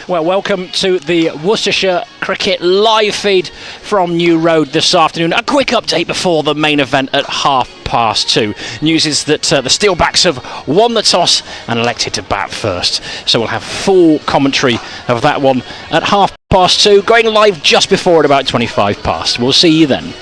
Well, welcome to the Worcestershire Cricket live feed from New Road this afternoon. A quick update before the main event at 2:30. News is that the Steelbacks have won the toss and elected to bat first. So we'll have full commentary of that one at 2:30, going live just before at about 25 past. We'll see you then.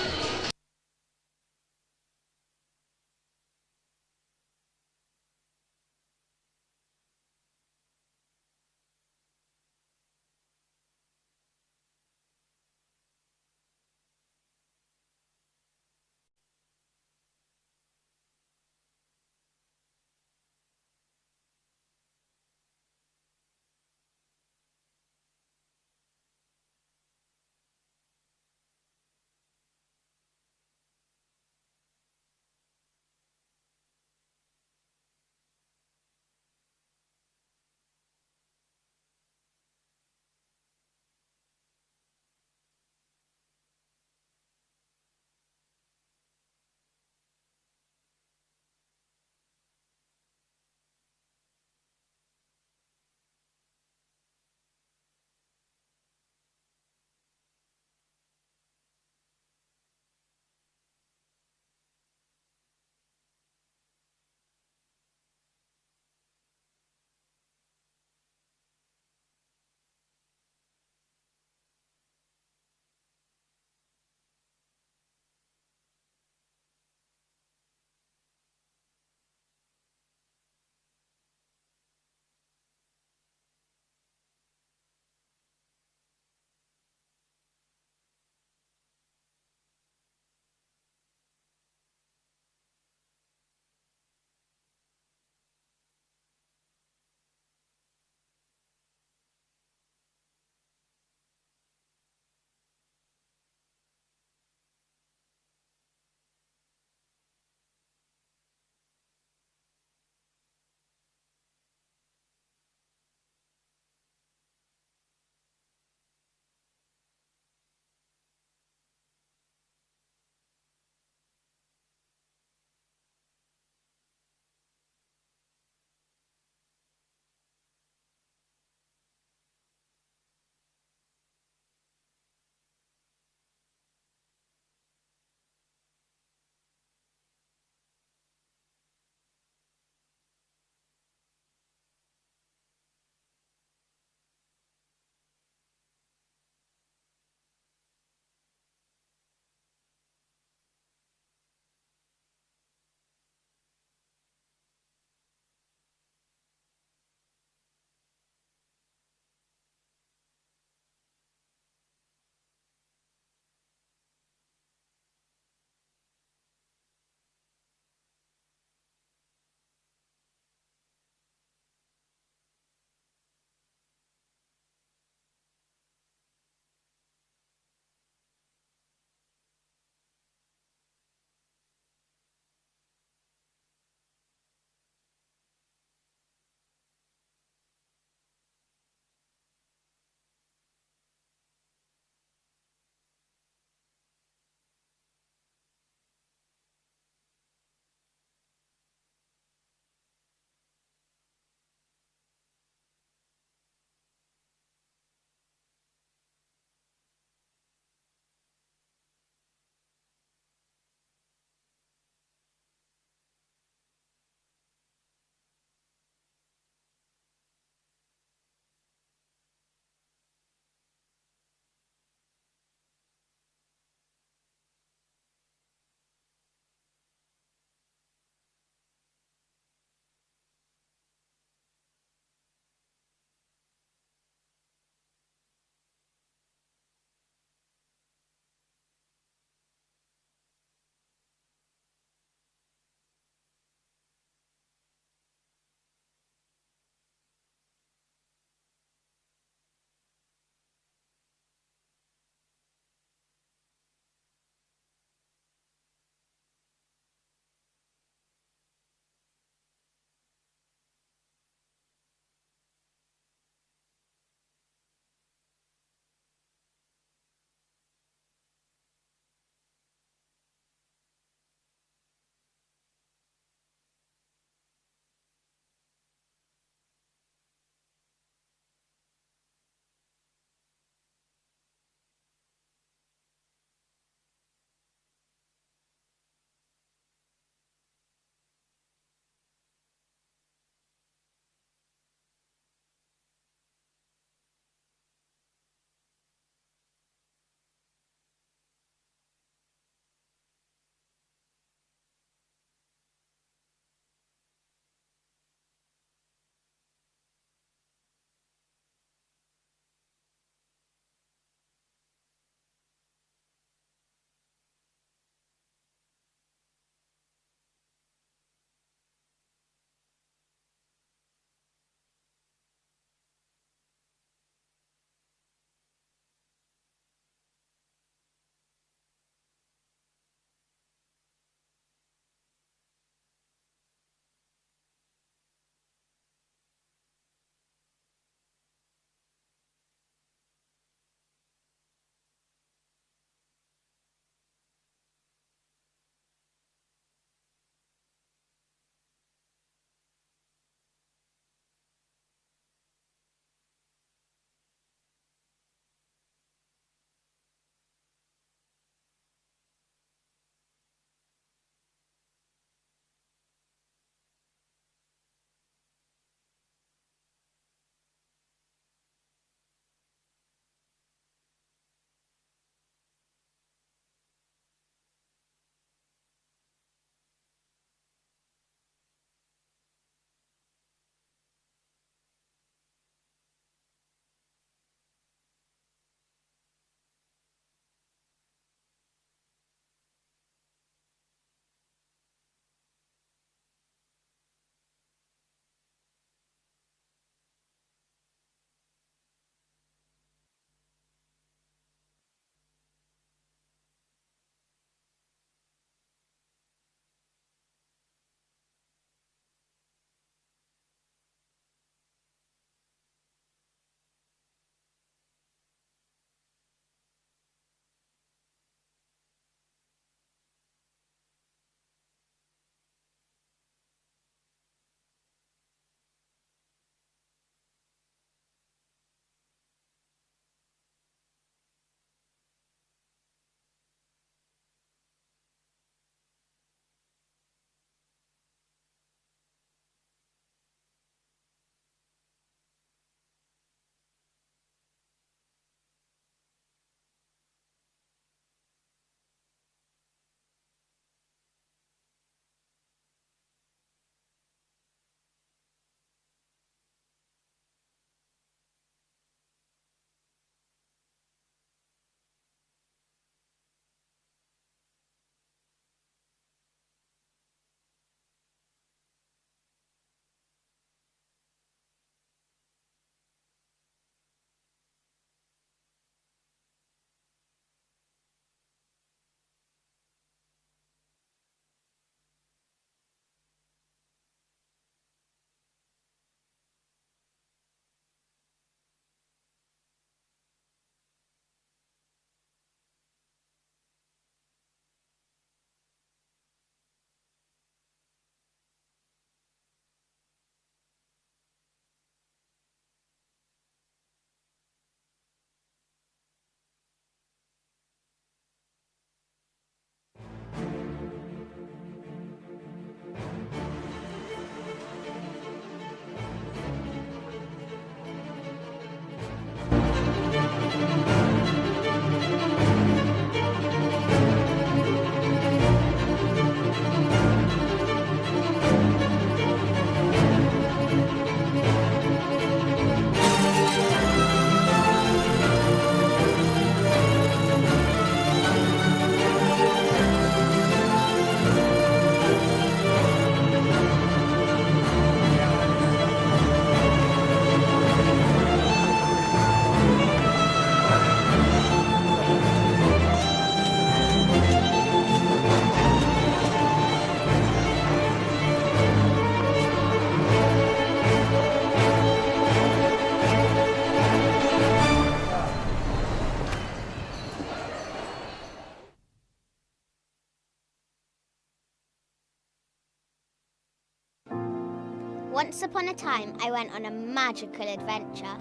Once upon a time, I went on a magical adventure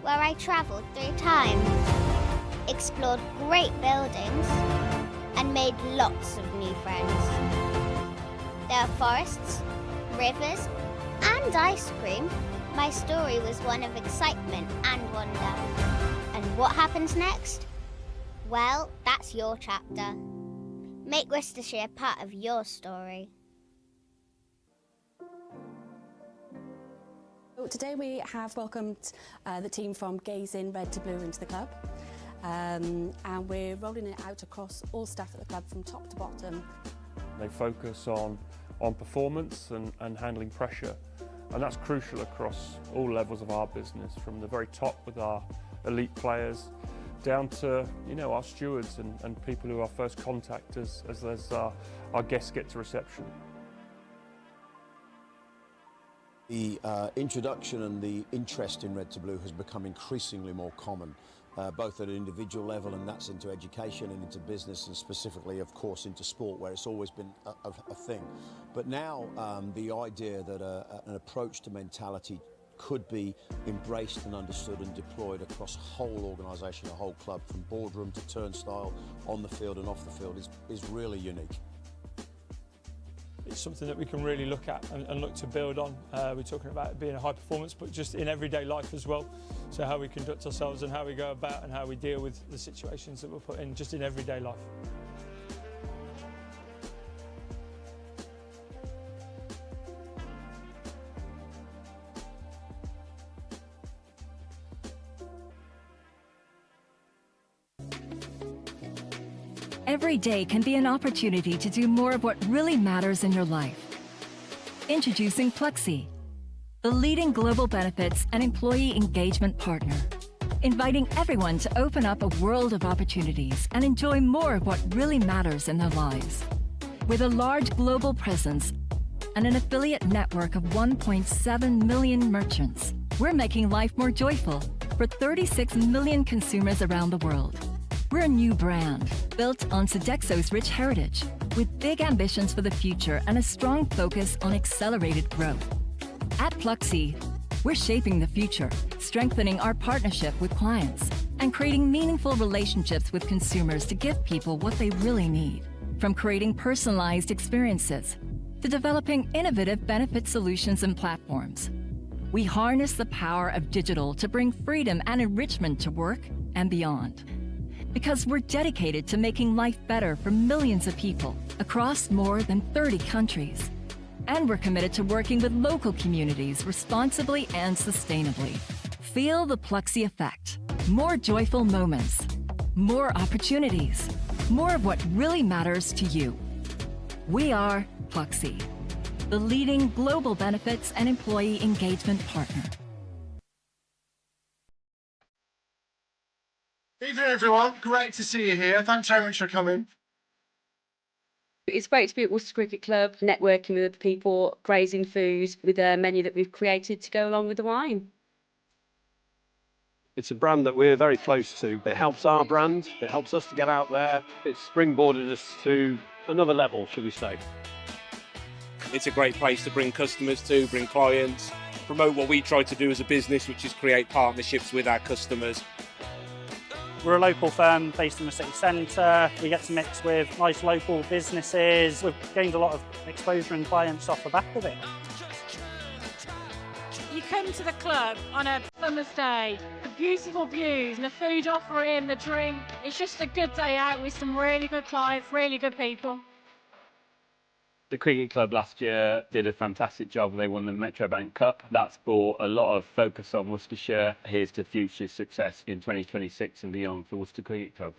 where I travelled through time, explored great buildings, and made lots of new friends. There are forests, rivers, and ice cream. My story was one of excitement and wonder. And what happens next? Well, that's your chapter. Make Worcestershire part of your story. Today we have welcomed the team from Gaze in Red to Blue into the club, and we're rolling it out across all staff at the club from top to bottom. They focus on performance and handling pressure, and that's crucial across all levels of our business, from the very top with our elite players down to our stewards and people who are first contact as our guests get to reception. The introduction and the interest in Red to Blue has become increasingly more common, both at an individual level, and that's into education and into business, and specifically, of course, into sport, where it's always been a thing. But now the idea that an approach to mentality could be embraced and understood and deployed across a whole organisation, a whole club, from boardroom to turnstile, on the field and off the field, is really unique. It's something that we can really look at and look to build on. We're talking about it being a high performance, but just in everyday life as well. So how we conduct ourselves and how we go about and how we deal with the situations that we're put in just in everyday life. Every day can be an opportunity to do more of what really matters in your life. Introducing Pluxee, the leading global benefits and employee engagement partner, inviting everyone to open up a world of opportunities and enjoy more of what really matters in their lives. With a large global presence and an affiliate network of 1.7 million merchants, we're making life more joyful for 36 million consumers around the world. We're a new brand, built on Sodexo's rich heritage, with big ambitions for the future and a strong focus on accelerated growth. At Pluxee, we're shaping the future, strengthening our partnership with clients, and creating meaningful relationships with consumers to give people what they really need. From creating personalized experiences to developing innovative benefit solutions and platforms, we harness the power of digital to bring freedom and enrichment to work and beyond. Because we're dedicated to making life better for millions of people across more than 30 countries. And we're committed to working with local communities responsibly and sustainably. Feel the Pluxee effect. More joyful moments, more opportunities, more of what really matters to you. We are Pluxee, the leading global benefits and employee engagement partner. Evening everyone, great to see you here. Thanks very much for coming. It's great to be at Worcester Cricket Club, networking with other people, grazing food with a menu that we've created to go along with the wine. It's a brand that we're very close to. It helps our brand, it helps us to get out there. It's springboarded us to another level, should we say. It's a great place to bring customers to, bring clients, promote what we try to do as a business, which is create partnerships with our customers. We're a local firm based in the city centre. We get to mix with nice local businesses. We've gained a lot of exposure and clients off the back of it. You come to the club on a summer's day, the beautiful views and the food offering, the drink. It's just a good day out with some really good clients, really good people. The Cricket Club last year did a fantastic job. They won the Metrobank Cup. That's brought a lot of focus on Worcestershire. Here's to future success in 2026 and beyond for Worcester Cricket Club.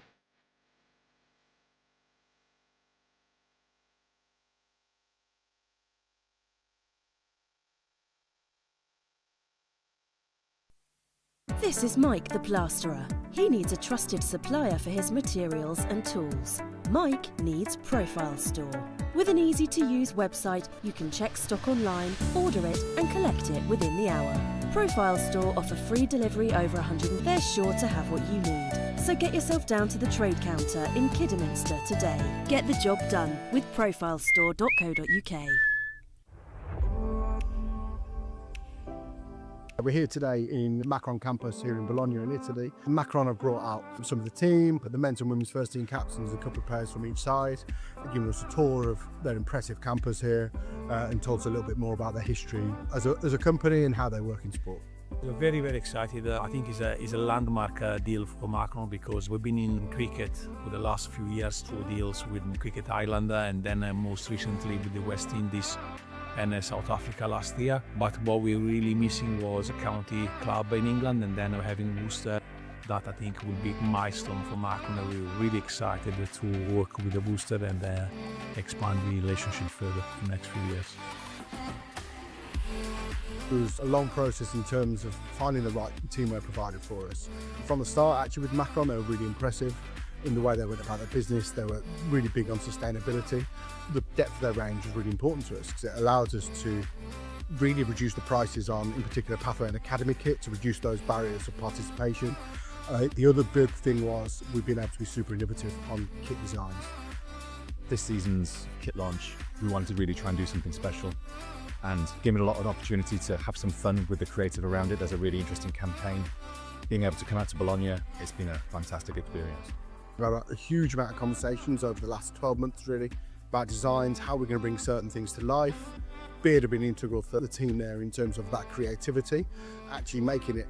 This is Mike the Plasterer. He needs a trusted supplier for his materials and tools. Mike needs Profile Store. With an easy-to-use website, you can check stock online, order it and collect it within the hour. Profile Store offer free delivery over 100. They're sure to have what you need. So get yourself down to the trade counter in Kidderminster today. Get the job done with profilestore.co.uk. We're here today in Macron campus here in Bologna in Italy. Macron have brought out some of the team, the men's and women's first team captains, a couple of players from each side. They've given us a tour of their impressive campus here and told us a little bit more about their history as a company and how they work in sport. We're very, very excited. I think it's a landmark deal for Macron because we've been in cricket for the last few years through deals with Cricket Ireland and then most recently with the West Indies and South Africa last year. But what we're really missing was a county club in England, and then having Worcester. That I think will be a milestone for Macron. We're really excited to work with the Worcester and expand the relationship further in the next few years. It was a long process in terms of finding the right teamwear provider for us. From the start, actually, with Macron, they were really impressive in the way they went about their business. They were really big on sustainability. The depth of their range was really important to us because it allowed us to really reduce the prices on, in particular, Pathway and Academy kit to reduce those barriers of participation. The other big thing was we've been able to be super innovative on kit designs. This season's kit launch, we wanted to really try and do something special and given a lot of opportunity to have some fun with the creative around it. There's a really interesting campaign. Being able to come out to Bologna, it's been a fantastic experience. We've had a huge amount of conversations over the last 12 months really about designs, how we're going to bring certain things to life. Beard have been integral for the team there in terms of that creativity, actually making it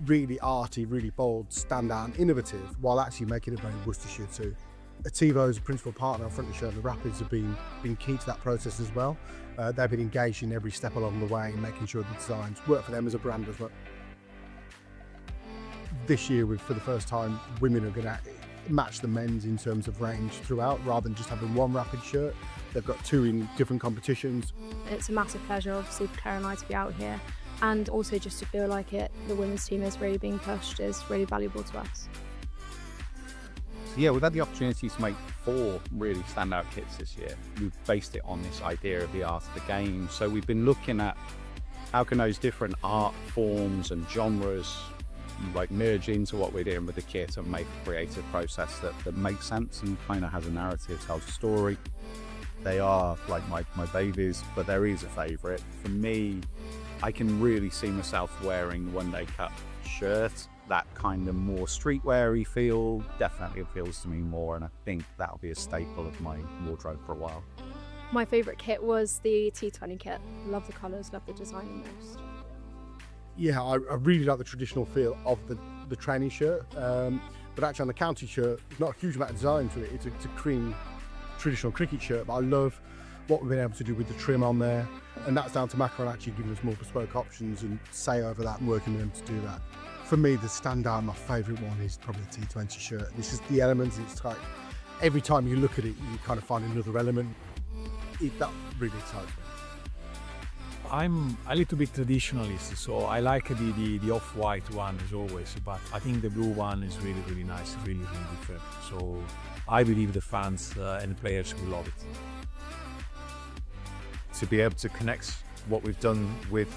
really arty, really bold, standout and innovative while actually making it very Worcestershire too. Ativo as a principal partner on Front of the Show, the Rapids have been key to that process as well. They've been engaged in every step along the way, making sure the designs work for them as a brand as well. This year, for the first time, women are going to match the men's in terms of range throughout, rather than just having one Rapid shirt. They've got two in different competitions. It's a massive pleasure, obviously, for Claire and I to be out here, and also just to feel like the women's team is really being pushed is really valuable to us. So yeah, we've had the opportunity to make 4 really standout kits this year. We've based it on this idea of the art of the game. So we've been looking at how can those different art forms and genres like merge into what we're doing with the kit and make a creative process that makes sense and kind of has a narrative, tells a story. They are like my babies, but there is a favourite. For me, I can really see myself wearing the One Day Cup shirt. That kind of more streetwear-y feel definitely appeals to me more, and I think that'll be a staple of my wardrobe for a while. My favourite kit was the T20 kit. Love the colours, love the design the most. Yeah, I really like the traditional feel of the training shirt, but actually on the county shirt, there's not a huge amount of design to it. It's a cream traditional cricket shirt, but I love what we've been able to do with the trim on there, and that's down to Macron actually giving us more bespoke options and say over that and working with them to do that. For me, the standout, my favourite one is probably the T20 shirt. This is the elements, it's like every time you look at it, you kind of find another element. That really excites me. I'm a little bit traditionalist, so I like the off-white one as always, but I think the blue one is really, really nice, really, really different. So I believe the fans and the players will love it. To be able to connect what we've done with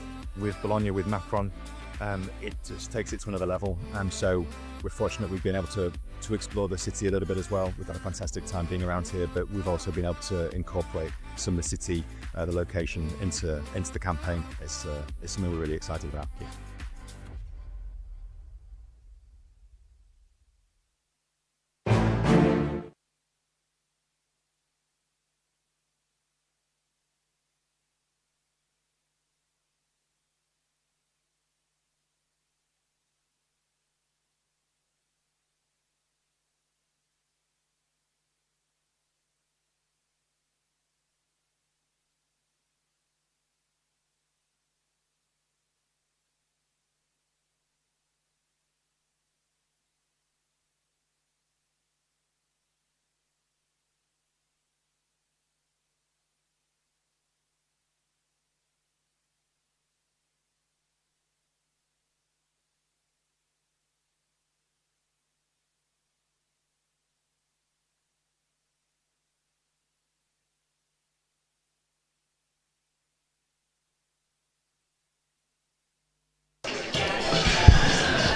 Bologna, with Macron, it just takes it to another level. And so we're fortunate we've been able to explore the city a little bit as well. We've had a fantastic time being around here, but we've also been able to incorporate some of the city, the location into the campaign. It's something we're really excited about. Yeah.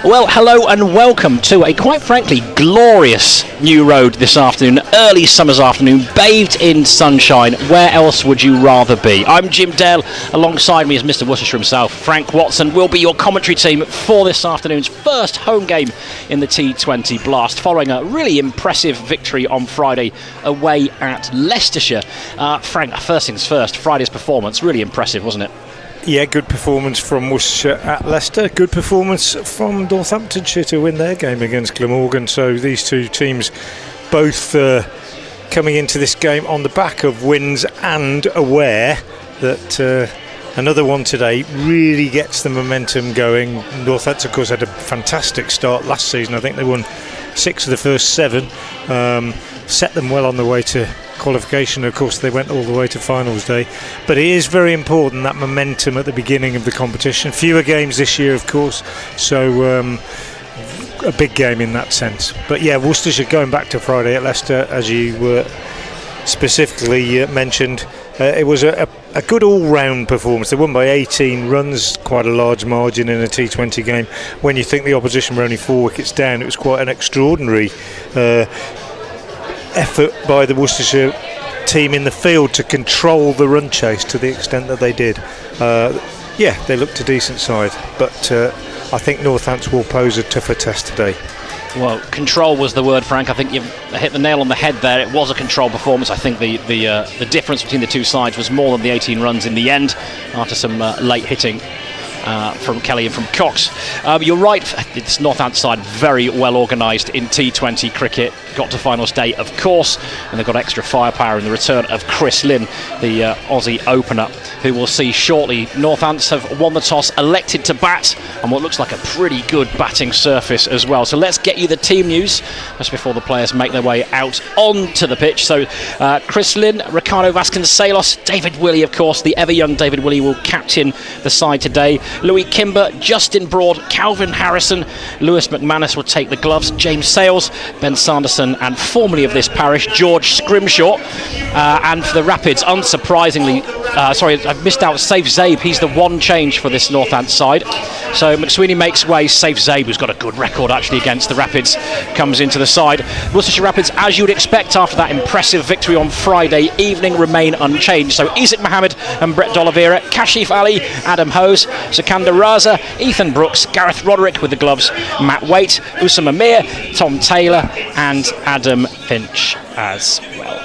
Well, hello and welcome to a quite frankly glorious New Road this afternoon, early summer's afternoon, bathed in sunshine. Where else would you rather be? I'm Jim Dale, alongside me is Mr. Worcestershire himself, Frank Watson, will be your commentary team for this afternoon's first home game in the T20 Blast, following a really impressive victory on Friday away at Leicestershire. Frank, first things first, Friday's performance, really impressive, wasn't it? Yeah, good performance from Worcestershire at Leicester. Good performance from Northamptonshire to win their game against Glamorgan. So these two teams both coming into this game on the back of wins and aware that another one today really gets the momentum going. Northants, of course, had a fantastic start last season. I think they won 6 of the first 7. Set them well on the way to qualification. Of course, they went all the way to finals day, but it is very important, that momentum at the beginning of the competition. Fewer games this year, of course, so a big game in that sense. But yeah, Worcestershire going back to Friday at Leicester, as you specifically mentioned, it was a good all-round performance. They won by 18 runs, quite a large margin in a T20 game. When you think the opposition were only 4 wickets down, it was quite an extraordinary effort by the Worcestershire team in the field to control the run chase to the extent that they did. Yeah, they looked a decent side, but I think Northants will pose a tougher test today. Well, control was the word, Frank. I think you've hit the nail on the head there. It was a control performance. I think the difference between the two sides was more than the 18 runs in the end, after some late hitting from Kelly and from Cox. You're right, this Northants side very well organised in T20 cricket. Got to finals day, of course, and they've got extra firepower in the return of Chris Lynn, the Aussie opener, who we'll see shortly. Northants have won the toss, elected to bat, and what looks like a pretty good batting surface as well. So let's get you the team news just before the players make their way out onto the pitch. So Chris Lynn, Ricardo Vasconcelos, David Willey, of course, the ever young David Willey will captain the side today. Louis Kimber, Justin Broad, Calvin Harrison, Lewis McManus will take the gloves, James Sales, Ben Sanderson, and formerly of this parish, George Scrimshaw. And for the Rapids, unsurprisingly, sorry, I've missed out Saif Zabe. He's the one change for this Northants side. So McSweeney makes way. Saif Zabe, who's got a good record actually against the Rapids, comes into the side. Worcestershire Rapids, as you would expect after that impressive victory on Friday evening, remain unchanged. So Isaac Mohammed and Brett D'Oliveira, Kashif Ali, Adam Hose, Sikander Raza, Ethan Brooks, Gareth Roderick with the gloves, Matt Waite, Usam Amir, Tom Taylor and Adam Finch as well.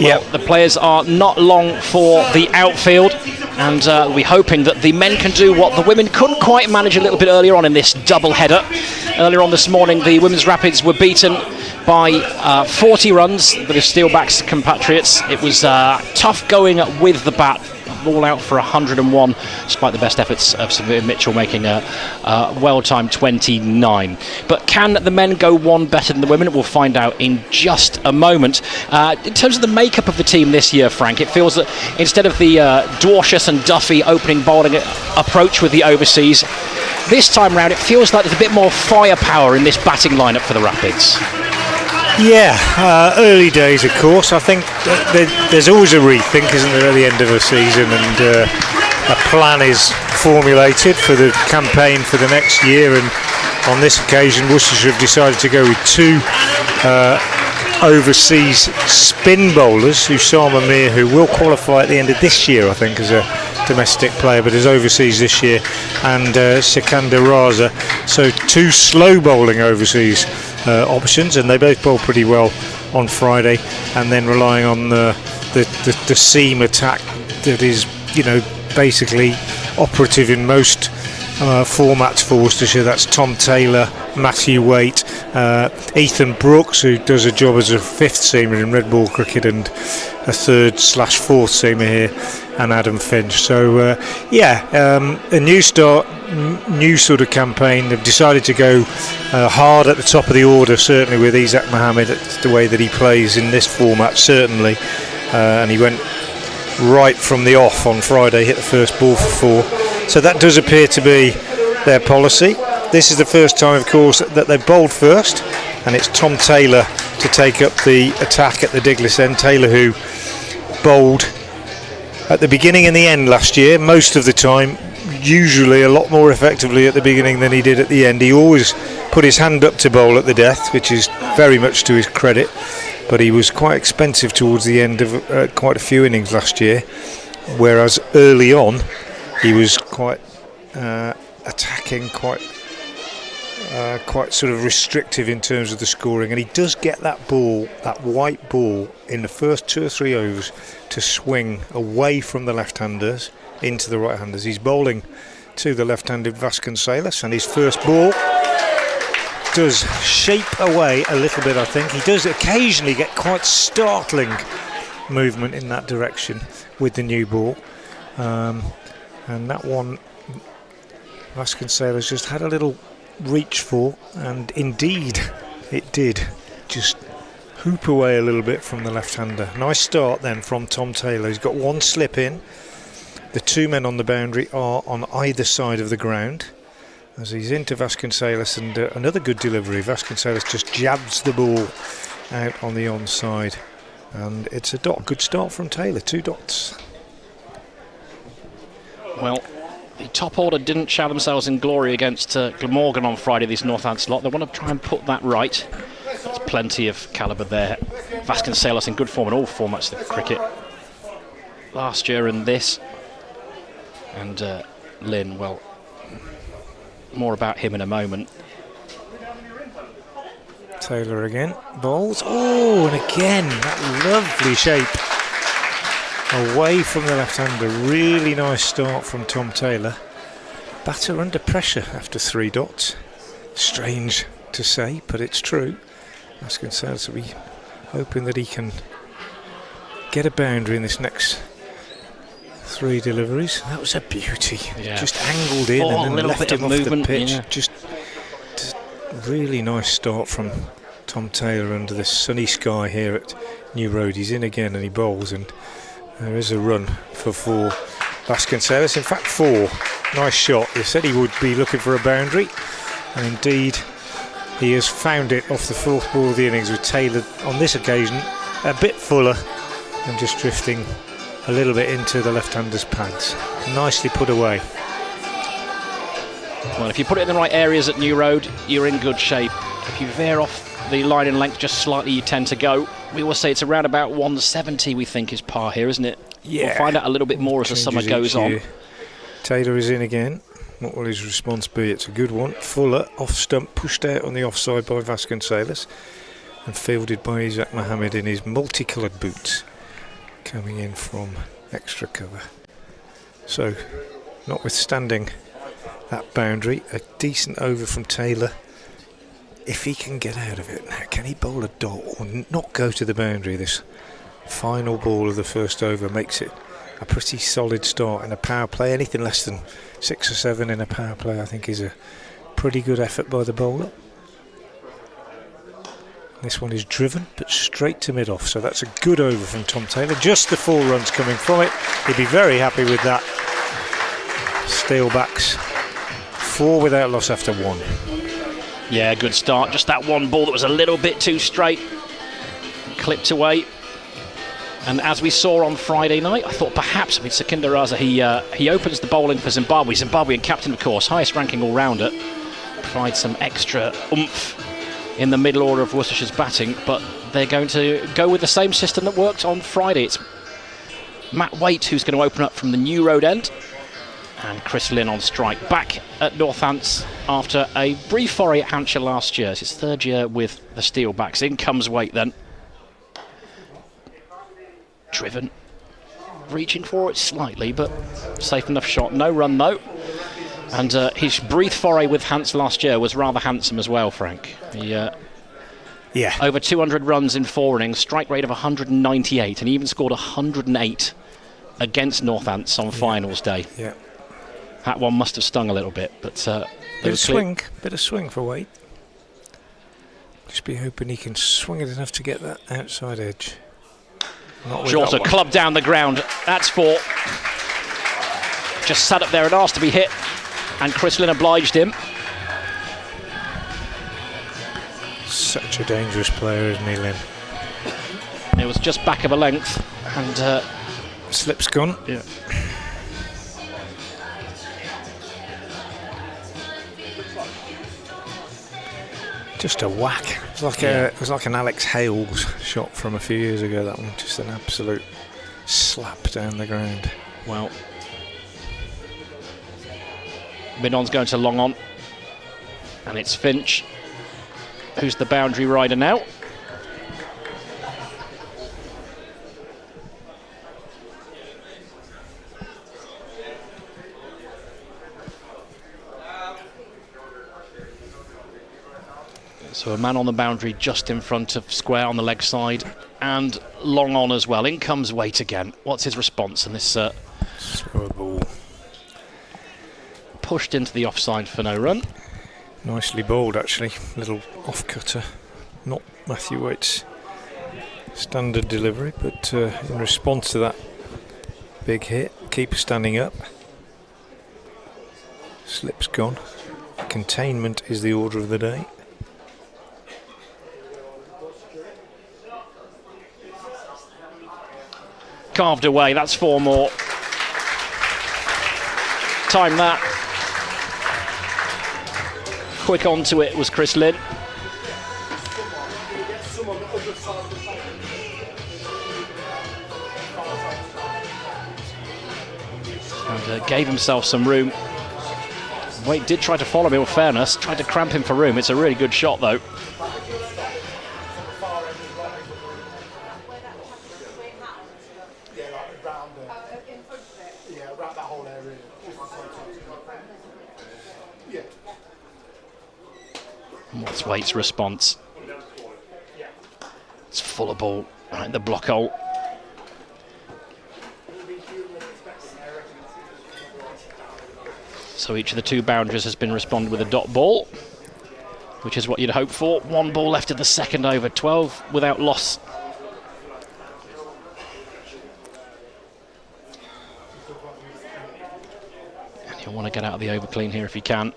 Well, the players are not long for the outfield, and we're hoping that the men can do what the women couldn't quite manage a little bit earlier on in this double header. Earlier on this morning, the women's Rapids were beaten by 40 runs with the Steelbacks compatriots. It was tough going with the bat. All out for 101, despite the best efforts of Samir Mitchell making a well-timed 29. But can the men go one better than the women? We'll find out in just a moment. In terms of the makeup of the team this year, Frank, it feels that instead of the Dwarshuis and Duffy opening bowling approach with the overseas, this time round it feels like there's a bit more firepower in this batting lineup for the Rapids. Yeah, early days, of course. I think there's always a rethink, isn't there, at the end of a season, and a plan is formulated for the campaign for the next year. And on this occasion, Worcestershire have decided to go with 2 overseas spin bowlers, Usama Mir, who will qualify at the end of this year, I think, as a domestic player, but is overseas this year, and Sikander Raza. So 2 slow bowling overseas options, and they both bowled pretty well on Friday, and then relying on the seam attack that is, you know, basically operative in most formats for Worcestershire. That's Tom Taylor, Matthew Waite, Ethan Brooks, who does a job as a 5th seamer in red ball cricket and a 3rd/4th seamer here, and Adam Finch. So a new start, new sort of campaign. They've decided to go hard at the top of the order, certainly with Isaac Mohammed. It's the way that he plays in this format, certainly, and he went right from the off on Friday, hit the first ball for 4. So that does appear to be their policy. This is the first time, of course, that they've bowled first, and it's Tom Taylor to take up the attack at the Diglis end. Taylor, who bowled at the beginning and the end last year, most of the time usually a lot more effectively at the beginning than he did at the end. He always put his hand up to bowl at the death, which is very much to his credit, but he was quite expensive towards the end of quite a few innings last year, whereas early on he was quite attacking, quite sort of restrictive in terms of the scoring, and he does get that ball, that white ball, in the first 2 or 3 overs to swing away from the left-handers into the right-handers. He's bowling to the left-handed Vasconcelos, and his first ball does shape away a little bit, I think. He does occasionally get quite startling movement in that direction with the new ball, and that one Vasconcelos just had a little reach for, and indeed it did just hoop away a little bit from the left-hander. Nice start then from Tom Taylor. He's got one slip in. The 2 men on the boundary are on either side of the ground as he's into Vasconcelos, and another good delivery. Vasconcelos just jabs the ball out on the onside, and it's a dot. Good start from Taylor, 2 dots. Well, the top order didn't show themselves in glory against Glamorgan on Friday, this Northants lot. They want to try and put that right. There's plenty of calibre there. Vasconcelos in good form in all formats of cricket last year and this. And Lynn, well, more about him in a moment. Taylor again, bowls. Oh, and again, that lovely shape away from the left-hander. Really nice start from Tom Taylor. Batter under pressure after 3 dots. Strange to say, but it's true. Vasconcelos will be hoping that he can get a boundary in this next 3 deliveries. That was a beauty. Yeah. Just angled in and then left him off the pitch. Yeah. Just really nice start from Tom Taylor under the sunny sky here at New Road. He's in again and he bowls, and there is a run for 4. Vasconcelos, in fact 4. Nice shot. He said he would be looking for a boundary, and indeed he has found it off the 4th ball of the innings, with Taylor on this occasion a bit fuller and just drifting a little bit into the left-hander's pads. Nicely put away. Well, if you put it in the right areas at New Road, you're in good shape. If you veer off the line in length just slightly, you tend to go. We will say it's around about 170, we think, is par here, isn't it? Yeah. We'll find out a little bit more as the summer goes on. Taylor is in again. What will his response be? It's a good one. Fuller, off stump, pushed out on the offside by Vasconcelos, and fielded by Isaac Mohammed in his multicoloured boots, coming in from extra cover. So, notwithstanding that boundary, a decent over from Taylor. If he can get out of it, now can he bowl a dot or not go to the boundary? This final ball of the first over makes it a pretty solid start in a power play. Anything less than 6 or 7 in a power play, I think, is a pretty good effort by the bowler. This one is driven but straight to mid-off, so that's a good over from Tom Taylor. Just the 4 runs coming from it. He'd be very happy with that. Steelbacks 4 without loss after 1. Yeah, good start. Just that one ball that was a little bit too straight, clipped away. And as we saw on Friday night, I thought perhaps, Sekinder Raza, he opens the bowling for Zimbabwe. Zimbabwean captain, of course, highest ranking all-rounder. Provides some extra oomph in the middle order of Worcestershire's batting, but they're going to go with the same system that worked on Friday. It's Matt Waite who's going to open up from the New Road end, and Chris Lynn on strike. Back at Northants after a brief foray at Hampshire last year. It's his 3rd year with the Steelbacks. In comes Waite then. Driven. Reaching for it slightly, but safe enough shot. No run though. And his brief foray with Hants last year was rather handsome as well, Frank. He, yeah. Over 200 runs in 4 innings, strike rate of 198, and he even scored 108 against Northants on finals day. Yeah. That one must have stung a little bit, but bit of swing for Waite. Just be hoping he can swing it enough to get that outside edge. Shorter club down the ground. That's 4. Just sat up there and asked to be hit, and Chris Lynn obliged him. Such a dangerous player, isn't he, Lynn? It was just back of a length, and slip's gone. Yeah. Just a whack. It was like an Alex Hales shot from a few years ago, that one. Just an absolute slap down the ground. Well, Mid-on's going to long on, and it's Finch who's the boundary rider now. So a man on the boundary just in front of square on the leg side, and long on as well. In comes Waite again. What's his response? And this slow ball pushed into the offside for no run. Nicely bowled, actually. Little off cutter, not Matthew Waite's standard delivery, but in response to that big hit, keeper standing up. Slip's gone. Containment is the order of the day. Carved away, that's 4 more. Time that. Quick onto it was Chris Lynn. And gave himself some room. Waite did try to follow him, in fairness, tried to cramp him for room. It's a really good shot though. What's Waite's response? It's full of ball right in the block hole. So each of the 2 boundaries has been responded with a dot ball, which is what you'd hope for. 1 ball left in the second over, 12 without loss. And you'll want to get out of the over clean here if you can.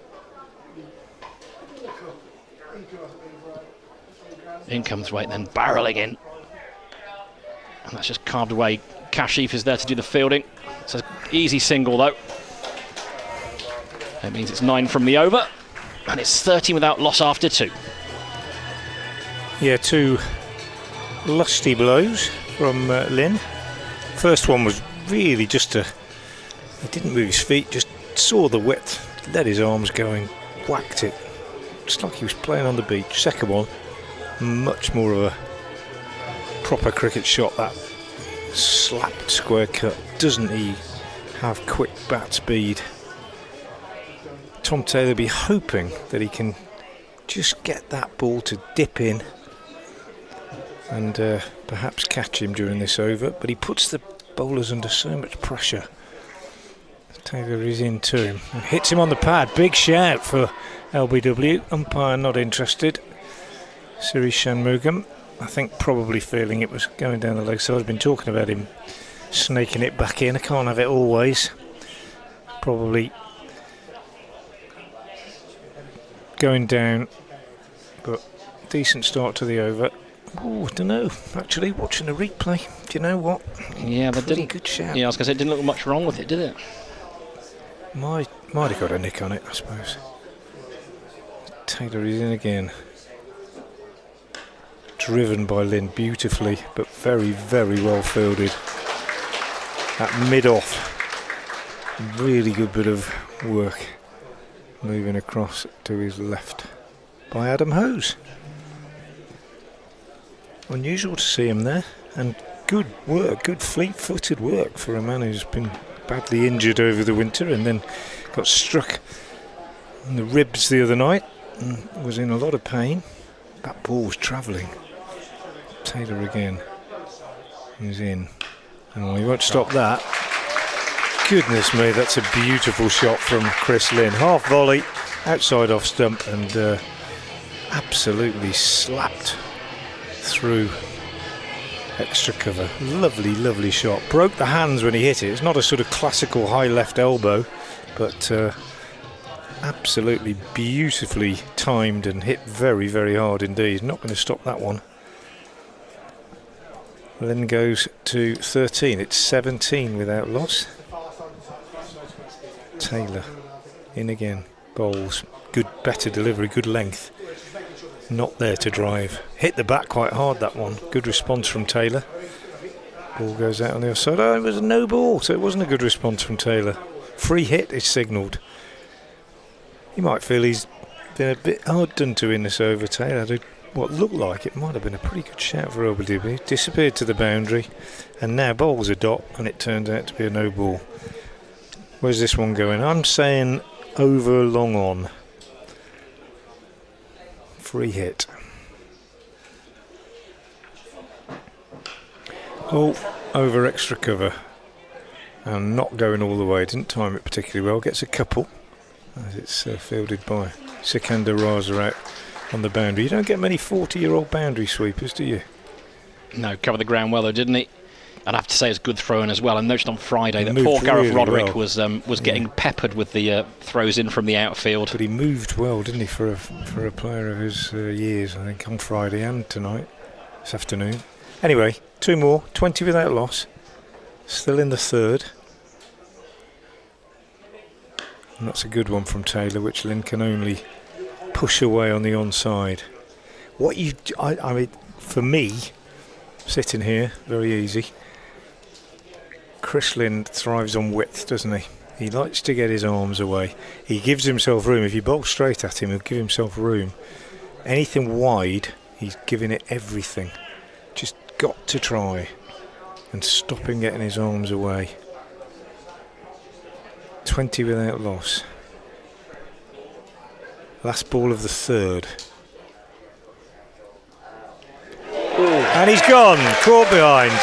In comes Waite, then barrelling in. And that's just carved away. Kashif is there to do the fielding. It's an easy single though. That means it's 9 from the over. And it's 13 without loss after 2. Yeah, 2 lusty blows from Lynn. First one was really just he didn't move his feet, just saw the width, let his arms go and whacked it. Just like he was playing on the beach. Second one, much more of a proper cricket shot, that slapped square cut. Doesn't he have quick bat speed? Tom Taylor be hoping that he can just get that ball to dip in and perhaps catch him during this over, but he puts the bowlers under so much pressure. Taylor is in to him and hits him on the pad. Big shout for LBW. Umpire not interested. Siri Shanmugam, I think, probably feeling it was going down the leg side. I've been talking about him snaking it back in. I can't have it always. Probably going down, but decent start to the over. Oh, I don't know. Actually, watching the replay, do you know what? Yeah, but didn't. Good shout. Yeah, I was going to say, it didn't look much wrong with it, did it? Might have got a nick on it, I suppose. Taylor is in again. Driven by Lynn beautifully, but very, very well fielded. That mid-off, really good bit of work. Moving across to his left by Adam Hose. Unusual to see him there, and good work, good fleet-footed work for a man who's been badly injured over the winter and then got struck in the ribs the other night and was in a lot of pain. That ball was travelling. Taylor again. He's in. Oh, he won't stop that. Goodness me, that's a beautiful shot from Chris Lynn. Half volley, outside off stump, and absolutely slapped through extra cover. Lovely, lovely shot. Broke the hands when he hit it. It's not a sort of classical high left elbow, but absolutely beautifully timed and hit very, very hard indeed. Not going to stop that one. Lynn goes to 13. It's 17 without loss. Taylor in again. Bowls. Good, better delivery, good length. not there to drive. Hit the bat quite hard, that one. Good response from Taylor. Ball goes out on the other side. Oh, it was a no ball, so it wasn't a good response from Taylor. Free hit is signalled. He might feel he's been a bit hard done to in this over. Taylor had what looked like it might have been a pretty good shout for OBDB. Disappeared to the boundary, and now bowls a dot, and it turned out to be a no ball. Where's this one going? I'm saying over long on. Free hit. Oh, over extra cover. And not going all the way. Didn't time it particularly well. Gets a couple as it's fielded by Sikandar Raza out on the boundary. You don't get many 40-year-old boundary sweepers, do you? No, covered the ground well though, didn't he? I'd have to say it's good throwing as well. I noticed on Friday that poor Gareth Roderick was getting peppered with the throws in from the outfield. But he moved well, didn't he, for a player of his years, I think, on Friday and tonight, this afternoon. Anyway, 2 more, 20 without loss. Still in the third. And that's a good one from Taylor, which Lynn can only push away on the onside. I mean, for me, sitting here, very easy. Chris Lynn thrives on width, doesn't he? He likes to get his arms away. He gives himself room. If you bowl straight at him, he'll give himself room. Anything wide, he's giving it everything. Just got to try and stop him getting his arms away. 20 without loss. Last ball of the third. And he's gone, caught behind.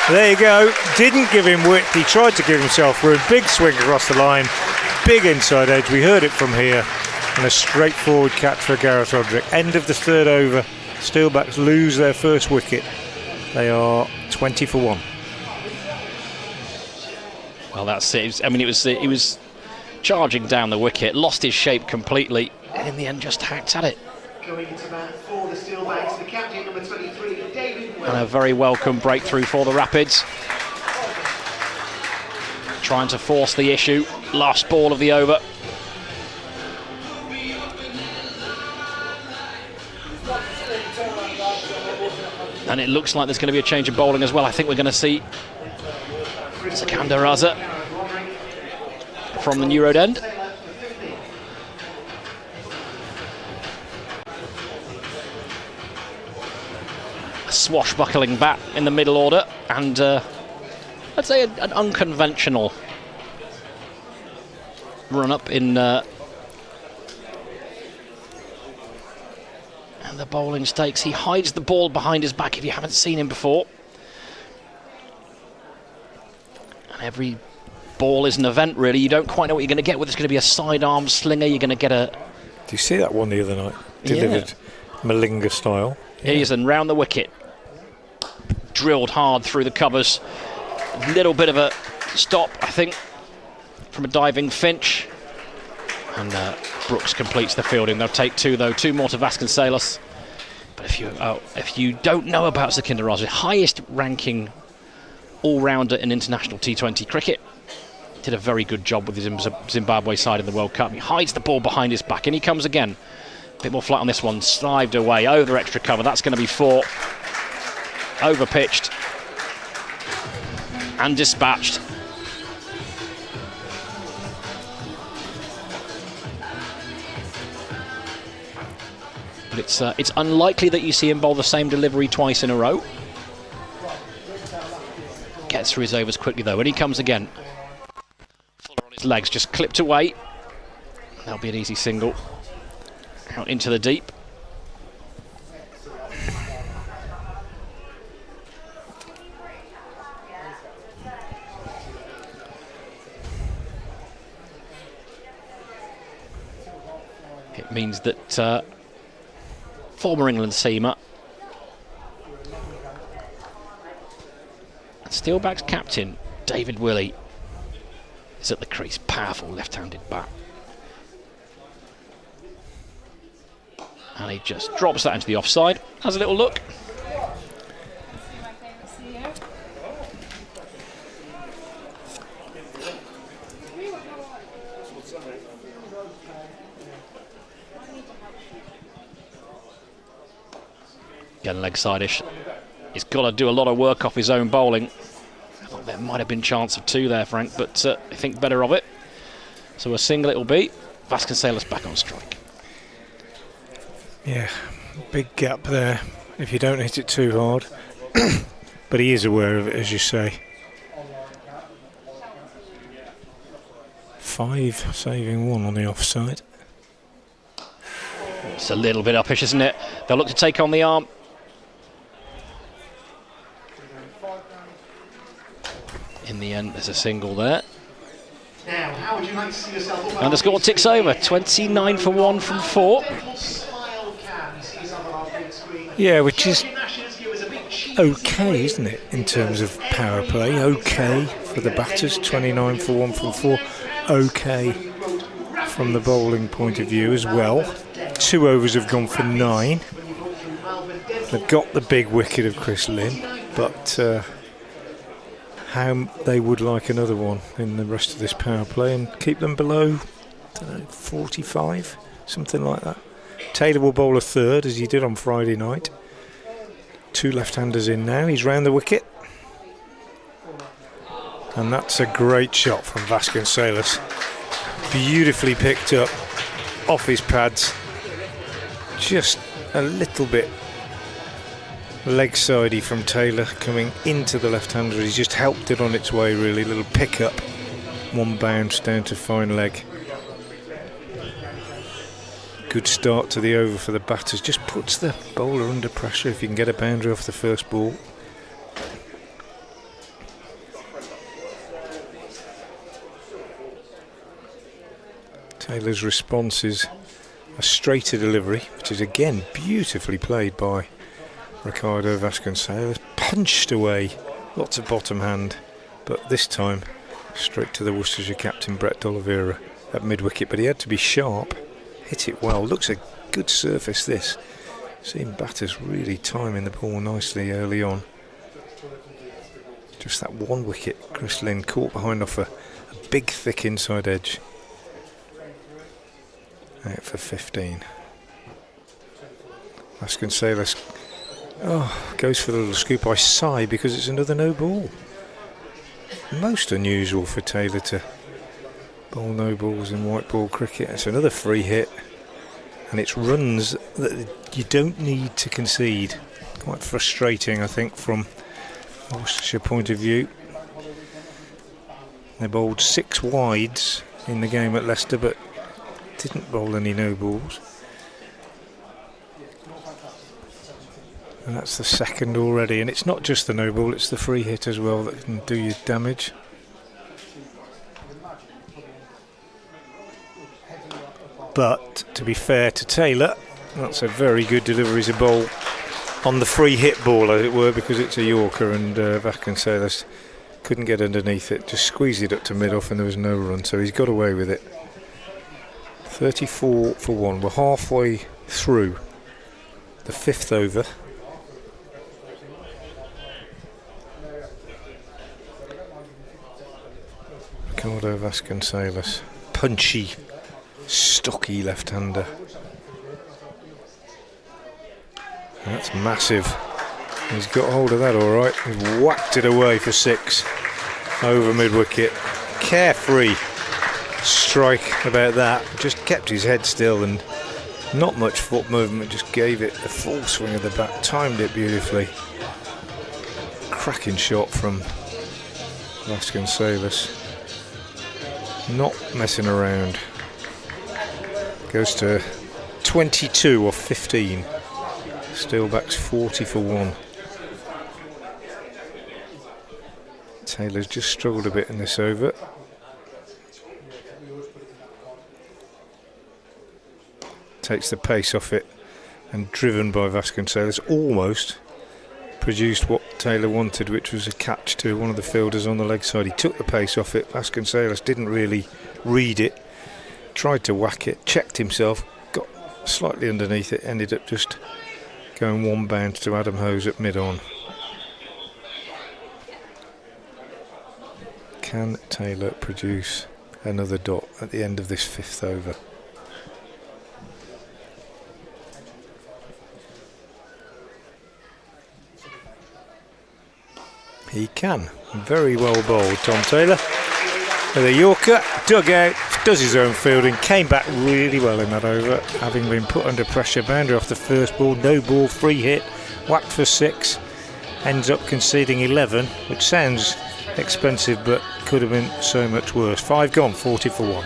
There you go, didn't give him width, he tried to give himself room. Big swing across the line, big inside edge, we heard it from here. And a straightforward catch for Gareth Roderick. End of the third over, Steelbacks lose their first wicket. They are 20 for 1. Well, that's it. I mean, he was charging down the wicket, lost his shape completely, and in the end just hacked at it. Going into bat for the Steelbacks, the captain, number 23, David Will. And a very welcome breakthrough for the Rapids. Trying to force the issue. Last ball of the over. And it looks like there's going to be a change of bowling as well. I think we're going to see Sikandar Raza from the New Road end. A swashbuckling bat in the middle order, and I'd say an unconventional run up in and the bowling stakes. He hides the ball behind his back if you haven't seen him before. And every ball is an event, really. You don't quite know what you're going to get, whether it's going to be a sidearm slinger, you're going to get a... Do you see that one the other night? Delivered Malinga style. Yeah. He is, and round the wicket. Drilled hard through the covers. Little bit of a stop, I think, from a diving Finch. And Brooks completes the fielding. They'll take 2, though. 2 more to Vasconcelos. But if you don't know about Sikandar Raza, highest ranking all-rounder in international T20 cricket, did a very good job with his Zimbabwe side in the World Cup. He hides the ball behind his back, and he comes again. A bit more flat on this one, slived away over extra cover. That's going to be 4. Over pitched and dispatched. But it's unlikely that you see him bowl the same delivery twice in a row. Gets through his overs quickly though, and he comes again. Fuller on his legs, just clipped away. That'll be an easy single. Out into the deep. It means that former England seamer and Steelbacks captain David Willey is at the crease. Powerful left-handed bat. And he just drops that into the offside. Has a little look. Again, leg side-ish. He's got to do a lot of work off his own bowling. I thought there might have been chance of 2 there, Frank, but I think better of it. So a single it will be. Vasconcelos back on strike. Yeah, big gap there if you don't hit it too hard. But he is aware of it, as you say. 5 saving 1 on the offside. It's a little bit uppish, isn't it? They'll look to take on the arm. In the end, there's a single there. Now, how would you like to see yourself? And the score ticks over. 29 for 1 from 4. Yeah, which is okay, isn't it, in terms of power play? Okay for the batters. 29 for 1 from 4. Okay from the bowling point of view as well. 2 overs have gone for 9. They've got the big wicket of Chris Lynn, but how they would like another one in the rest of this power play and keep them below, I don't know, 45, something like that. Taylor will bowl a third, as he did on Friday night. 2 left-handers in now. He's round the wicket. And that's a great shot from Vasconcelos. Beautifully picked up off his pads. Just a little bit leg-sidey from Taylor coming into the left-hander. He's just helped it on its way, really. Little pick-up. 1 bounce down to fine leg. Good start to the over for the batters. Just puts the bowler under pressure if you can get a boundary off the first ball. Taylor's response is a straighter delivery, which is again beautifully played by Ricardo Vasconcelos. Punched away, lots of bottom hand, but this time straight to the Worcestershire captain Brett D'Oliveira at mid-wicket. But he had to be sharp, hit it well. Looks a good surface this. Seeing batters really timing the ball nicely early on. Just that 1 wicket, Chris Lynn caught behind off a big thick inside edge. Out for 15. Vasconcelos goes for the little scoop. I sigh because it's another no ball. Most unusual for Taylor to bowl no balls in white ball cricket. It's another free hit, and it's runs that you don't need to concede. Quite frustrating, I think, from a Worcestershire point of view. They bowled 6 wides in the game at Leicester, but didn't bowl any no balls. And that's the second already, and it's not just the no ball, it's the free hit as well that can do you damage. But to be fair to Taylor, that's a very good delivery to bowl on the free hit ball, as it were, because it's a Yorker, and Vasconcelos couldn't get underneath it, just squeezed it up to mid-off and there was no run, so he's got away with it. 34 for 1. We're halfway through the 5th over. Ricardo Vasconcelos, punchy, stocky left-hander. That's massive. He's got hold of that all right. He's whacked it away for 6 over mid-wicket. Carefree strike about that. Just kept his head still and not much foot movement. Just gave it a full swing of the bat. Timed it beautifully. Cracking shot from Vasconcelos. Not messing around. Goes to 22 or 15. Steelbacks 40 for 1. Taylor's just struggled a bit in this over. Takes the pace off it, and driven by Vasconcelos, almost produced what Taylor wanted, which was a catch to one of the fielders on the leg side. He took the pace off it. Vasconcelos didn't really read it, tried to whack it, checked himself, got slightly underneath it, ended up just going 1 bounce to Adam Hose at mid-on. Can Taylor produce another dot at the end of this 5th over? He can. Very well bowled, Tom Taylor. With a Yorker, dug out, does his own fielding, came back really well in that over, having been put under pressure. Boundary off the first ball, no ball, free hit, whacked for 6, ends up conceding 11, which sounds expensive but could have been so much worse. 5 gone, 40 for 1.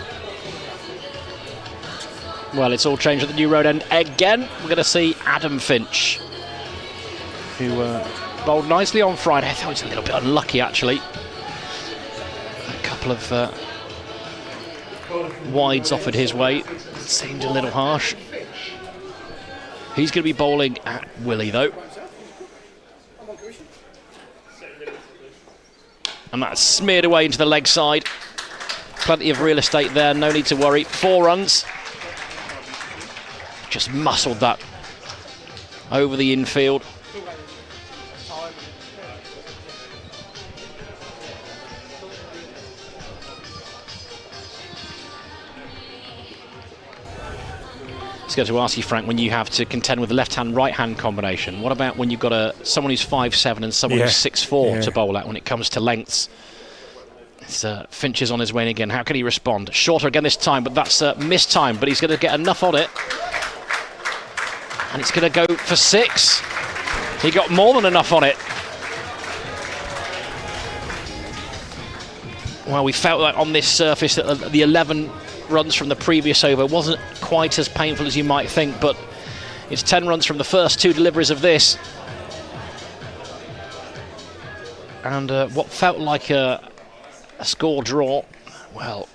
Well, it's all changed at the New Road end again. We're going to see Adam Finch, who bowled nicely on Friday. I thought he was a little bit unlucky, actually. A couple of wides offered his way. It seemed a little harsh. He's going to be bowling at Willie, though. And that's smeared away into the leg side. Plenty of real estate there, no need to worry. 4 runs. Just muscled that over the infield. I was going to ask you, Frank, when you have to contend with the left-hand, right-hand combination, what about when you've got someone who's 5'7" and someone who's 6'4" to bowl at when it comes to lengths? It's, Finch is on his way in again. How can he respond? Shorter again this time, but that's missed time, but he's going to get enough on it. And it's going to go for 6. He got more than enough on it. Well, we felt like on this surface that the 11 runs from the previous over wasn't quite as painful as you might think, but it's 10 runs from the first 2 deliveries of this. And what felt like a score draw, well,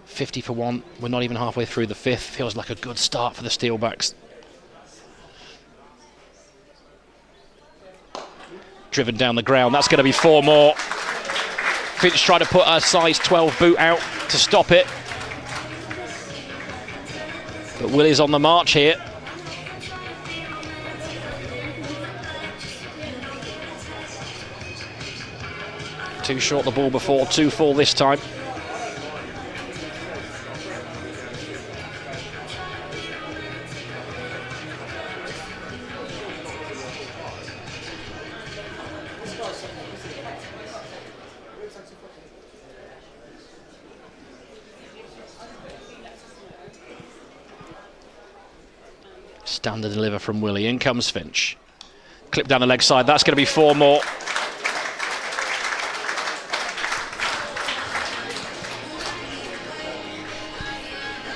50 for 1. We're not even halfway through the 5th. Feels like a good start for the Steelbacks. Driven down the ground, that's going to be 4 more. Finch trying to put a size 12 boot out to stop it. But Willie's on the march here. Too short the ball before, 2 full this time. Standard deliver from Willie. In comes Finch. Clip down the leg side. That's going to be 4 more.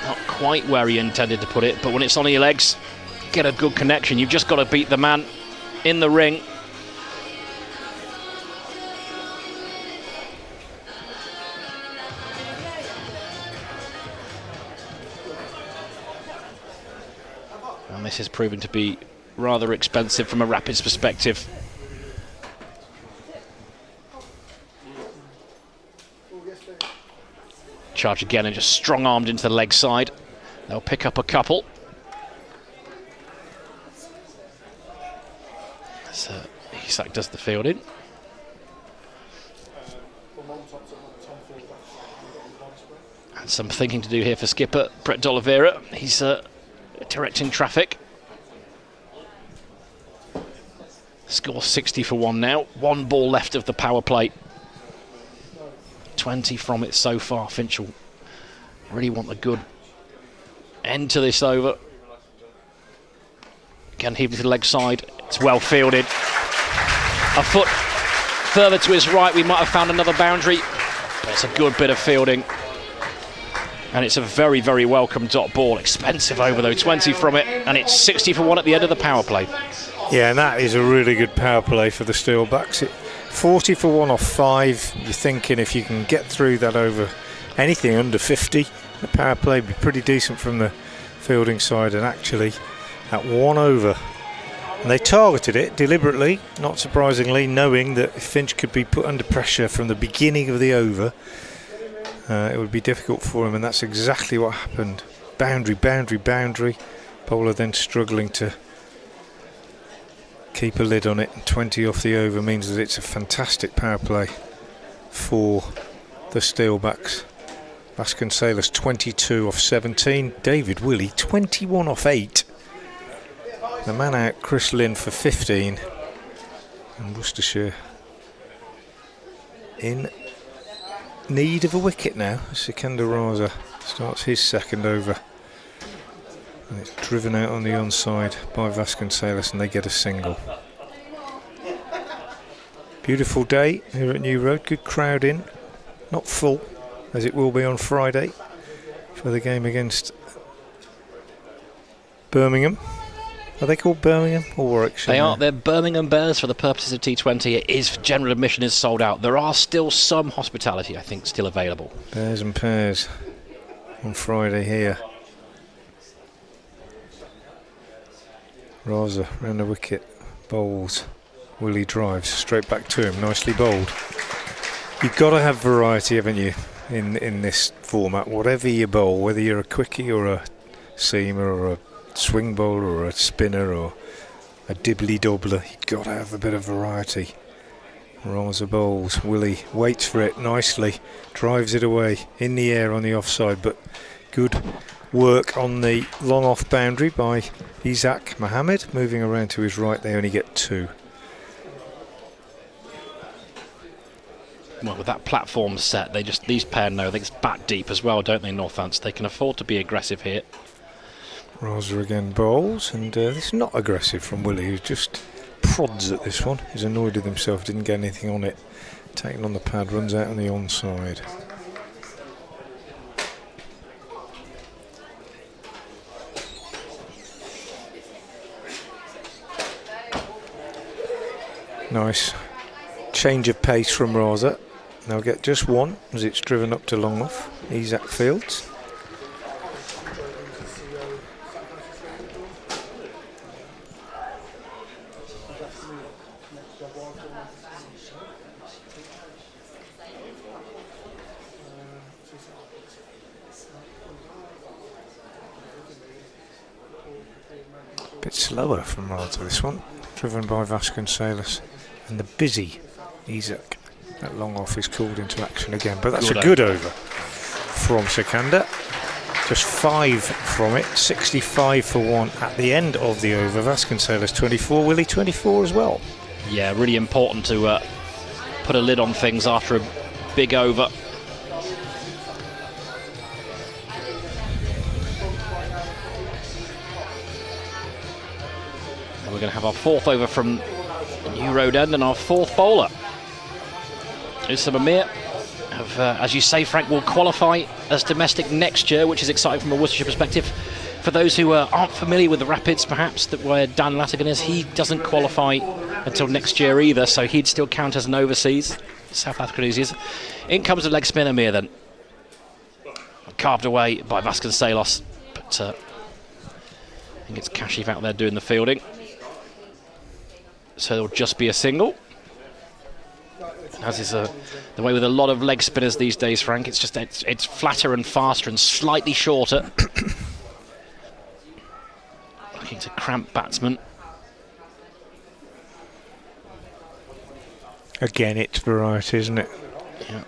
Not quite where he intended to put it, but when it's on your legs, get a good connection. You've just got to beat the man in the ring. And this has proven to be rather expensive from a Rapids perspective. Charge again and just strong-armed into the leg side. They'll pick up a couple. So Isak does the fielding. And some thinking to do here for skipper Brett D'Oliveira. He's directing traffic. Score 60 for 1 now. 1 ball left of the power play. 20 from it so far. Finch will really want a good end to this over. Again, heaving to the leg side. It's well fielded. A foot further to his right, we might have found another boundary. But it's a good bit of fielding. And it's a very, very welcome dot ball. Expensive over though, 20 from it. And it's 60 for 1 at the end of the power play. Yeah, and that is a really good power play for the Steelbacks. 40 for 1 off 5. You're thinking if you can get through that over anything under 50, the power play would be pretty decent from the fielding side. And actually, at 1 over, and they targeted it deliberately, not surprisingly, knowing that if Finch could be put under pressure from the beginning of the over, it would be difficult for him, and that's exactly what happened. Boundary, boundary, boundary. Bowler then struggling to keep a lid on it. 20 off the over means that it's a fantastic power play for the Steelbacks. Vasconcelos 22 off 17. David Willey 21 off 8. The man out, Chris Lynn for 15. And Worcestershire in need of a wicket now. Sikander Raza starts his second over. And it's driven out on the onside by Vasconcelos and they get a single. Beautiful day here at New Road, good crowd in. Not full, as it will be on Friday for the game against Birmingham. Are they called Birmingham or Warwickshire? They are. They're Birmingham Bears for the purposes of T20. It is general admission is sold out. There are still some hospitality, I think, still available. Bears and Pairs on Friday here. Raza round the wicket, bowls. Willie drives straight back to him, nicely bowled. You've got to have variety, haven't you, in this format? Whatever you bowl, whether you're a quickie or a seamer or a swing bowler or a spinner or a dibbly dobbler, you've got to have a bit of variety. Raza bowls, Willie waits for it nicely, drives it away in the air on the offside, but good work on the long off boundary by Isaac Mohammed. Moving around to his right, they only get 2. Well, with that platform set, these pair know it's bat deep as well, don't they, Northants? They can afford to be aggressive here. Raza again bowls, and this is not aggressive from Willie, who just prods at this one. He's annoyed with himself, didn't get anything on it. Taken on the pad, runs out on the onside. Nice change of pace from Raza. They'll get just 1 as it's driven up to long off. Isaac fields. Bit slower from Raza this one, driven by Vasconcelos. And the busy Isaac at long off is called into action again, but that's a good over from Sikander. Just 5 from it, 65 for 1 at the end of the over. Vasconcelos 24, Willie 24 as well. Yeah, really important to put a lid on things after a big over. And we're going to have our 4th over from New Road End and our 4th bowler. Usam Amir, as you say, Frank, will qualify as domestic next year, which is exciting from a Worcestershire perspective. For those who aren't familiar with the Rapids, perhaps, that where Dan Latigan is, he doesn't qualify until next year either, so he'd still count as an overseas. South African is. In comes the leg spin Amir then. Carved away by Vasconcelos, but I think it's Kashif out there doing the fielding. So there'll just be a single. As is the way with a lot of leg spinners these days, Frank. It's just it's flatter and faster and slightly shorter. Looking to cramp batsmen. Again, it's variety, isn't it? Yeah.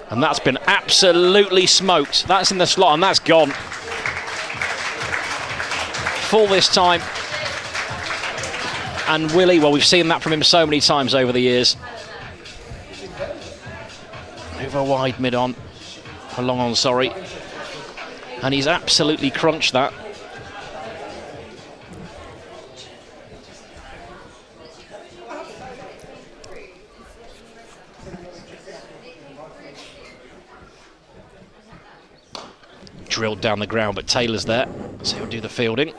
And that's been absolutely smoked. That's in the slot and that's gone. Full this time. And Willie, well, we've seen that from him so many times over the years. Over wide, mid on. Or long on, sorry. And he's absolutely crunched that. Drilled down the ground, but Taylor's there, so he'll do the fielding.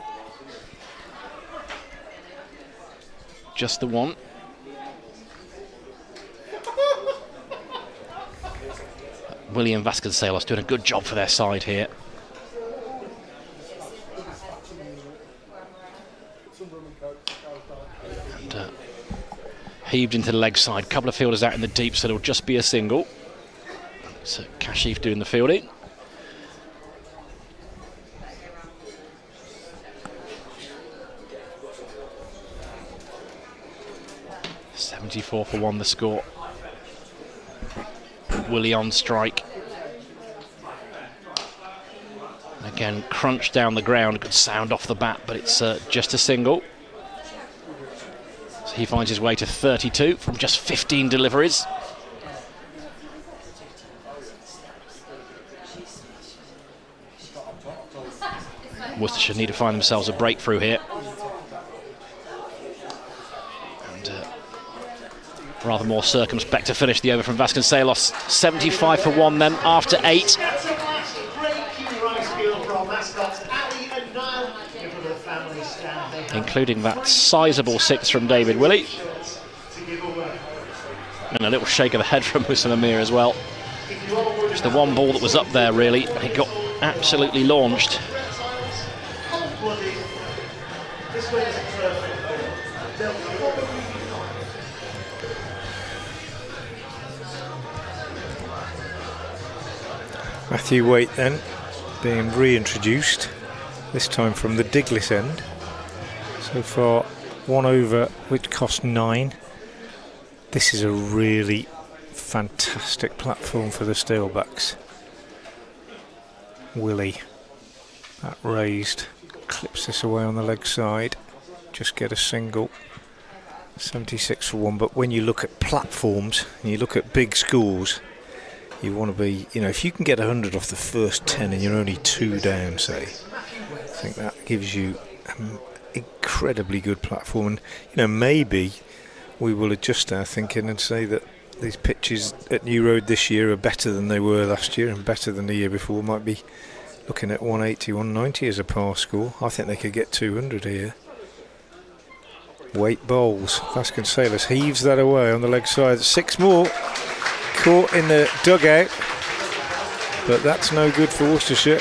Just the one. William Vasconcelos doing a good job for their side here. And heaved into the leg side. Couple of fielders out in the deep, so it'll just be a single. So Kashif doing the fielding. .74 for 1 the score. Willie on strike. Again, crunch down the ground, good sound off the bat, but it's just a single. So he finds his way to 32 from just 15 deliveries. Worcestershire need to find themselves a breakthrough here. And rather more circumspect to finish the over from Vasconcelos. 75 for 1 then after 8. Including that sizable 6 from David Willey. And a little shake of the head from Wissam Amir as well. Just the one ball that was up there really. He got absolutely launched. Matthew Waite then being reintroduced, this time from the Diglis end. So far 1 over which cost 9. This is a really fantastic platform for the Steelbacks. Willie, that raised, clips this away on the leg side, just get a single. 76 for 1, but when you look at platforms and you look at big scores, you want to be, you know, if you can get 100 off the first 10 and you're only 2 down, say, I think that gives you an incredibly good platform. And, you know, maybe we will adjust our thinking and say that these pitches at New Road this year are better than they were last year and better than the year before. Might be looking at 180, 190 as a par score. I think they could get 200 here. Waite bowls. Vasconcelos heaves that away on the leg side. 6 more. Caught in the dugout, but that's no good for Worcestershire,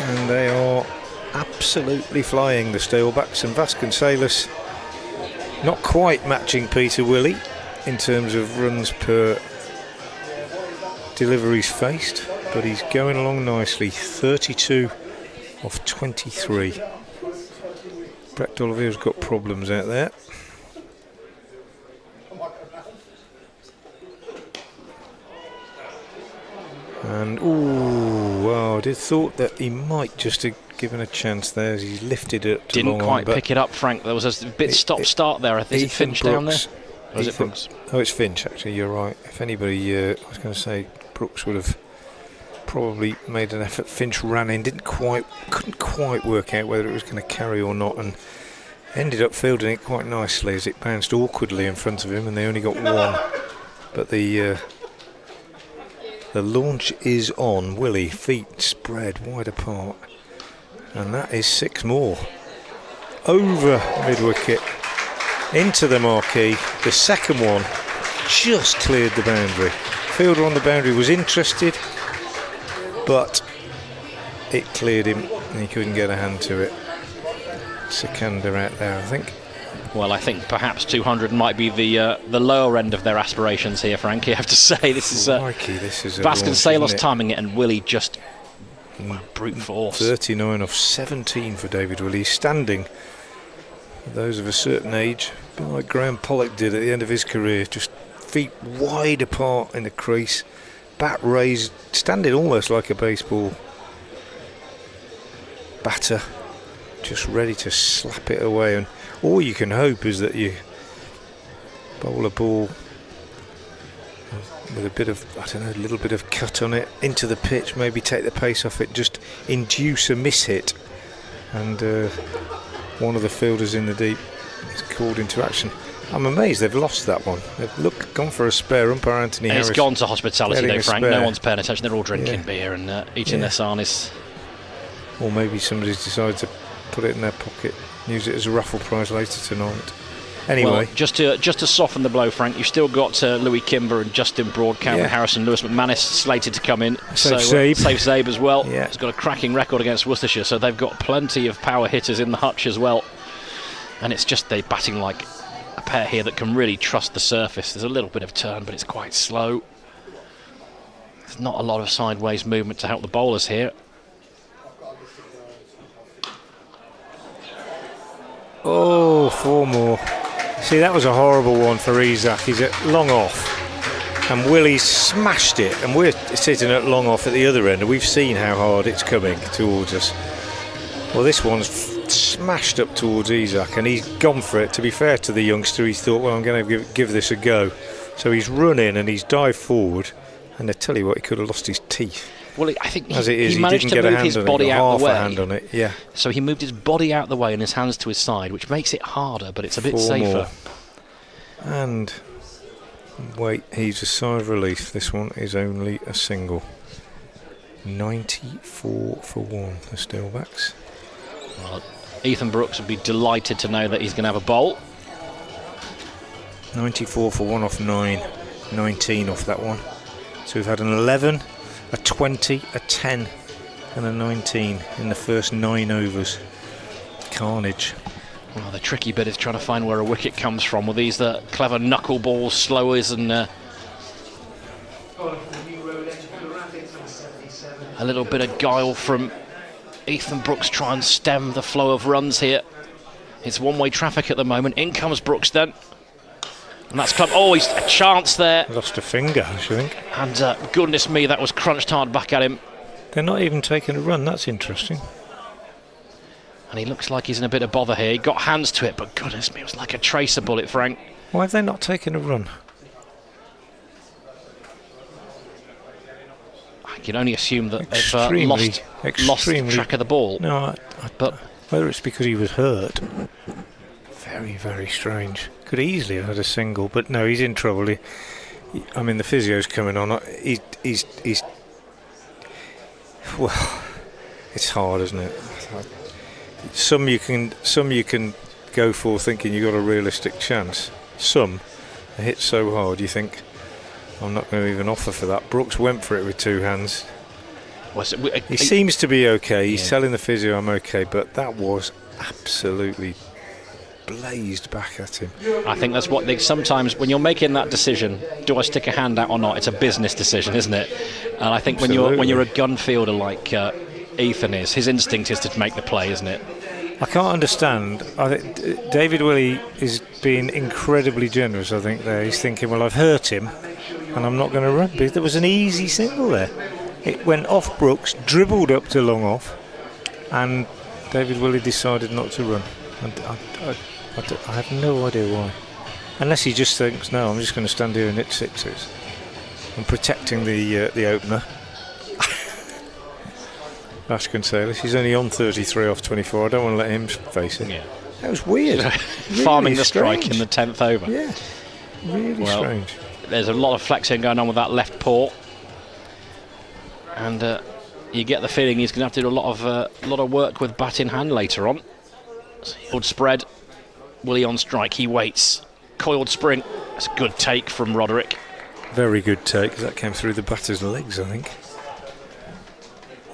and they are absolutely flying, the Steelbacks. And Vasconcelos not quite matching Peter Willey in terms of runs per deliveries faced, but he's going along nicely. 32 off 23. Brett Oliver's got problems out there. And ooh, wow, I did thought that he might just have given a chance there as he lifted it. Didn't quite pick it up, Frank. There was a bit stop-start there. I think. Is it Finch down there? Or is it Brooks? Oh, it's Finch, actually, you're right. If anybody, I was going to say Brooks would have probably made an effort. Finch ran in, couldn't quite work out whether it was going to carry or not, and ended up fielding it quite nicely as it bounced awkwardly in front of him, and they only got 1. But the launch is on. Willie, feet spread wide apart, and that is 6 more. Over mid-wicket, into the marquee. The second one just cleared the boundary. Fielder on the boundary was interested, but it cleared him and he couldn't get a hand to it. Sikandar out there, I think. Well, I think perhaps 200 might be the lower end of their aspirations here, Frank. You have to say this is Vasconcelos timing it, and Willie just brute force. 39 off 17 for David Willie. Standing, those of a certain age, a bit like Graham Pollock did at the end of his career, just feet wide apart in the crease, bat raised, standing almost like a baseball batter, just ready to slap it away. And all you can hope is that you bowl a ball with a bit of, I don't know, a little bit of cut on it into the pitch, maybe take the pace off it, just induce a miss hit, and one of the fielders in the deep is called into action. I'm amazed they've lost that one. They've gone for a spare. Umpire Anthony Harris. It's gone to hospitality though, Frank. No one's paying attention. They're all drinking beer and eating their sarnies. Or maybe somebody's decided to put it in their pocket, use it as a raffle prize later tonight. Anyway, well, just to soften the blow, Frank, you've still got Louis Kimber and Justin Broad, Cameron Harrison, Lewis McManus slated to come in. Safe Zabe as well. Yeah. He's got a cracking record against Worcestershire, so they've got plenty of power hitters in the hutch as well. And it's just they're batting like a pair here that can really trust the surface. There's a little bit of turn, but it's quite slow. There's not a lot of sideways movement to help the bowlers here. Oh, 4 more. See, that was a horrible one for Isaac. He's at long off, and Willie smashed it, and we're sitting at long off at the other end, and we've seen how hard it's coming towards us. Well, this one's smashed up towards Isak, and he's gone for it. To be fair to the youngster, he thought, well, I'm going to give this a go. So he's run in and he's dived forward, and I tell you what, he could have lost his teeth. Well, I think he managed didn't to get move his body out the way. Half a hand on it, yeah. So he moved his body out the way and his hands to his side, which makes it harder, but it's a bit 4 safer. more. And wait, he's a sigh of relief. This one is only a single. 94 for 1, the Steelbacks. Well, Ethan Brooks would be delighted to know that he's going to have a bowl. 94 for 1 off 9, 19 off that one. So we've had an 11, a 20, a 10 and a 19 in the first 9 overs. Carnage. Well, the tricky bit is trying to find where a wicket comes from with these clever knuckleballs, slowers and a little bit of guile from Ethan Brooks try and stem the flow of runs here. It's one-way traffic at the moment. In comes Brooks then. And that's club. Oh, he's a chance there. Lost a finger, I think. And goodness me, that was crunched hard back at him. They're not even taking a run. That's interesting. And he looks like he's in a bit of bother here. He got hands to it, but goodness me, it was like a tracer bullet, Frank. Why have they not taken a run? I can only assume that they've lost track of the ball. No, but whether it's because he was hurt. Very, very strange. Could easily have had a single, but no, he's in trouble. I mean, the physio's coming on. He's well, it's hard, isn't it? Some you can go for thinking you've got a realistic chance. Some they hit so hard you think, I'm not going to even offer for that. Brooks went for it with 2 hands. He seems to be okay. He's telling the physio I'm okay, but that was absolutely blazed back at him. I think that's what sometimes when you're making that decision, do I stick a hand out or not? It's a business decision, isn't it? And I think when you're a gun fielder like Ethan is, his instinct is to make the play, isn't it? I can't understand. I think David Willey is being incredibly generous. I think there he's thinking, well, I've hurt him, and I'm not going to run. But there was an easy single there. It went off Brooks, dribbled up to long off, and David Willey decided not to run. And I have no idea why. Unless he just thinks, no, I'm just going to stand here and hit sixes. I'm protecting the opener. Ashkan Salis, he's only on 33 off 24. I don't want to let him face it. Yeah. That was weird. Farming the strike in the 10th over. Yeah, really strange. There's a lot of flexing going on with that left paw, and you get the feeling he's going to have to do a lot of work with bat in hand later on. Coiled spread, Willie on strike. He waits. Coiled spring. That's a good take from Roderick. Very good take. That came through the batter's legs, I think.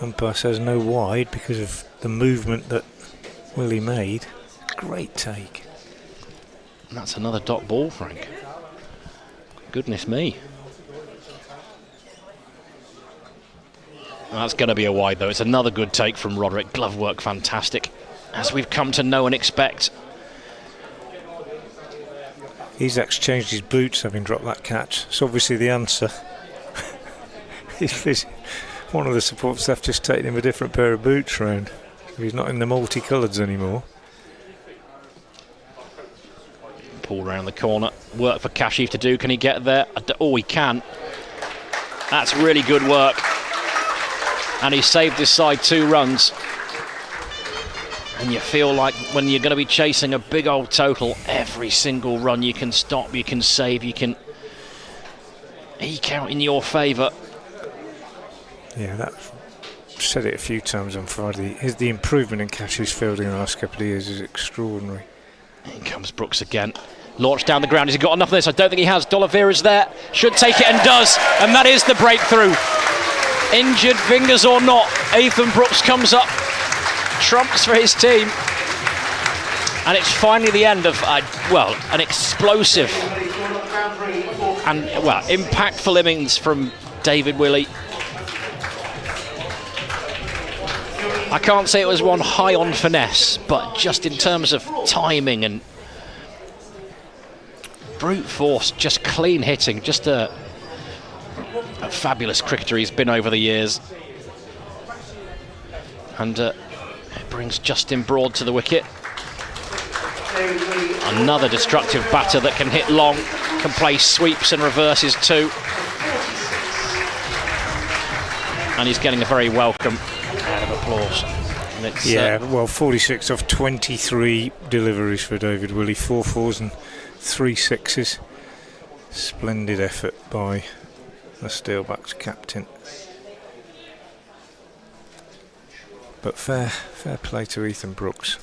Umpire says no wide because of the movement that Willie made. Great take. And that's another dot ball, Frank. Goodness me. That's going to be a wide, though. It's another good take from Roderick. Glove work, fantastic. As we've come to know and expect. Isak's changed his boots having dropped that catch. It's obviously the answer. One of the support staff just taking him a different pair of boots round. He's not in the multicolours anymore. Pull round the corner. Work for Kashif to do. Can he get there? Oh, he can. That's really good work. And he saved his side 2 runs. And you feel like when you're going to be chasing a big old total, every single run you can stop, you can save, you can eke out in your favour. Yeah, I've said it a few times on Friday. The improvement in Cash's fielding in the last couple of years is extraordinary. In comes Brooks again. Launched down the ground. Has he got enough of this? I don't think he has. D'Oliveira's there. Should take it and does. And that is the breakthrough. Injured fingers or not, Ethan Brooks comes up. Trumps for his team. And it's finally the end of, an explosive and, impactful innings from David Willey. I can't say it was one high on finesse, but just in terms of timing and brute force, just clean hitting, just a fabulous cricketer he's been over the years. And It brings Justin Broad to the wicket. Another destructive batter that can hit long, can play sweeps and reverses too. And he's getting a very welcome round of applause. And it's, well, 46 off 23 deliveries for David Willey, 4 fours and 3 sixes. Splendid effort by the Steelbacks captain. But fair play to Ethan Brooks.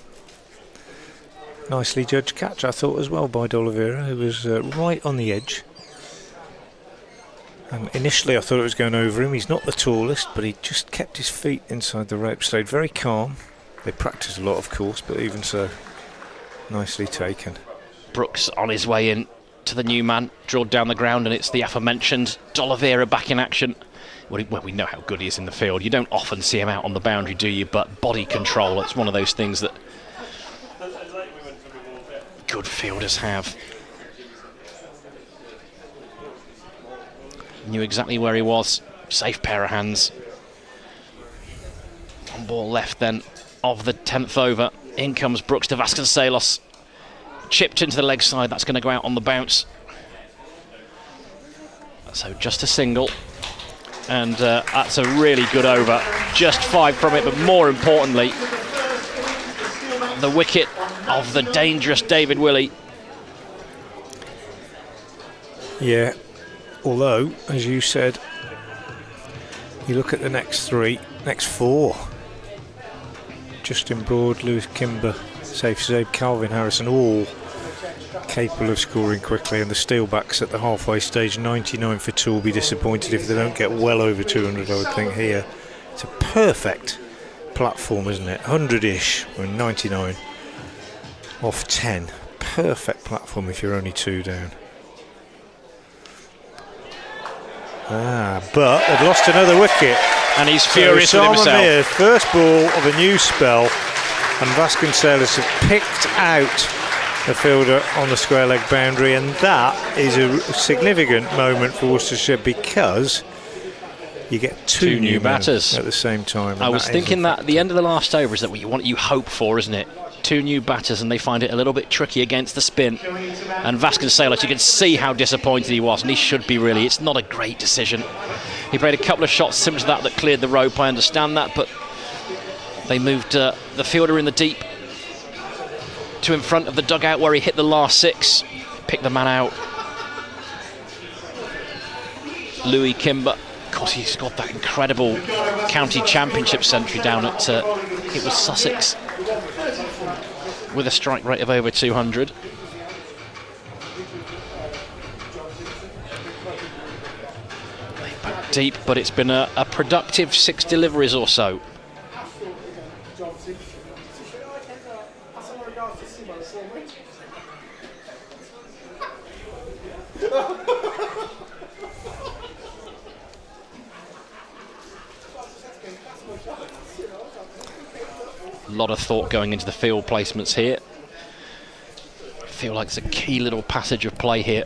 Nicely judged catch, I thought, as well, by D'Oliveira, who was right on the edge. Initially I thought it was going over him. He's not the tallest, but he just kept his feet inside the rope, stayed very calm. They practice a lot, of course, but even so, nicely taken. Brooks on his way in to the new man, drilled down the ground, and it's the aforementioned D'Oliveira back in action. Well, we know how good he is in the field. You don't often see him out on the boundary, do you? But body control, it's one of those things that good fielders have. Knew exactly where he was. Safe pair of hands. One ball left then of the 10th over. In comes Brooks to Vasconcelos. Chipped into the leg side. That's going to go out on the bounce. So just a single. And that's a really good over. Just 5 from it, but more importantly, the wicket of the dangerous David Willey. Yeah, although, as you said, you look at the next 4. Justin Broad, Lewis Kimber, Safe Zabe, Calvin Harrison, all capable of scoring quickly, and the Steelbacks at the halfway stage, 99 for 2, will be disappointed if they don't get well over 200, I would think, here. It's a perfect platform, isn't it? 100-ish, or 99 off 10. Perfect platform if you're only 2 down. But they've lost another wicket. And he's furious with himself. Mir, first ball of a new spell, and Vasconcelos have picked out the fielder on the square leg boundary, and that is a significant moment for Worcestershire because you get two new batters at the same time. I was thinking that at the end of the last over is that what you hope for, isn't it? 2 new batters, and they find it a little bit tricky against the spin. And Vasconcelos, you can see how disappointed he was, and he should be really. It's not a great decision. He played a couple of shots similar to that cleared the rope, I understand that, but they moved the fielder in the deep to in front of the dugout where he hit the last 6, picked the man out. Louis Kimber, of course, he's got that incredible county championship century down at it was Sussex, with a strike rate of over 200. They back deep, but it's been a productive 6 deliveries or so. A lot of thought going into the field placements here. I feel like it's a key little passage of play here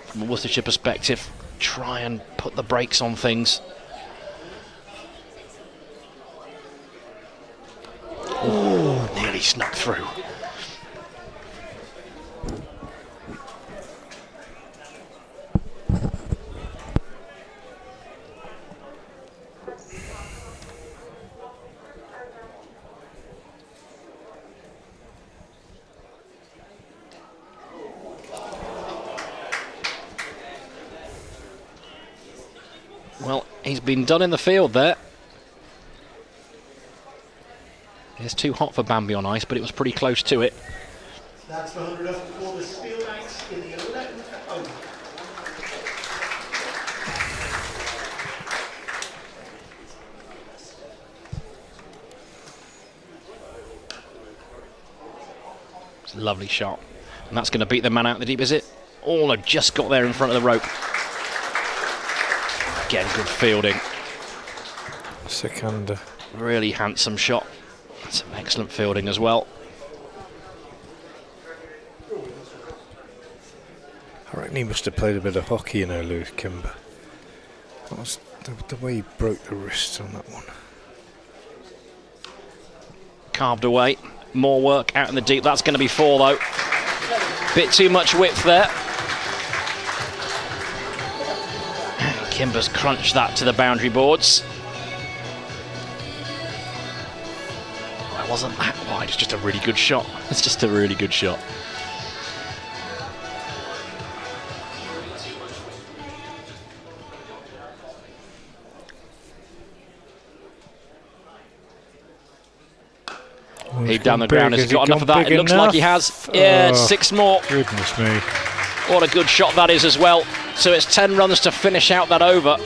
from a Worcestershire perspective. Try and put the brakes on things. Oh, nearly snuck through. Well, he's been done in the field there. It's too hot for Bambi on ice, but it was pretty close to it. That's the 100 up for the Steelbacks in the 11th over. It's a lovely shot. And that's going to beat the man out in the deep, is it? Oh, no, just got there in front of the rope. Again, good fielding. Second. Really handsome shot. Some excellent fielding as well. I reckon he must have played a bit of hockey, you know, Lewis Kimber. What was the way he broke the wrist on that one? carved away. More work out in the deep. That's going to be 4 though. Bit too much width there. Kimber's crunched that to the boundary boards. It wasn't that wide, it's just a really good shot. It's just a really good shot. He's down the ground. Has he got enough of that? It looks like he has. Yeah, 6 more. Goodness me. What a good shot that is as well. So it's 10 runs to finish out that over.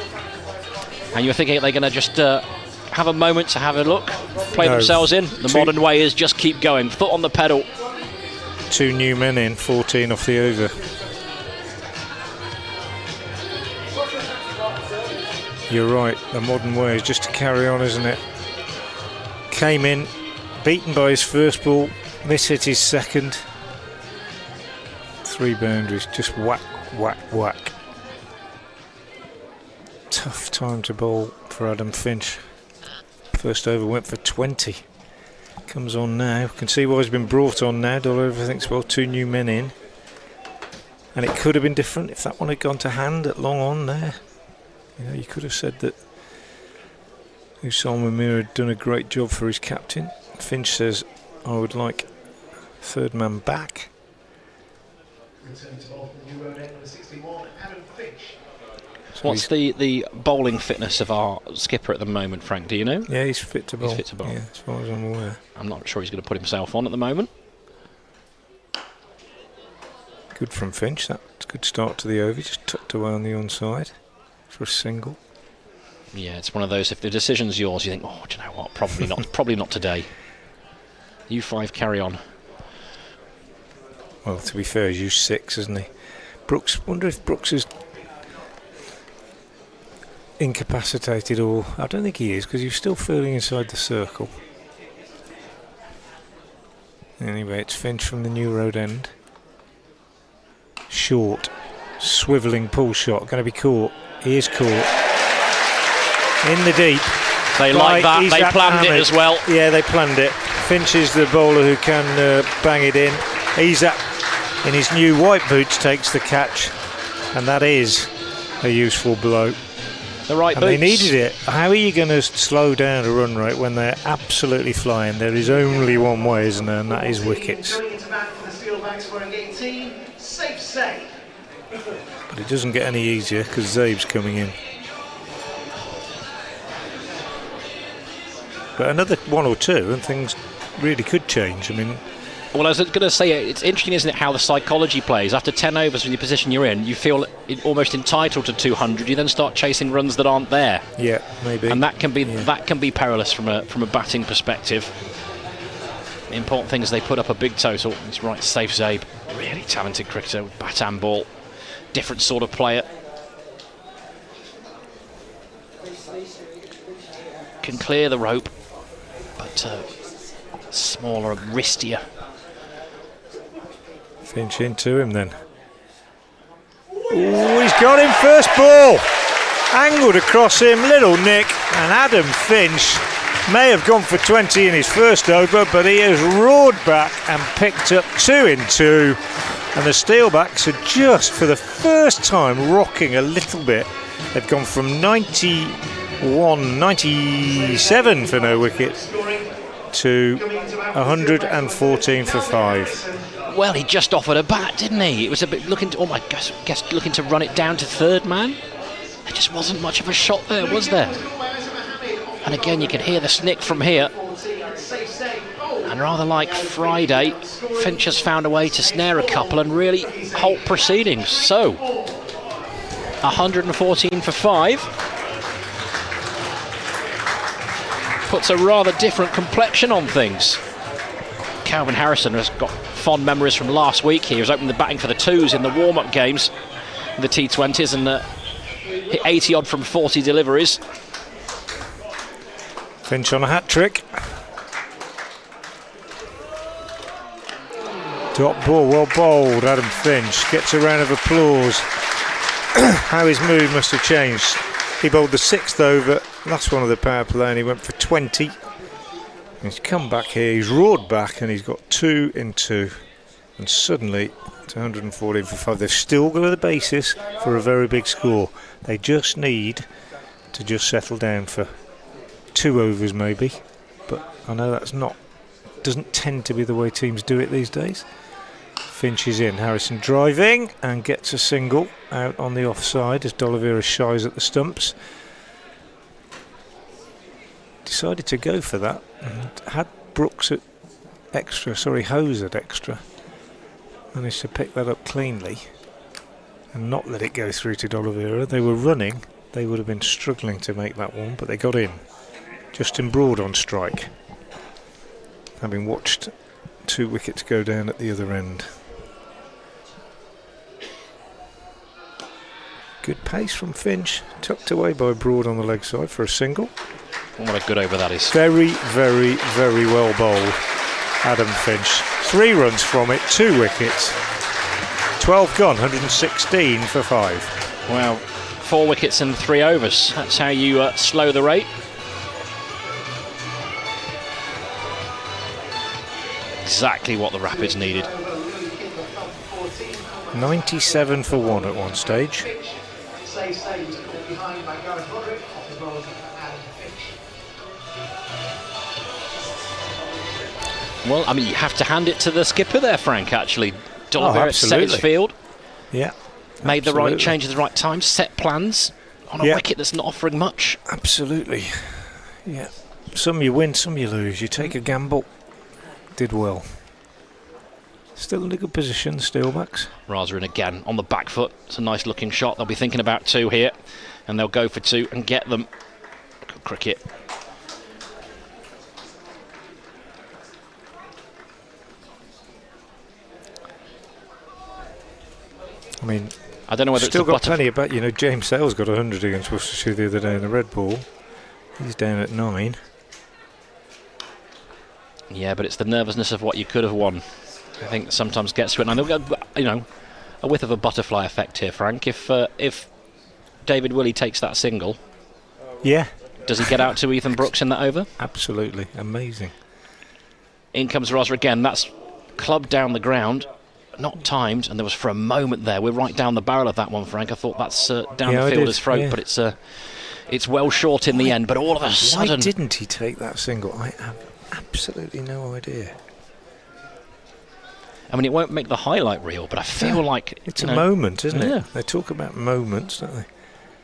And you're thinking they're going to just have a moment to have a look, play themselves in. The modern way is just keep going, foot on the pedal. 2 new men in, 14 off the over. You're right, the modern way is just to carry on, isn't it? Came in, beaten by his first ball, mishit his second. 3 boundaries, just whack, whack, whack. Tough time to bowl for Adam Finch. First over went for 20. Comes on now. Can see why he's been brought on now. Dollar thinks, well, 2 new men in. And it could have been different if that one had gone to hand at long on there. You know, you could have said that Usama Mir had done a great job for his captain. Finch says, I would like 3rd man back. What's the bowling fitness of our skipper at the moment, Frank? Do you know? Yeah, he's fit to bowl. He's fit to bowl. Yeah, as far as I'm aware. I'm not sure he's going to put himself on at the moment. Good from Finch. That's a good start to the over. Just tucked away on the onside for a single. Yeah, it's one of those. If the decision's yours, you think, oh, do you know what? Probably not. Probably not today. You 5 carry on. Well, to be fair, he's used 6, hasn't he? Brooks. Wonder if Brooks is incapacitated, or I don't think he is, because he's still feeling inside the circle. Anyway, it's Finch from the New Road end. Short, swivelling pull shot, going to be caught. He is caught in the deep. They like that. They planned it as well. Yeah, they planned it. Finch is the bowler who can bang it in. Izak, in his new white boots, takes the catch, and that is a useful blow. The right and boots. They needed it. How are you going to slow down a run rate when they're absolutely flying? There is only one way, isn't there, and that is wickets. Going into bat for the Steelbacks wearing 18, safe save. But it doesn't get any easier because Zabe's coming in. But another 1 or 2 and things really could change. I mean, well, I was going to say, it's interesting, isn't it, how the psychology plays. After 10 overs from the position you're in, you feel almost entitled to 200. You then start chasing runs that aren't there. Yeah, maybe. And that can be perilous from a batting perspective. The important thing is they put up a big total. It's right, safe Zabe. Really talented cricketer with bat and ball. Different sort of player. Can clear the rope, but smaller and wristier. Finch into him then. Ooh, he's got him first ball. Angled across him, little nick, and Adam Finch may have gone for 20 in his first over, but he has roared back and picked up 2 in 2. And the Steelbacks are just for the first time rocking a little bit. They've gone from 97 for no wicket to 114 for 5. Well, he just offered a bat, didn't he? It was a bit looking to, looking to run it down to 3rd man. There just wasn't much of a shot there, was there? And again, you can hear the snick from here. And rather like Friday, Finch has found a way to snare a couple and really halt proceedings. So, 114 for 5. Puts a rather different complexion on things. Calvin Harrison has got fond memories from last week. He was opening the batting for the 2s in the warm-up games, in the T20s, and hit 80 odd from 40 deliveries. Finch on a hat-trick. Top ball, well bowled. Adam Finch gets a round of applause. How his mood must have changed. He bowled the 6th over, last one of the power play, and he went for 20. He's come back here, he's roared back, and he's got 2 in 2. And suddenly, it's 114 for 5. They've still got the basis for a very big score. They just need to just settle down for 2 overs maybe. But I know that's doesn't tend to be the way teams do it these days. Finch is in, Harrison driving and gets a single out on the offside as D'Oliveira shies at the stumps. Decided to go for that and had Brooks at extra, Hose at extra. Managed to pick that up cleanly and not let it go through to D'Oliveira. They were running, they would have been struggling to make that one, but they got in. Justin Broad on strike, having watched 2 wickets go down at the other end. Good pace from Finch, tucked away by Broad on the leg side for a single. What a good over that is. Very, very, very well bowled, Adam Finch. 3 runs from it, 2 wickets. 12 gone, 116 for 5. Wow, 4 wickets in 3 overs. That's how you slow the rate. Exactly what the Rapids needed. 97 for 1 at one stage. Well, I mean, you have to hand it to the skipper there, Frank, actually. D'Oliveira set his field. Yeah. Made the right change at the right time, set plans on a wicket that's not offering much. Absolutely. Yeah. Some you win, some you lose. You take a gamble. Did well. Still in a good position, the Steelbacks. Raza in again on the back foot. It's a nice looking shot. They'll be thinking about 2 here, and they'll go for 2 and get them. Good cricket. I mean, I don't know whether still it's got plenty about. You know, James Sales got 100 against Worcestershire the other day in the red ball. He's down at 9. Yeah, but it's the nervousness of what you could have won. I think that sometimes gets to it. And you know, a whiff of a butterfly effect here, Frank. If David Willey takes that single, yeah, does he get out to Ethan Brooks in that over? Absolutely, amazing. In comes Raza again. That's clubbed down the ground, not timed, and there was for a moment there. We're right down the barrel of that one, Frank. I thought that's down the fielder's throat, but it's well short in the end. But all of a sudden, why didn't he take that single? I have absolutely no idea. I mean, it won't make the highlight reel, but I feel like it's a moment, isn't it? They talk about moments, don't they?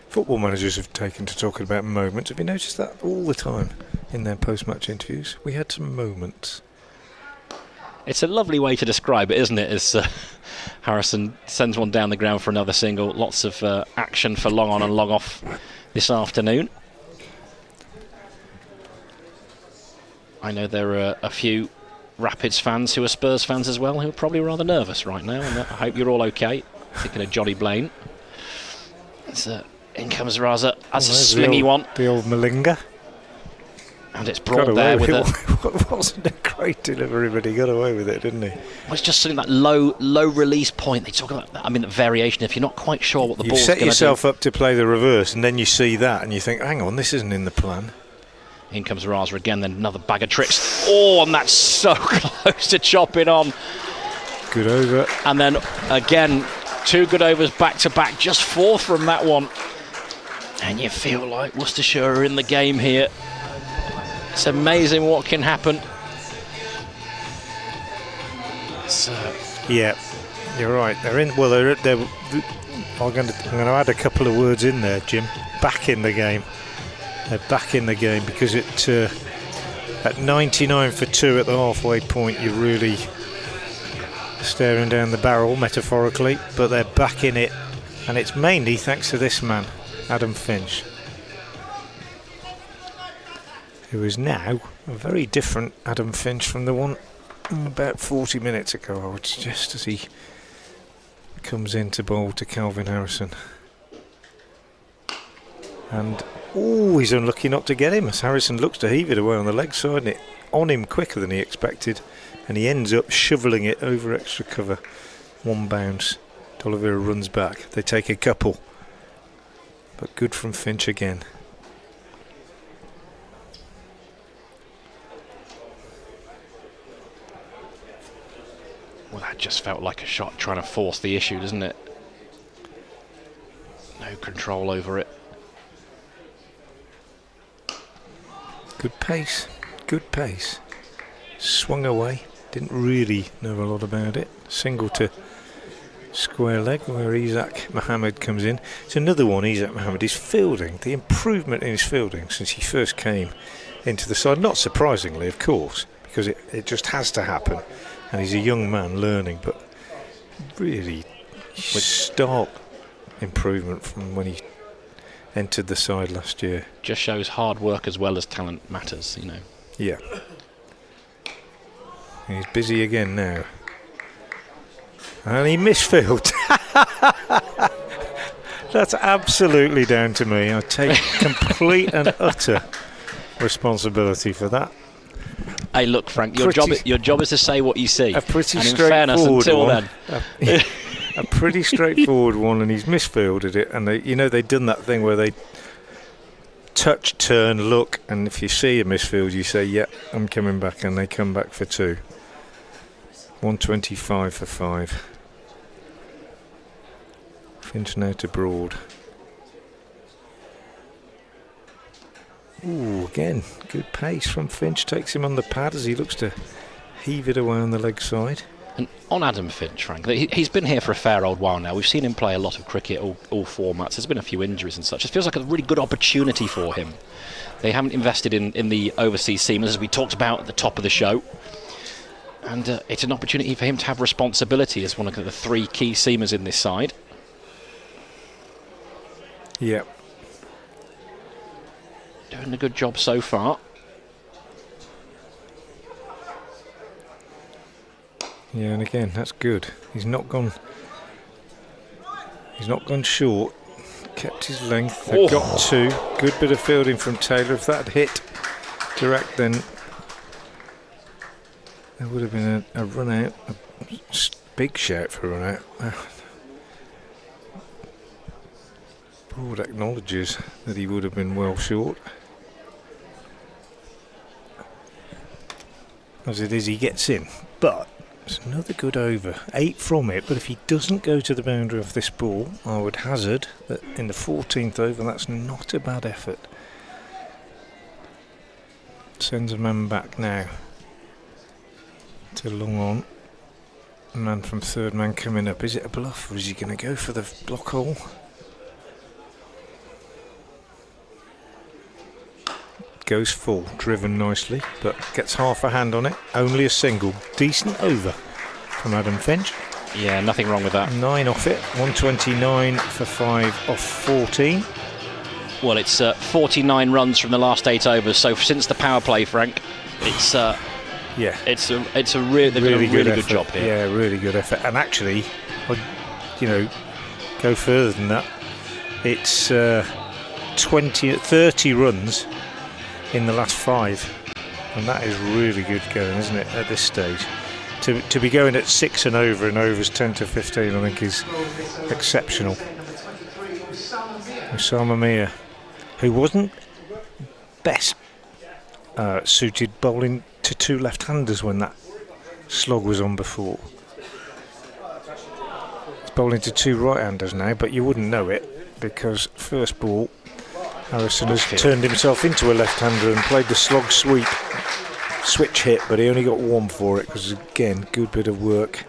Football managers have taken to talking about moments. Have you noticed that all the time in their post-match interviews? We had some moments. It's a lovely way to describe it, isn't it? As Harrison sends one down the ground for another single. Lots of action for long on and long off this afternoon. I know there are a few Rapids fans who are Spurs fans as well, who are probably rather nervous right now. And I hope you're all okay. Thinking of Johnny Blaine. In comes Raza. That's a slingy one. The old Malinga. And it's brought there with it wasn't a great delivery, but he got away with it, didn't he? Well, it's just something that low release point. They talk about that. I mean, the variation. If you're not quite sure what the ball's going to do. You set yourself up to play the reverse, and then you see that, and you think, hang on, this isn't in the plan. In comes Raza again, then another bag of tricks. Oh, and that's so close to chopping on. Good over. And then again, 2 good overs back to back, just 4 from that one. And you feel like Worcestershire are in the game here. It's amazing what can happen. Yeah, you're right. They're in. Well, I'm going to add a couple of words in there, Jim. Back in the game. They're back in the game because at 99 for 2 at the halfway point, you're really staring down the barrel, metaphorically. But they're back in it, and it's mainly thanks to this man, Adam Finch, who is now a very different Adam Finch from the one about 40 minutes ago, I would suggest, as he comes in to bowl to Calvin Harrison. And he's unlucky not to get him, as Harrison looks to heave it away on the leg side, and it on him quicker than he expected, and he ends up shoveling it over extra cover. 1 bounce. D'Oliveira runs back. They take a couple, but good from Finch again. Well, that just felt like a shot trying to force the issue, doesn't it? No control over it. Good pace, good pace. Swung away, didn't really know a lot about it. Single to square leg where Isaac Mohammed comes in. It's another one, Isaac Mohammed, his fielding, the improvement in his fielding since he first came into the side, not surprisingly of course, because it just has to happen, and he's a young man learning, but really stark improvement from when he entered the side last year. Just shows hard work as well as talent matters, you know. Yeah. He's busy again now. And he misfielded. That's absolutely down to me. I take complete and utter responsibility for that. Hey, look, Frank, your job is to say what you see. A pretty and in fairness, until one. then. A pretty straightforward one, and he's misfielded it. And they've done that thing where they touch, turn, look, and if you see a misfield, you say, "Yep, I'm coming back," and they come back for 2. 125 for 5. Finch now to Broad. Ooh, again, good pace from Finch. Takes him on the pad as he looks to heave it away on the leg side. And on Adam Finch, Frank, he's been here for a fair old while now. We've seen him play a lot of cricket, all formats. There's been a few injuries and such. It feels like a really good opportunity for him. They haven't invested in the overseas seamers, as we talked about at the top of the show. And it's an opportunity for him to have responsibility as one of the 3 key seamers in this side. Yep. Doing a good job so far. Yeah, and again, that's good. He's not gone short. Kept his length. They've got 2. Good bit of fielding from Taylor. If that had hit direct, then there would have been a run out. A big shout for a run out. Broad acknowledges that he would have been well short. As it is, he gets in, but it's another good over. 8 from it, but if he doesn't go to the boundary of this ball, I would hazard that in the 14th over, that's not a bad effort. Sends a man back now to long on. A man from third man coming up. Is it a bluff, or is he going to go for the block hole? Goes full, driven nicely, but gets half a hand on it. Only a single. Decent over from Adam Finch. Yeah, nothing wrong with that. 9 off it. 129 for 5 off 14. Well, it's 49 runs from the last 8 overs. So since the power play, Frank, it's it's a really good job here. Yeah, really good effort. And actually, go further than that. It's 30 runs in the last 5, and that is really good going, isn't it, at this stage? To be going at 6 and over in overs 10 to 15, I think is exceptional. Osama Mir, who wasn't best suited bowling to 2 left-handers when that slog was on before. He's bowling to 2 right-handers now, but you wouldn't know it, because first ball Harrison has turned himself into a left-hander and played the slog sweep switch hit, but he only got 1 for it because, again, good bit of work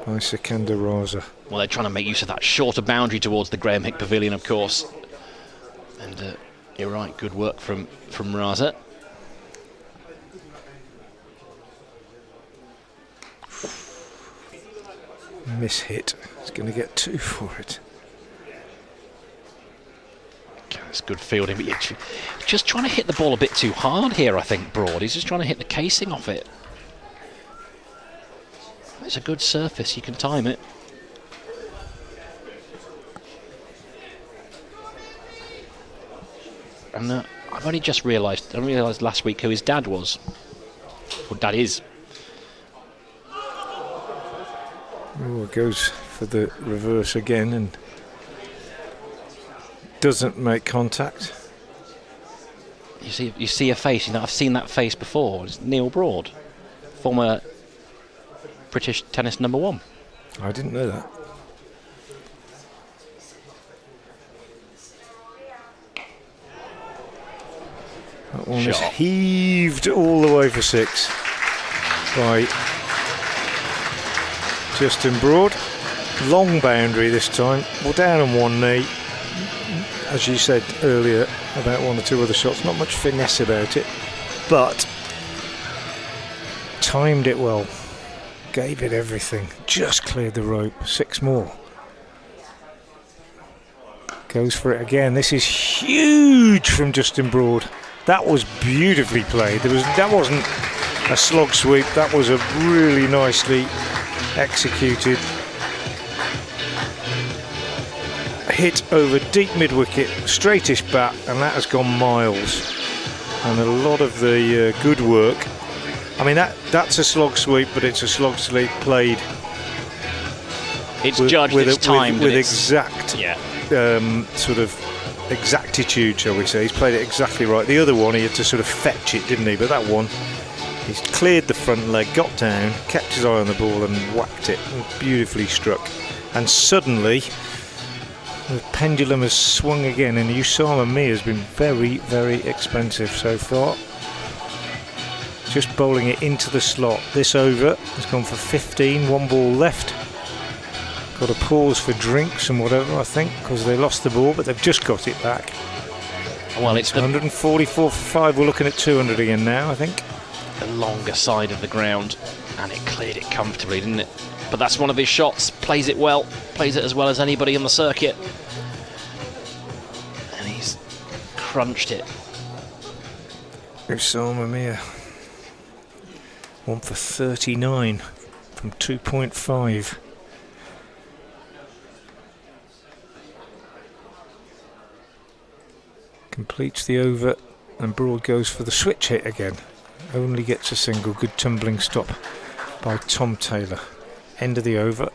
by Sikandar Raza. Well, they're trying to make use of that shorter boundary towards the Graham Hick Pavilion, of course. And you're right, good work from Raza. Miss hit. He's going to get 2 for it. It's good fielding, but you're just trying to hit the ball a bit too hard here, I think, Broad. He's just trying to hit the casing off it. It's a good surface, you can time it. And I've only just realised, last week who his dad was. Or dad is. Oh, it goes for the reverse again and doesn't make contact. You see a face. I've seen that face before. It's Neil Broad, former British tennis #1. I didn't know that. That one is heaved all the way for 6 by Justin Broad. Long boundary this time. Well, down on one knee. As you said earlier about one or two other shots, not much finesse about it, but timed it well. Gave it everything. Just cleared the rope. 6 more. Goes for it again. This is huge from Justin Broad. That was beautifully played. That wasn't a slog sweep. That was a really nicely executed hit over deep mid-wicket, straightish bat, and that has gone miles. And a lot of the good work. I mean, that's a slog sweep, but it's a slog sweep played. It's judged, it's timed, with exact sort of exactitude, shall we say. He's played it exactly right. The other one, he had to sort of fetch it, didn't he? But that one, he's cleared the front leg, got down, kept his eye on the ball and whacked it. Beautifully struck. And suddenly, the pendulum has swung again, and Usama Mir has been very, very expensive so far. Just bowling it into the slot. This over has gone for 15, 1 ball left. Got a pause for drinks and whatever, I think, because they lost the ball, but they've just got it back. Well, it's 144 for 5. We're looking at 200 again now, I think. The longer side of the ground, and it cleared it comfortably, didn't it? But that's one of his shots. Plays it well. Plays it as well as anybody on the circuit. And he's crunched it. Usama Mir. 1 for 39 from 2.5. Completes the over, and Broad goes for the switch hit again. Only gets a single. Good tumbling stop by Tom Taylor. End of the over.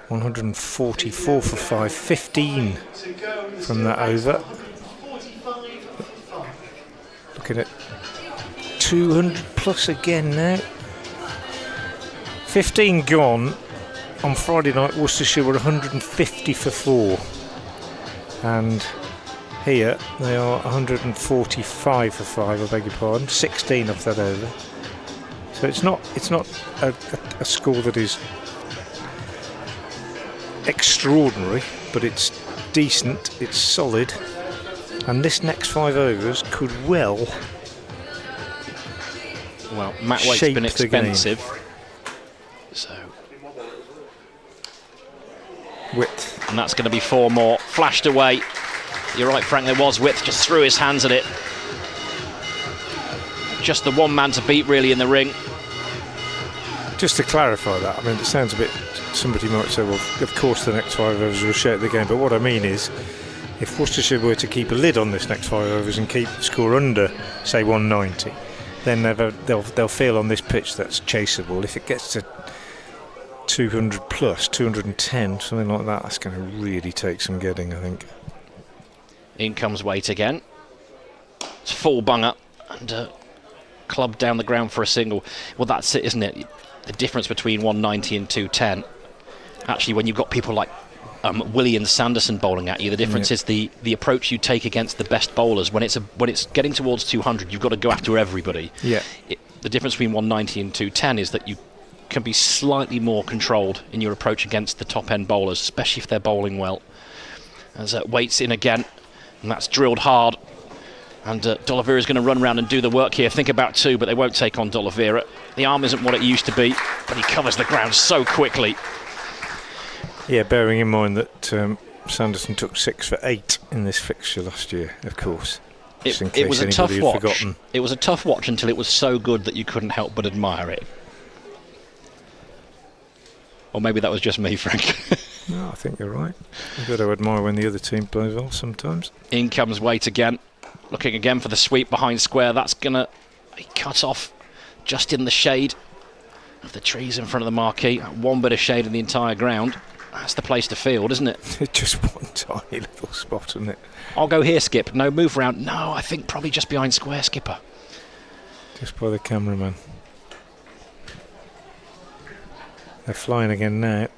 144 for 5. 15 from that over. Looking at 200 plus again now. 15 gone. On Friday night, Worcestershire were 150 for 4. And here they are 145 for 5, I beg your pardon. 16 off that over. So it's not a score that is extraordinary, but it's decent, it's solid. And this next 5 overs could well Matt Waite's been expensive. So width. And that's going to be 4 more. Flashed away. You're right, Frank, there was width, just threw his hands at it. Just the one man to beat, really, in the ring. Just to clarify that, I mean, it sounds a bit, somebody might say, well, of course the next 5 overs will shape the game, but what I mean is, if Worcestershire were to keep a lid on this next 5 overs and keep the score under, say, 190, then they'll feel on this pitch that's chaseable. If it gets to 200 plus, 210, something like that, that's going to really take some getting, I think. In comes Waite again. It's full bunger and clubbed down the ground for a single. Well, that's it, isn't it? The difference between 190 and 210. Actually, when you've got people like Willie and Sanderson bowling at you, the difference is the approach you take against the best bowlers. When it's getting towards 200, you've got to go after everybody. Yeah. The difference between 190 and 210 is that you can be slightly more controlled in your approach against the top end bowlers, especially if they're bowling well. As Waite's in again, and that's drilled hard. And D'Oliveira is going to run around and do the work here. Think about 2, but they won't take on D'Oliveira. The arm isn't what it used to be, but he covers the ground so quickly. Yeah, bearing in mind that Sanderson took 6 for 8 in this fixture last year, of course. It was a tough watch. It was a tough watch until it was so good that you couldn't help but admire it. Or maybe that was just me, Frank. No, I think you're right. You've got to admire when the other team plays well sometimes. In comes Waite again. Looking again for the sweep behind square. That's going to be cut off just in the shade of the trees in front of the marquee. One bit of shade in the entire ground. That's the place to field, isn't it? It's just one tiny little spot, isn't it? I'll go here, Skip. No, move round. No, I think probably just behind square, Skipper. Just by the cameraman. They're flying again now.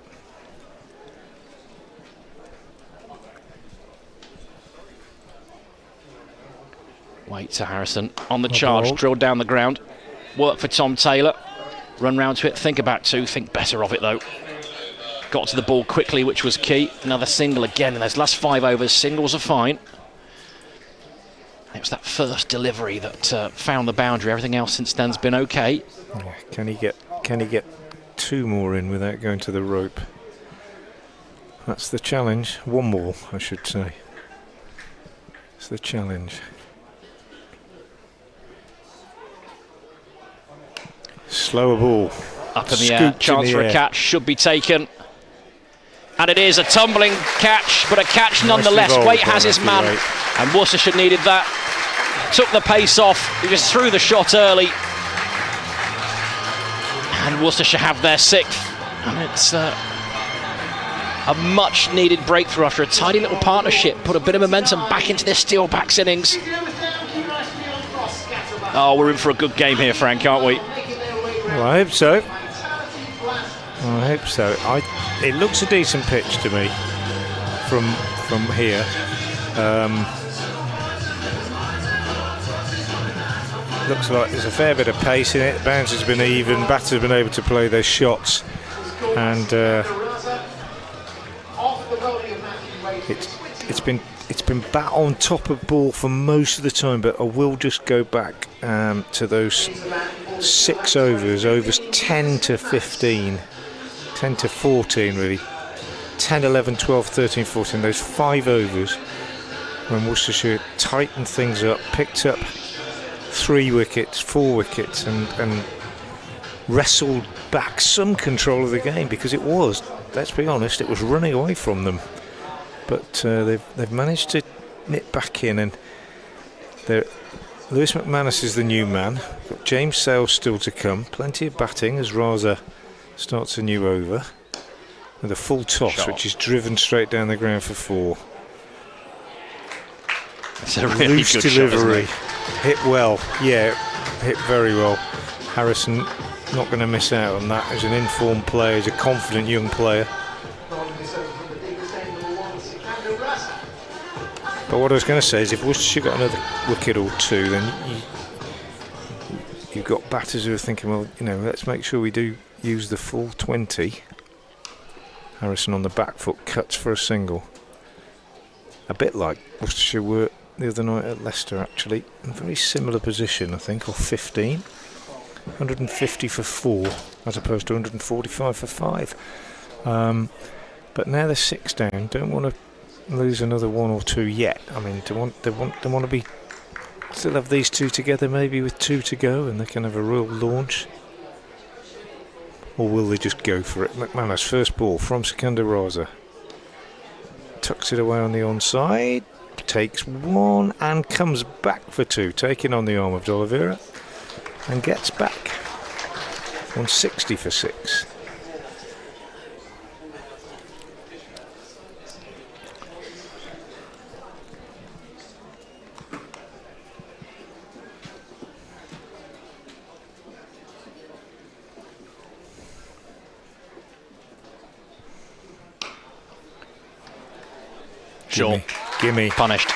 Wait to Harrison on the charge, drilled down the ground. Work for Tom Taylor. Run round to it, think about two, think better of it though. Got to the ball quickly, which was key. Another single again in those last 5 overs. Singles are fine. It was that first delivery that found the boundary. Everything else since then's been okay. Yeah, can he get 2 more in without going to the rope? That's the challenge. 1 more, I should say. It's the challenge. Slower ball. Up in the air. Chance for a catch. Should be taken. And it is a tumbling catch, but a catch nonetheless. Waite has his man. And Worcestershire needed that. Took the pace off. He just threw the shot early. And Worcestershire have their 6th. And it's a much needed breakthrough after a tidy little partnership. Put a bit of momentum back into this Steelbacks innings. Oh, we're in for a good game here, Frank, aren't we? Well, I hope so. I hope so. It looks a decent pitch to me from here. Looks like there's a fair bit of pace in it. The bounce has been even. Batters have been able to play their shots, and it's been bat on top of ball for most of the time. But I will just go back to those 6 overs 10 to 15, 10 to 14 really, 10, 11, 12, 13, 14, those 5 overs when Worcestershire tightened things up, picked up 3 wickets, 4 wickets and wrestled back some control of the game, because it was, let's be honest, it was running away from them, but they've managed to nip back in, and Lewis McManus is the new man. Got James Sales still to come. Plenty of batting as Raza starts a new over with a full toss, which is driven straight down the ground for 4. It's a really loose good delivery. Shot, hit well, yeah, hit very well. Harrison not going to miss out on that. As an informed player, as a confident young player. But what I was going to say is, if Worcestershire got another wicket or 2, then you've got batters who are thinking, well, let's make sure we do use the full 20. Harrison on the back foot cuts for a single. A bit like Worcestershire were the other night at Leicester, actually. In a very similar position, I think, or 15. 150 for 4, as opposed to 145 for 5. But now they're 6 down. Don't want to lose another 1 or 2 yet. I mean, they want to be still have these 2 together, maybe with 2 to go, and they can have a real launch. Or will they just go for it? McManus, first ball from Sikandar Raza. Tucks it away on the onside, takes 1 and comes back for 2, taking on the arm of D'Oliveira, and gets back. 160 for 6. Joel. Gimme. Punished.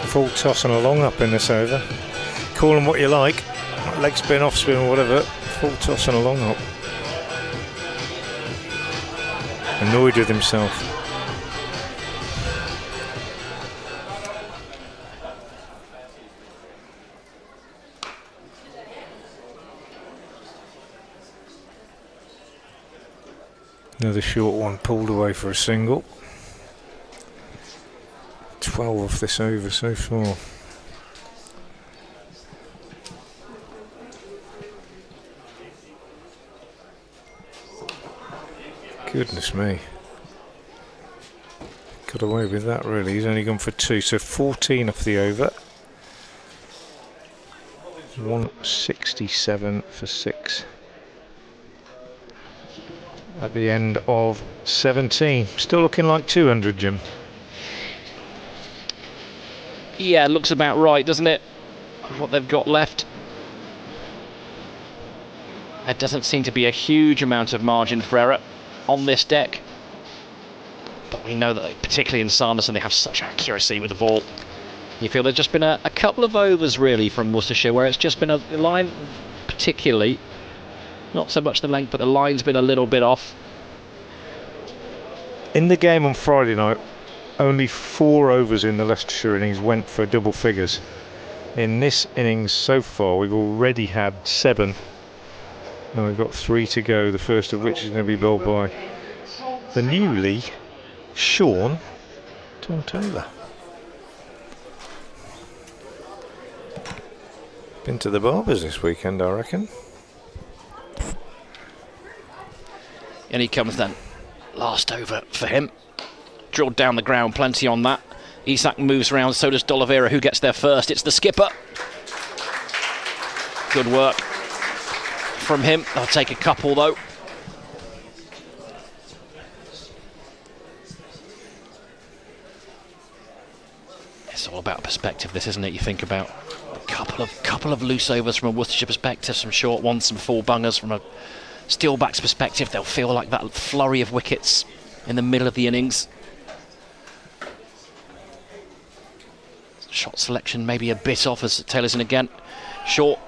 Full toss and a long up in this over. Call them what you like. Leg spin, off spin, or whatever. Full toss and a long up. Annoyed with himself. Another short one pulled away for a single. 12 off this over so far. Goodness me. Got away with that really. He's only gone for 2, so 14 off the over. 167 for 6. At the end of 17. Still looking like 200, Jim. Yeah, looks about right, doesn't it? What they've got left. There doesn't seem to be a huge amount of margin for error on this deck. But we know that, particularly in Sanderson, they have such accuracy with the ball. You feel there's just been a couple of overs, really, from Worcestershire, where it's just been a line, particularly, not so much the length, but the line's been a little bit off. In the game on Friday night, only 4 overs in the Leicestershire innings went for double figures. In this innings so far, we've already had 7. And we've got 3 to go, the first of which is going to be bowled by the newly Sean Tom Taylor. Been to the barbers this weekend, I reckon. And he comes then. Last over for him. Drilled down the ground, plenty on that. Isak moves around, so does D'Oliveira, who gets there first. It's the skipper. Good work from him. I'll take a couple though. It's all about perspective, this, isn't it? You think about a couple of loose overs from a Worcestershire perspective, some short ones, some full bungers from a Steelbacks perspective. They'll feel like that flurry of wickets in the middle of the innings. Shot selection maybe a bit off as Taylor's in again. Short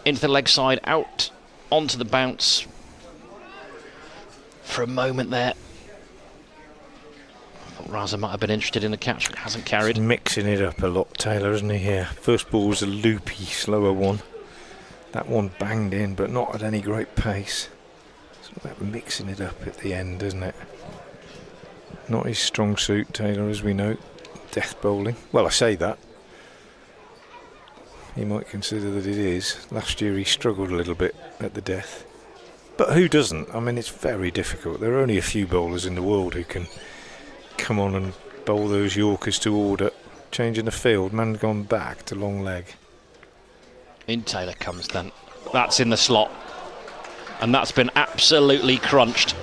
into the leg side, out onto the bounce. For a moment there, I thought Raza might have been interested in the catch, but hasn't carried. He's mixing it up a lot, Taylor, isn't he, here? First ball was a loopy, slower one. That one banged in, but not at any great pace. It's all about mixing it up at the end, isn't it? Not his strong suit, Taylor, as we know. Death bowling. Well, I say that. He might consider that it is. Last year he struggled a little bit at the death. But who doesn't? I mean, it's very difficult. There are only a few bowlers in the world who can come on and bowl those Yorkers to order. Changing the field, man gone back to long leg. In Taylor comes then. That's in the slot. And that's been absolutely crunched.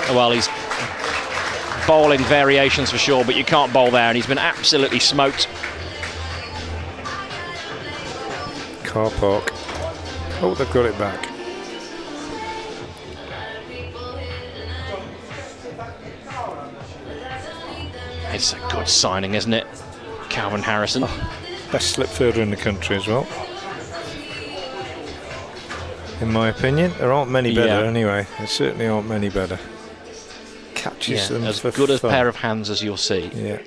Well, he's bowling variations for sure, but you can't bowl there, and he's been absolutely smoked. Car park. Oh, they've got it back. It's a good signing, isn't it? Calvin Harrison. Best slip fielder in the country as well. In my opinion, there aren't many better anyway. There certainly aren't many better. Catches them as for good a fun. pair of hands as you'll see. Yeah.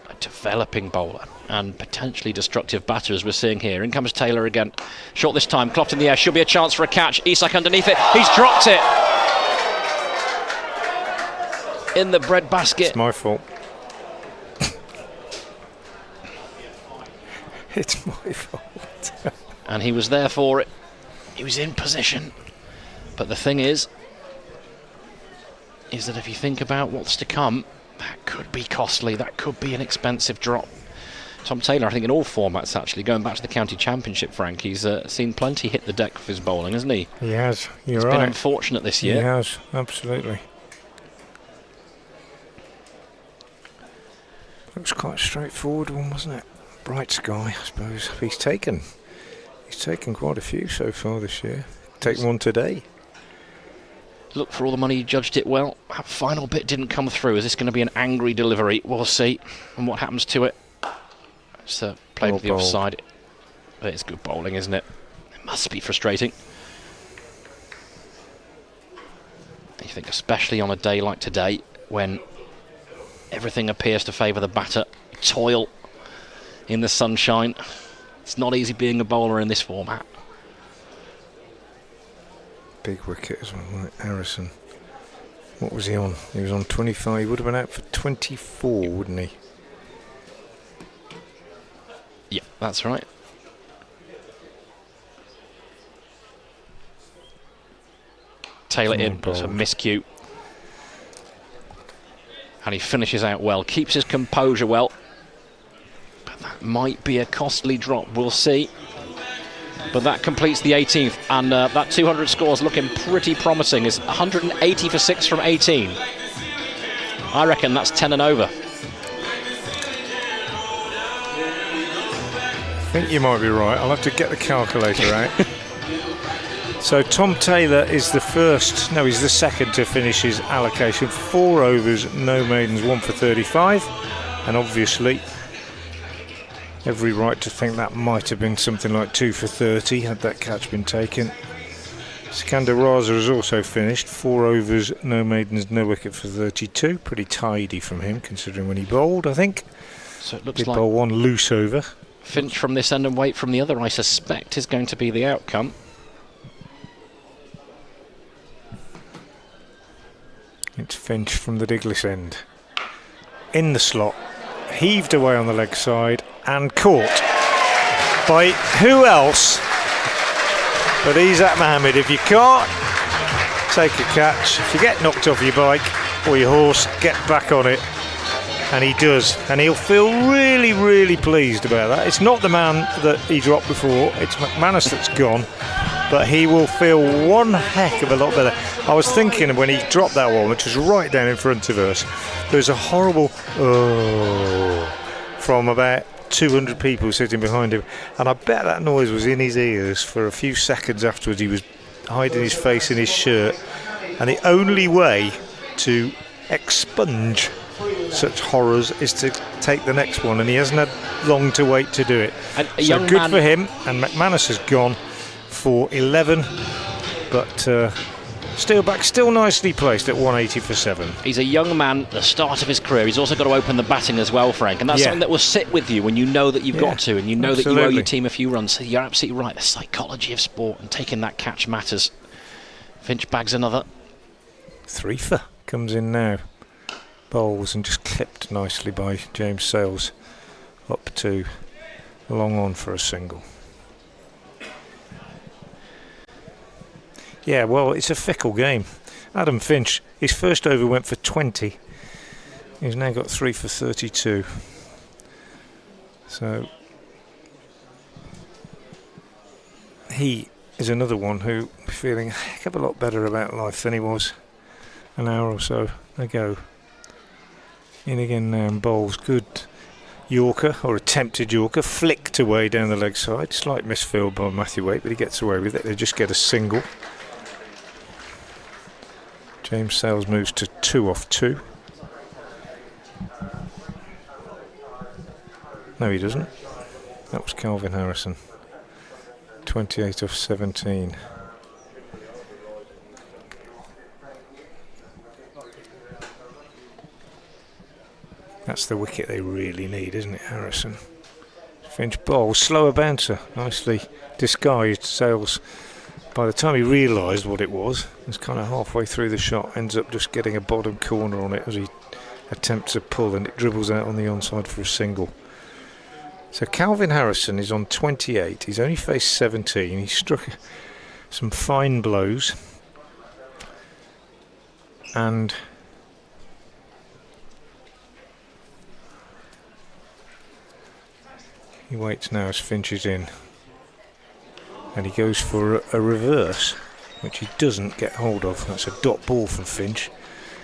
A developing bowler and potentially destructive batter, as we're seeing here. In comes Taylor again. Short this time, clocked in the air. Should be a chance for a catch. Isak underneath it. He's dropped it. In the bread basket. It's my fault. It's my fault. And he was there for it. He was in position. But the thing is that if you think about what's to come, that could be costly. That could be an expensive drop. Tom Taylor, I think in all formats actually, going back to the county championship, Frank, he's seen plenty hit the deck with his bowling, hasn't he? He has. You're He's right. been unfortunate this year. He has, absolutely. Looks quite a straightforward one, wasn't it? Bright sky, I suppose. He's taken quite a few so far this year. Take one today. Look, for all the money, he judged it well. That final bit didn't come through. Is this going to be an angry delivery? We'll see. And what happens to it? It's played Well with the bowled. offside. But it's good bowling, isn't it? It must be frustrating. You think, especially on a day like today, when everything appears to favour the batter, toil in the sunshine. It's not easy being a bowler in this format. Big wicket as well, wasn't it? Harrison. What was he on? He was on 25. He would have been out for 24, wouldn't he? Yeah, that's right. Taylor in, that's a miscue. And he finishes out well, keeps his composure well. But that might be a costly drop, we'll see. But that completes the 18th, and that 200 score is looking pretty promising. It's 180 for 6 from 18. I reckon that's 10 and over. think you might be right. I'll have to get the calculator out. So Tom Taylor is the he's the second to finish his allocation. 4 overs, no maidens, 1 for 35. And obviously, every right to think that might have been something like 2 for 30 had that catch been taken. Sikander Raza has also finished. 4 overs, no maidens, no wicket for 32. Pretty tidy from him, considering when he bowled, I think. So it looks Did like bowl 1 loose over. Finch from this end and Waite from the other, I suspect, is going to be the outcome. It's Finch from the Diglis end. In the slot, heaved away on the leg side and caught by who else but Izat Mohammed. If you can't take a catch, if you get knocked off your bike or your horse, get back on it. And he does, and he'll feel really, really pleased about that. It's not the man that he dropped before, it's McManus that's gone, but he will feel one heck of a lot better. I was thinking when he dropped that one, which was right down in front of us, there was a horrible from about 200 people sitting behind him, and I bet that noise was in his ears for a few seconds afterwards. He was hiding his face in his shirt, and the only way to expunge such horrors is to take the next one, and he hasn't had long to wait to do it. And so good for him, and McManus has gone for 11, but Steelbacks still nicely placed at 180 for 7. He's a young man at the start of his career. He's also got to open the batting as well, Frank, and that's something that will sit with you when you know that you've got to, and you know that you owe your team a few runs. So you're absolutely right, the psychology of sport and taking that catch matters. Finch bags another. 3 for comes in now. Bowls and just clipped nicely by James Sales up to long on for a single. Yeah, well, it's a fickle game. Adam Finch, his first over went for 20. He's now got 3 for 32. So he is another one who is feeling a heck of a lot better about life than he was an hour or so ago. In again now and bowls. Good Yorker, or attempted Yorker, flicked away down the leg side. Slight misfield by Matthew Waite, but he gets away with it. They just get a single. James Sales moves to 2 off 2. No, he doesn't. That was Calvin Harrison. 28 off 17. That's the wicket they really need, isn't it, Harrison? Finch bowls, slower bouncer, nicely disguised. Sales, by the time he realised what it was kind of halfway through the shot, ends up just getting a bottom corner on it as he attempts a pull, and it dribbles out on the onside for a single. So Calvin Harrison is on 28, he's only faced 17, he struck some fine blows, and he waits now as Finch is in, and he goes for a reverse, which he doesn't get hold of. That's a dot ball from Finch.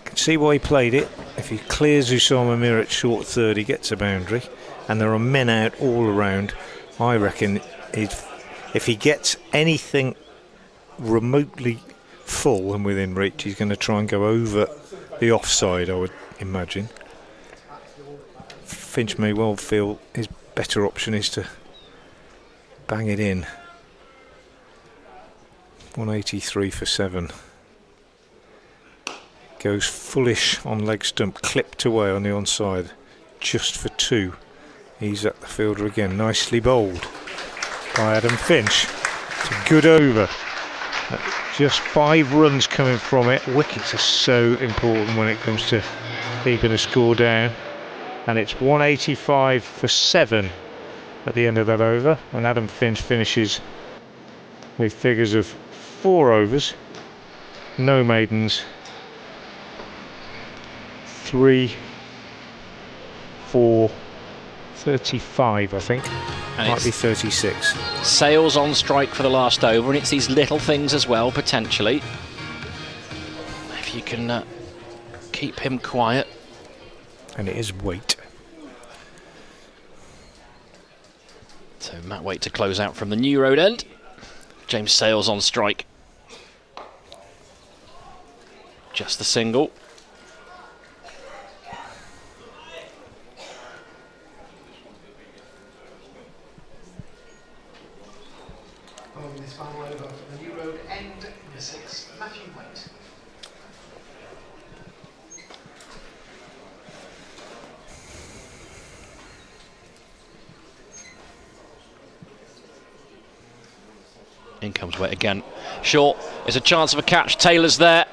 Can see why he played it. If he clears Usama Mir at short third, he gets a boundary, and there are men out all around. I reckon if he gets anything remotely full and within reach, he's going to try and go over the offside, I would imagine. Finch may well feel his better option is to bang it in. 183 for 7. Goes fullish on leg stump, clipped away on the onside, just for 2. He's at the fielder again, nicely bowled by Adam Finch. It's a good over. Just 5 runs coming from it. Wickets are so important when it comes to keeping a score down. And it's 185 for 7 at the end of that over, and Adam Finch finishes with figures of 4 overs, no maidens, 3, 4, 35 I think, and might be 36. Sales on strike for the last over, and it's these little things as well, potentially. If you can keep him quiet. And it is Waite. So Matt Waite to close out from the New Road end. James Sales on strike. Just the single. Following this final over from the New Road end, number 6, Matthew Waite. In comes Waite again. Short, there's a chance of a catch. Taylor's there.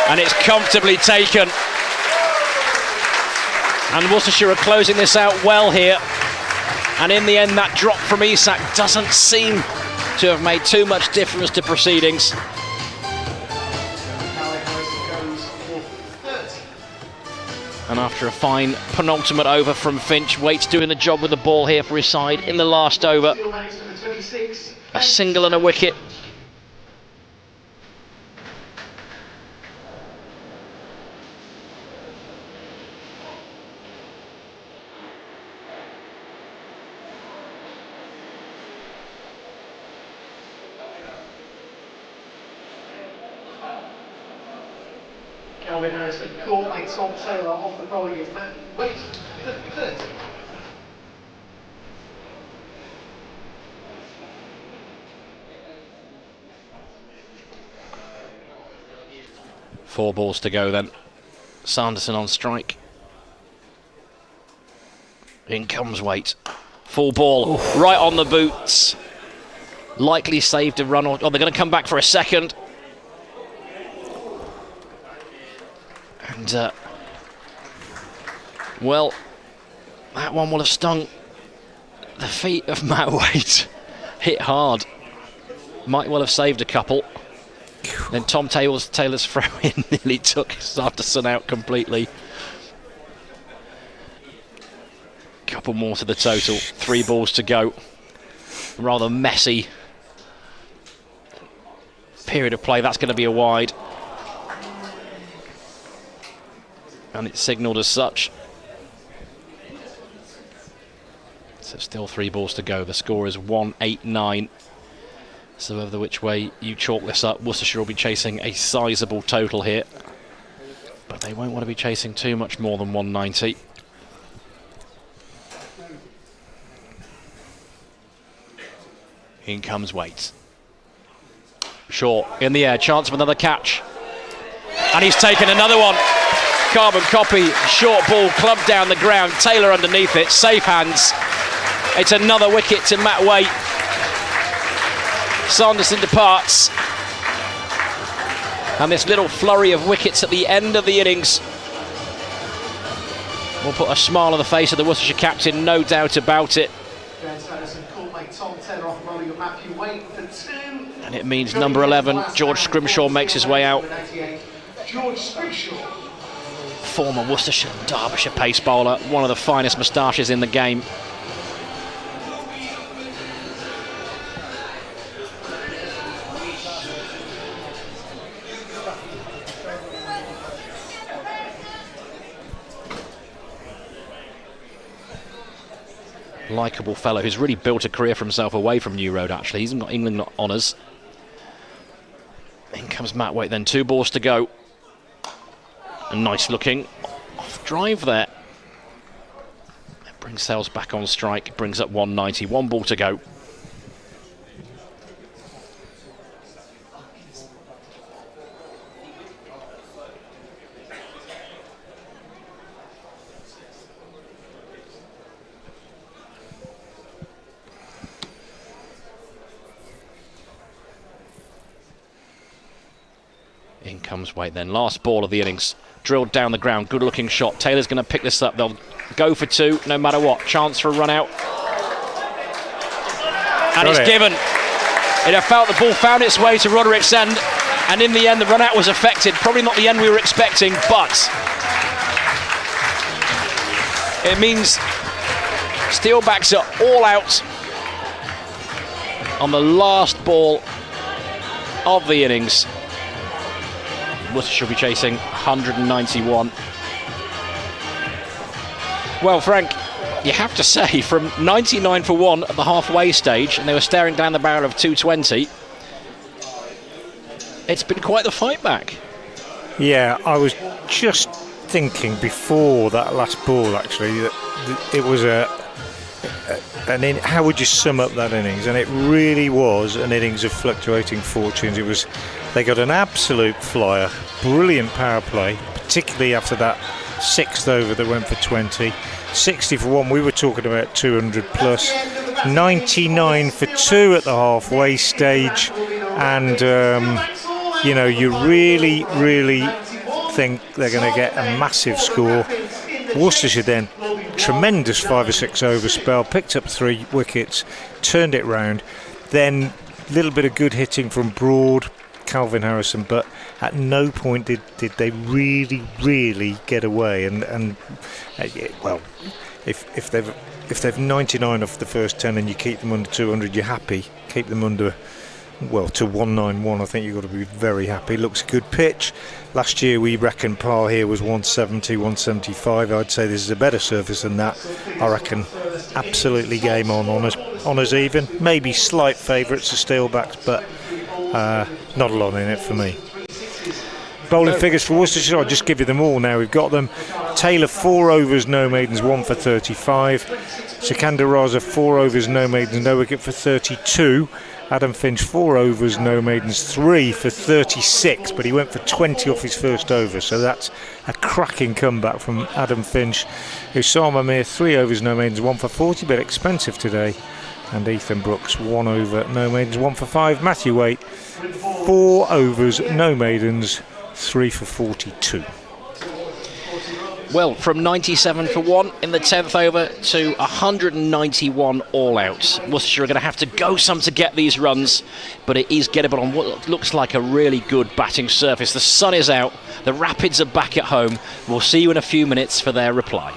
And it's comfortably taken. And Worcestershire are closing this out well here. And in the end, that drop from Isak doesn't seem to have made too much difference to proceedings. And after a fine penultimate over from Finch, Waite's doing the job with the ball here for his side in the last over. A single and a wicket. Calvin Harrison caught by Tom Taylor off the volley of Matt Waite, the 30. Four balls to go then. Sanderson on strike. In comes Waite. Full ball, right on the boots. Likely saved a run, or they're going to come back for a second. And, well, that one will have stung the feet of Matt Waite. Hit hard. Might well have saved a couple. Then Tom Taylor's throw in nearly took Sanderson out completely. Couple more to the total. 3 balls to go. Rather messy period of play. That's going to be a wide. And it's signalled as such. So still 3 balls to go. The score is 189. So whether which way you chalk this up, Worcestershire will be chasing a sizable total here. But they won't want to be chasing too much more than 190. In comes Waite. Short, in the air, chance of another catch. And he's taken another one. Carbon copy, short ball, clubbed down the ground. Taylor underneath it, safe hands. It's another wicket to Matt Waite. Sanderson departs. And this little flurry of wickets at the end of the innings will put a smile on the face of the Worcestershire captain, no doubt about it. And it means number 11, George Scrimshaw, makes his way out. Former Worcestershire and Derbyshire pace bowler, one of the finest moustaches in the game. Likeable fellow who's really built a career for himself away from New Road, actually. He's got England honours. In comes Matt Waite then, 2 balls to go. A nice looking off drive there. It brings Sales back on strike, brings up 190, 1 ball to go. In comes Waite then, last ball of the innings. Drilled down the ground, good looking shot. Taylor's going to pick this up, they'll go for 2 no matter what. Chance for a run out. And it's given. It had felt the ball found its way to Roderick's end, and in the end the run out was affected. Probably not the end we were expecting, but it means Steelbacks are all out on the last ball of the innings. Worcestershire will be chasing 191. Well, Frank, you have to say, from 99 for 1 at the halfway stage, and they were staring down the barrel of 220, it's been quite the fight back. Yeah, I was just thinking before that last ball, actually, that it was how would you sum up that innings? And it really was an innings of fluctuating fortunes. They got an absolute flyer, brilliant power play, particularly after that 6th over that went for 20. 60 for 1, we were talking about 200 plus. 99 for 2 at the halfway stage, and you really think they're going to get a massive score. Worcestershire then, tremendous 5 or 6 over spell, picked up 3 wickets, turned it round. Then a little bit of good hitting from Broad, Calvin Harrison, but at no point did they really get away. And well, if they've 99 off the first 10 and you keep them under 200, you're happy. Keep them under, well, to 191, I think you've got to be very happy. Looks a good pitch. Last year we reckon par here was 170, 175. I'd say this is a better surface than that. I reckon absolutely game on us even. Maybe slight favourites to Steelbacks, but not a lot in it for me. Bowling figures for Worcestershire, I'll just give you them all now. We've got them. Taylor 4 overs, no maidens, 1 for 35. Sikandar Raza 4 overs, no maidens, no wicket for 32. Adam Finch 4 overs, no maidens, 3 for 36, but he went for 20 off his first over, so that's a cracking comeback from Adam Finch. Usama Mir 3 overs, no maidens, 1 for 40, but expensive today. And Ethan Brooks 1 over, no maidens, 1 for 5. Matthew Waite 4 overs, no maidens, 3 for 42. Well, from 97 for 1 in the 10th over to 191 all out. Worcestershire are going to have to go some to get these runs, but it is gettable on what looks like a really good batting surface. The sun is out, the Rapids are back at home. We'll see you in a few minutes for their reply.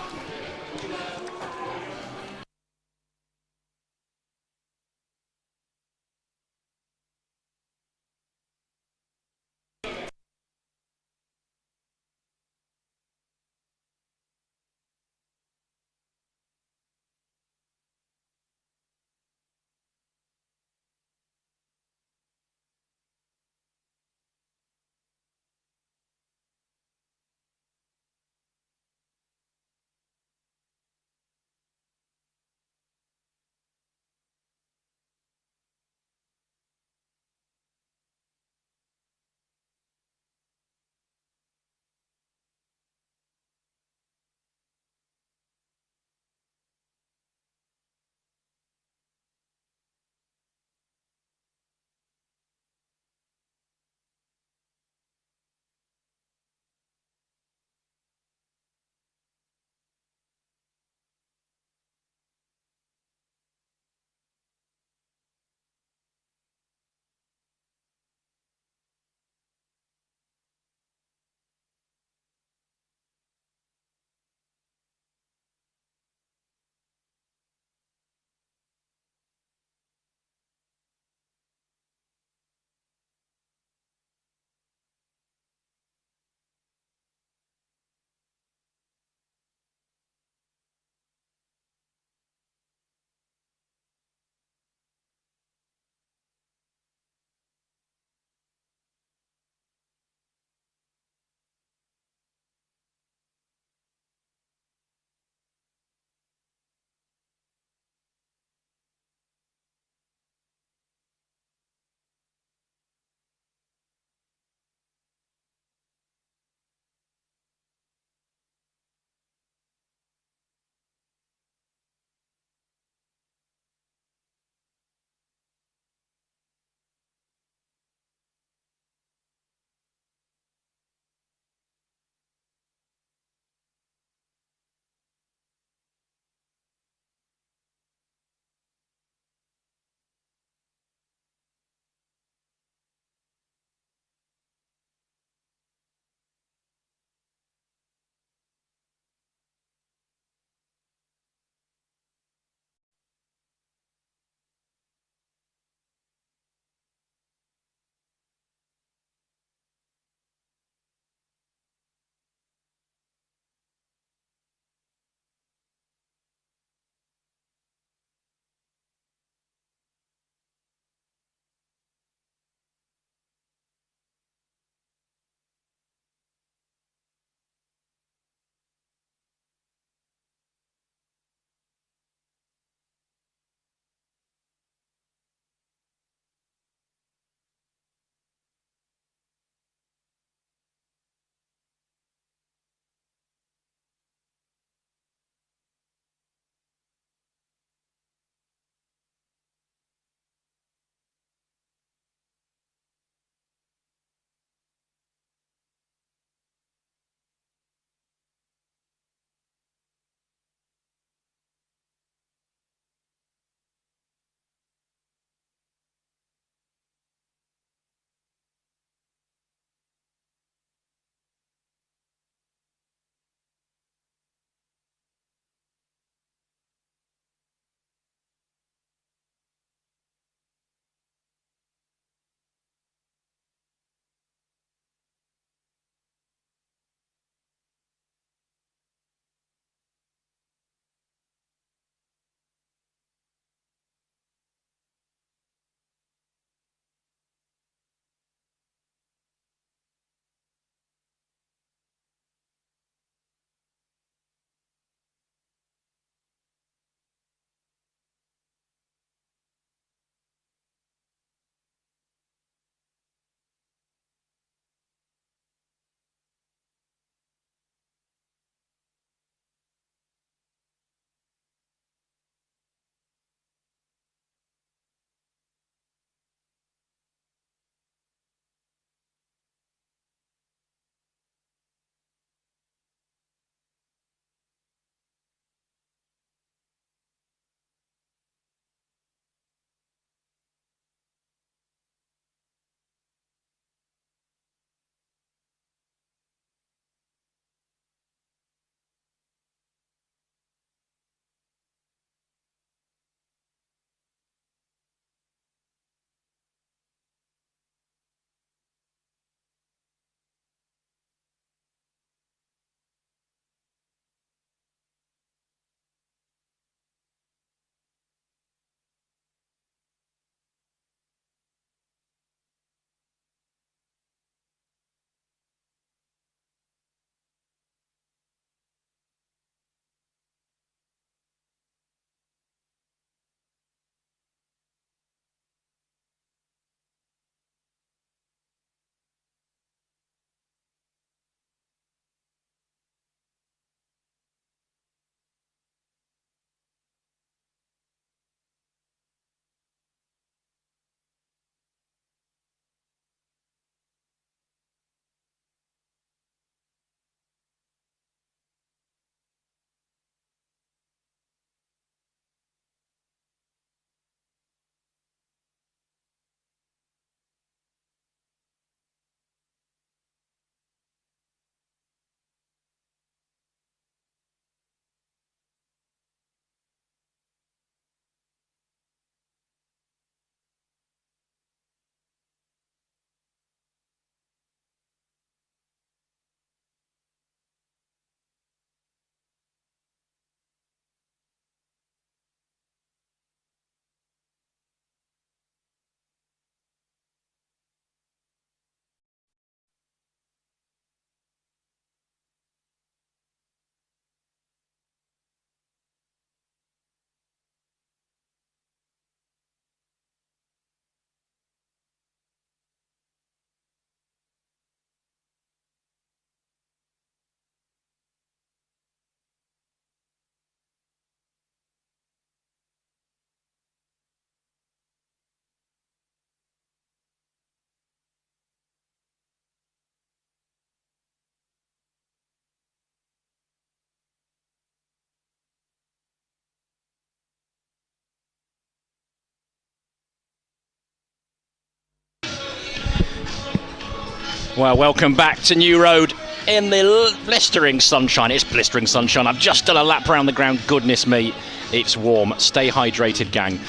Well, welcome back to New Road in the blistering sunshine. It's blistering sunshine. I've just done a lap around the ground. Goodness me, it's warm. Stay hydrated, gang.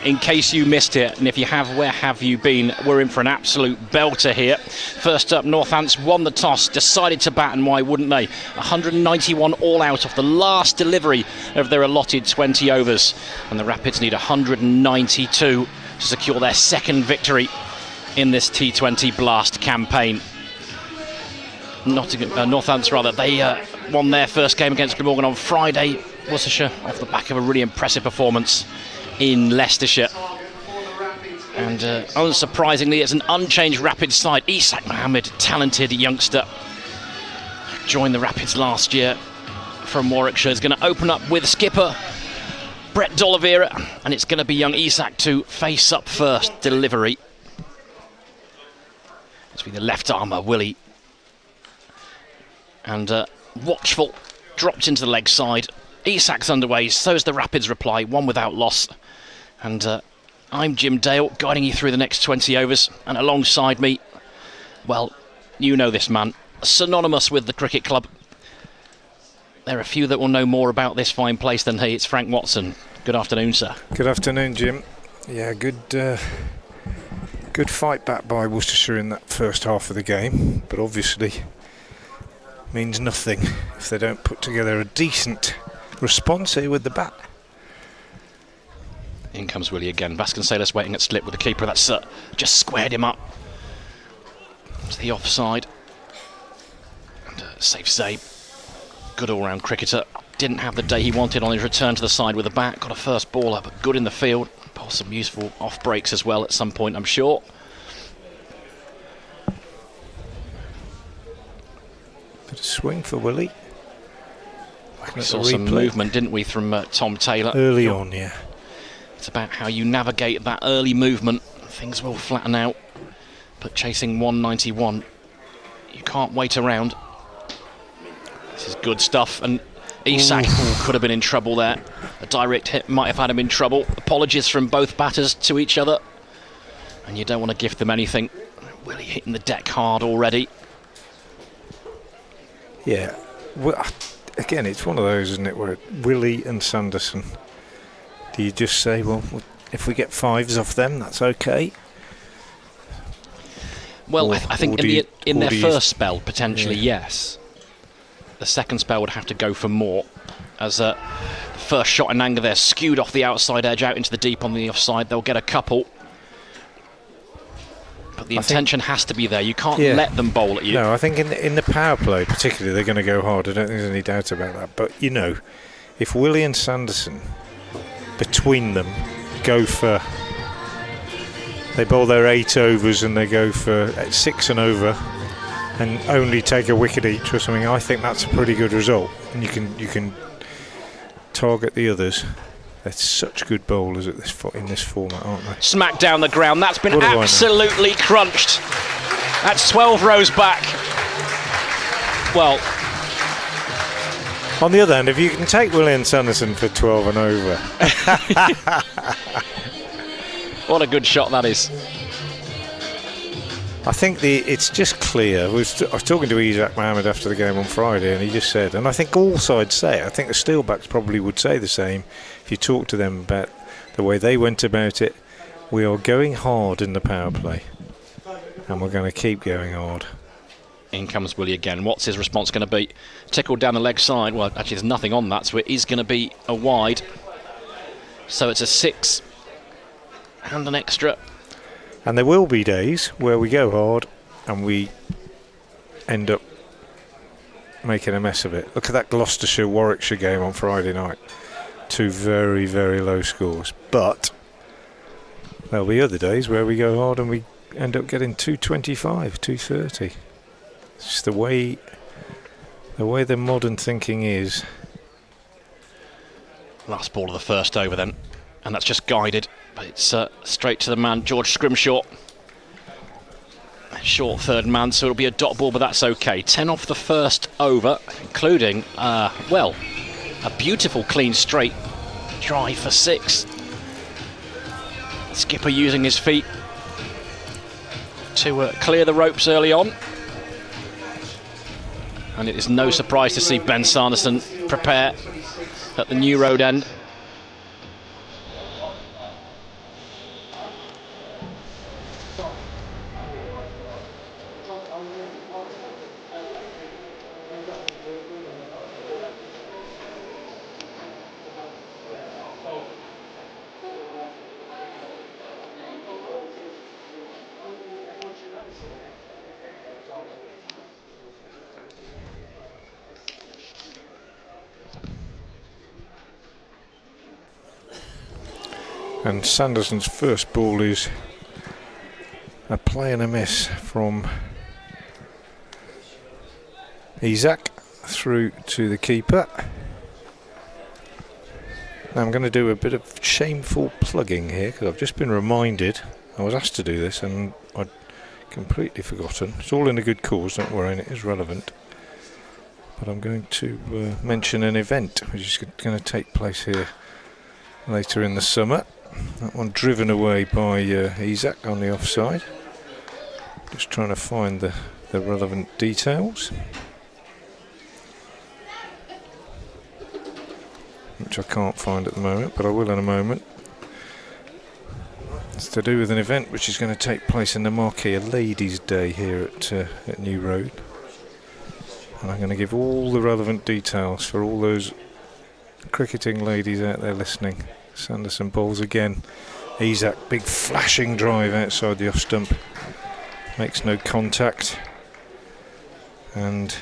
In case you missed it, and if you have, where have you been? We're in for an absolute belter here. First up, Northants won the toss, decided to bat, and why wouldn't they? 191 all out off the last delivery of their allotted 20 overs. And the Rapids need 192 to secure their second victory in this T20 Blast campaign. Northants, rather, they won their first game against Glamorgan on Friday. Worcestershire off the back of a really impressive performance in Leicestershire. And unsurprisingly, it's an unchanged Rapids side. Isak Mohammed, talented youngster, joined the Rapids last year from Warwickshire, is going to open up with skipper Brett D'Oliveira, and it's going to be young Isak to face up first delivery. It's be the left armour, Willie. And watchful, dropped into the leg side. Isak's underway, so's the Rapids reply, one without loss. And I'm Jim Dale, guiding you through the next 20 overs. And alongside me, well, you know this man, synonymous with the cricket club. There are a few that will know more about this fine place than he. It's Frank Watson. Good afternoon, sir. Good afternoon, Jim. Yeah, good fight back by Worcestershire in that first half of the game, but obviously means nothing if they don't put together a decent response here with the bat. In comes Willie again. Vasconcelos waiting at slip with the keeper. That's just squared him up to the offside. And safe save. Good all-round cricketer. Didn't have the day he wanted on his return to the side with the bat. Got a first baller, but good in the field. Bowled some useful off breaks as well at some point, I'm sure. Bit of swing for Willie. We saw some movement, didn't we, from Tom Taylor? Early on, yeah. It's about how you navigate that early movement. Things will flatten out, but chasing 191, you can't wait around. This is good stuff, and Isak could have been in trouble there. A direct hit might have had him in trouble. Apologies from both batters to each other, and you don't want to gift them anything. Willie hitting the deck hard already. Yeah, well, again, it's one of those, isn't it, where Willie and Sanderson, do you just say, well, if we get fives off them, that's okay? Well, I think in their first spell, potentially, yes. The second spell would have to go for more, as the first shot in anger there skewed off the outside edge out into the deep on the offside. They'll get a couple. But the intention has to be there. You can't let them bowl at you. No, I think in the power play particularly, they're going to go hard. I don't think there's any doubt about that. But, you know, if Willie and Sanderson, between them, go for... They bowl their 8 overs and they go for 6 and over and only take a wicket each or something, I think that's a pretty good result. And you can target the others. They're such good bowlers at in this format, aren't they? Smack down the ground. That's been absolutely crunched. That's 12 rows back. Well, on the other hand, if you can take William Sanderson for 12 and over. What a good shot that is. I think it's just clear. I was talking to Isak Mohammed after the game on Friday, and he just said, and I think all sides say it, I think the Steelbacks probably would say the same if you talk to them about the way they went about it. We are going hard in the power play, and we're going to keep going hard. In comes Willie again. What's his response going to be? Tickled down the leg side. Well, actually, there's nothing on that, so it is going to be a wide. So it's a 6 and an extra. And there will be days where we go hard and we end up making a mess of it. Look at that Gloucestershire-Warwickshire game on Friday night. 2 very, very low scores. But there'll be other days where we go hard and we end up getting 225, 230. It's just the way the modern thinking is. Last ball of the first over then. And that's just guided. But it's straight to the man, George Scrimshaw. Short third man, so it'll be a dot ball, but that's okay. 10 off the first over, including, well, a beautiful clean straight drive for 6. Skipper using his feet to clear the ropes early on. And it is no surprise to see Ben Sanderson prepare at the New Road end. And Sanderson's first ball is a play and a miss from Isaac through to the keeper. Now I'm going to do a bit of shameful plugging here because I've just been reminded. I was asked to do this and I'd completely forgotten. It's all in a good cause, don't worry, and it is relevant. But I'm going to mention an event which is going to take place here later in the summer. That one driven away by Isaac on the offside. Just trying to find the relevant details, which I can't find at the moment, but I will in a moment. It's to do with an event which is going to take place in the marquee, a ladies' day here at New Road. And I'm going to give all the relevant details for all those cricketing ladies out there listening. Sanderson bowls again. Isaac, big flashing drive outside the off stump. Makes no contact. And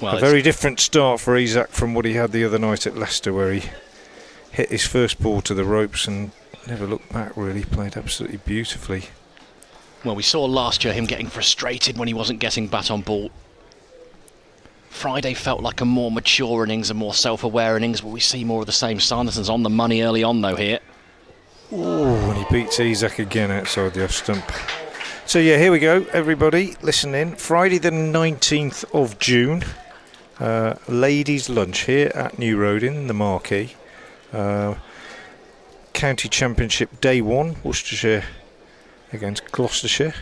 a very different start for Isaac from what he had the other night at Leicester, where he hit his first ball to the ropes and never looked back really. Played absolutely beautifully. Well, we saw last year him getting frustrated when he wasn't getting bat on ball. Friday felt like a more mature innings, a more self-aware innings, but we see more of the same. Sanderson's on the money early on though here. Ooh, and he beats Isaac again outside the off stump. So yeah, here we go, everybody, listen in. Friday the 19th of June, ladies' lunch here at New Road in the marquee. County Championship Day 1, Worcestershire against Gloucestershire.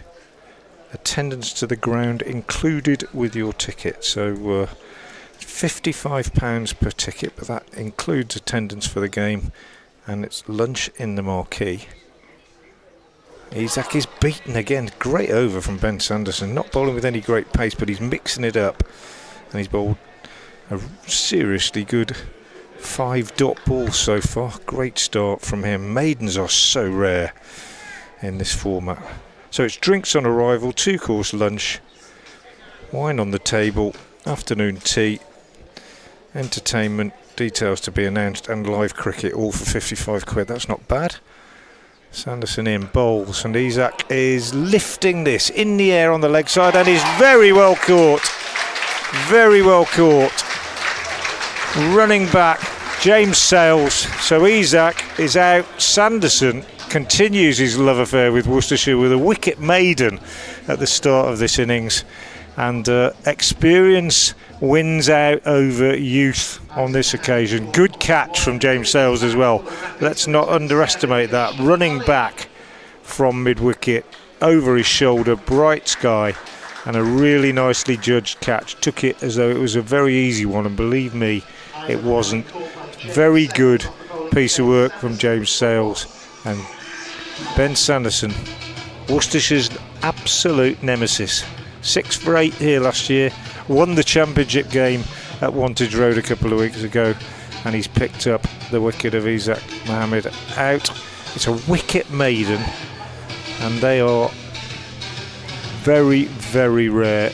Attendance to the ground included with your ticket, so £55 per ticket, but that includes attendance for the game, and it's lunch in the marquee. Isaac is beaten again. Great over from Ben Sanderson, not bowling with any great pace, but he's mixing it up, and he's bowled a seriously good 5-dot ball so far. Great start from him. Maidens are so rare in this format. So it's drinks on arrival, 2-course lunch, wine on the table, afternoon tea, entertainment, details to be announced, and live cricket, all for £55. That's not bad. Sanderson in bowls, and Isaac is lifting this in the air on the leg side, and is very well caught. Very well caught. Running back, James Sales. So Isaac is out. Sanderson continues his love affair with Worcestershire with a wicket maiden at the start of this innings, and experience wins out over youth on this occasion. Good catch from James Sales as well. Let's not underestimate that. Running back from mid-wicket, over his shoulder, bright sky, and a really nicely judged catch. Took it as though it was a very easy one, and believe me, it wasn't. Very good piece of work from James Sales. And Ben Sanderson, Worcestershire's absolute nemesis. 6 for 8 here last year, won the championship game at Wantage Road a couple of weeks ago, and he's picked up the wicket of Isaac Mohammed out. It's a wicket maiden, and they are very, very rare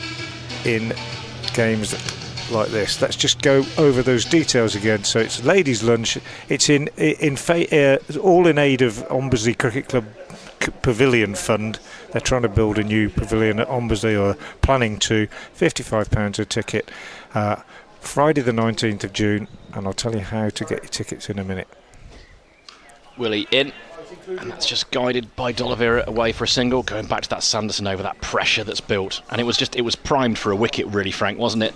in games like this. Let's just go over those details again. So it's ladies' lunch. It's all in aid of Ombersley Cricket Club Pavilion Fund. They're trying to build a new pavilion at Ombersley, or planning to. £55 a ticket. Friday the 19th of June, and I'll tell you how to get your tickets in a minute. Willie in, and that's just guided by D'Oliveira away for a single. Going back to that Sanderson over, that pressure that's built, and it was primed for a wicket, really, Frank, wasn't it?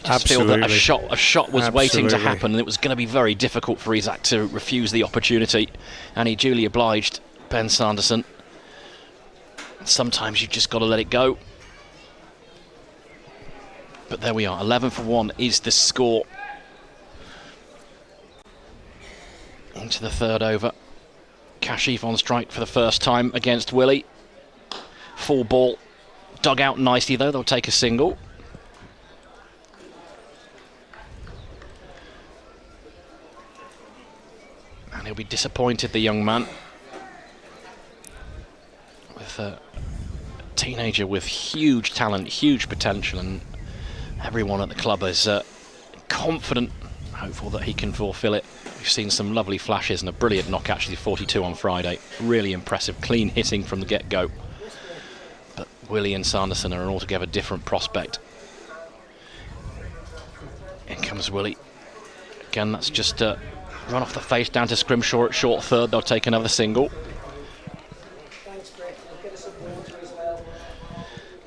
Just feel that a shot was waiting to happen, and it was going to be very difficult for Isaac to refuse the opportunity, and he duly obliged Ben Sanderson. Sometimes you've just got to let it go. But there we are, 11 for 1 is the score. Into the third over. Kashif on strike for the first time against Willie. Full ball. Dug out nicely though, they'll take a single. And he'll be disappointed, the young man. With a teenager with huge talent, huge potential, and everyone at the club is confident, hopeful that he can fulfill it. We've seen some lovely flashes and a brilliant knock, actually, 42 on Friday. Really impressive, clean hitting from the get-go. But Willie and Sanderson are an altogether different prospect. In comes Willie. Again, that's just run off the face down to Scrimshaw at short third. They'll take another single.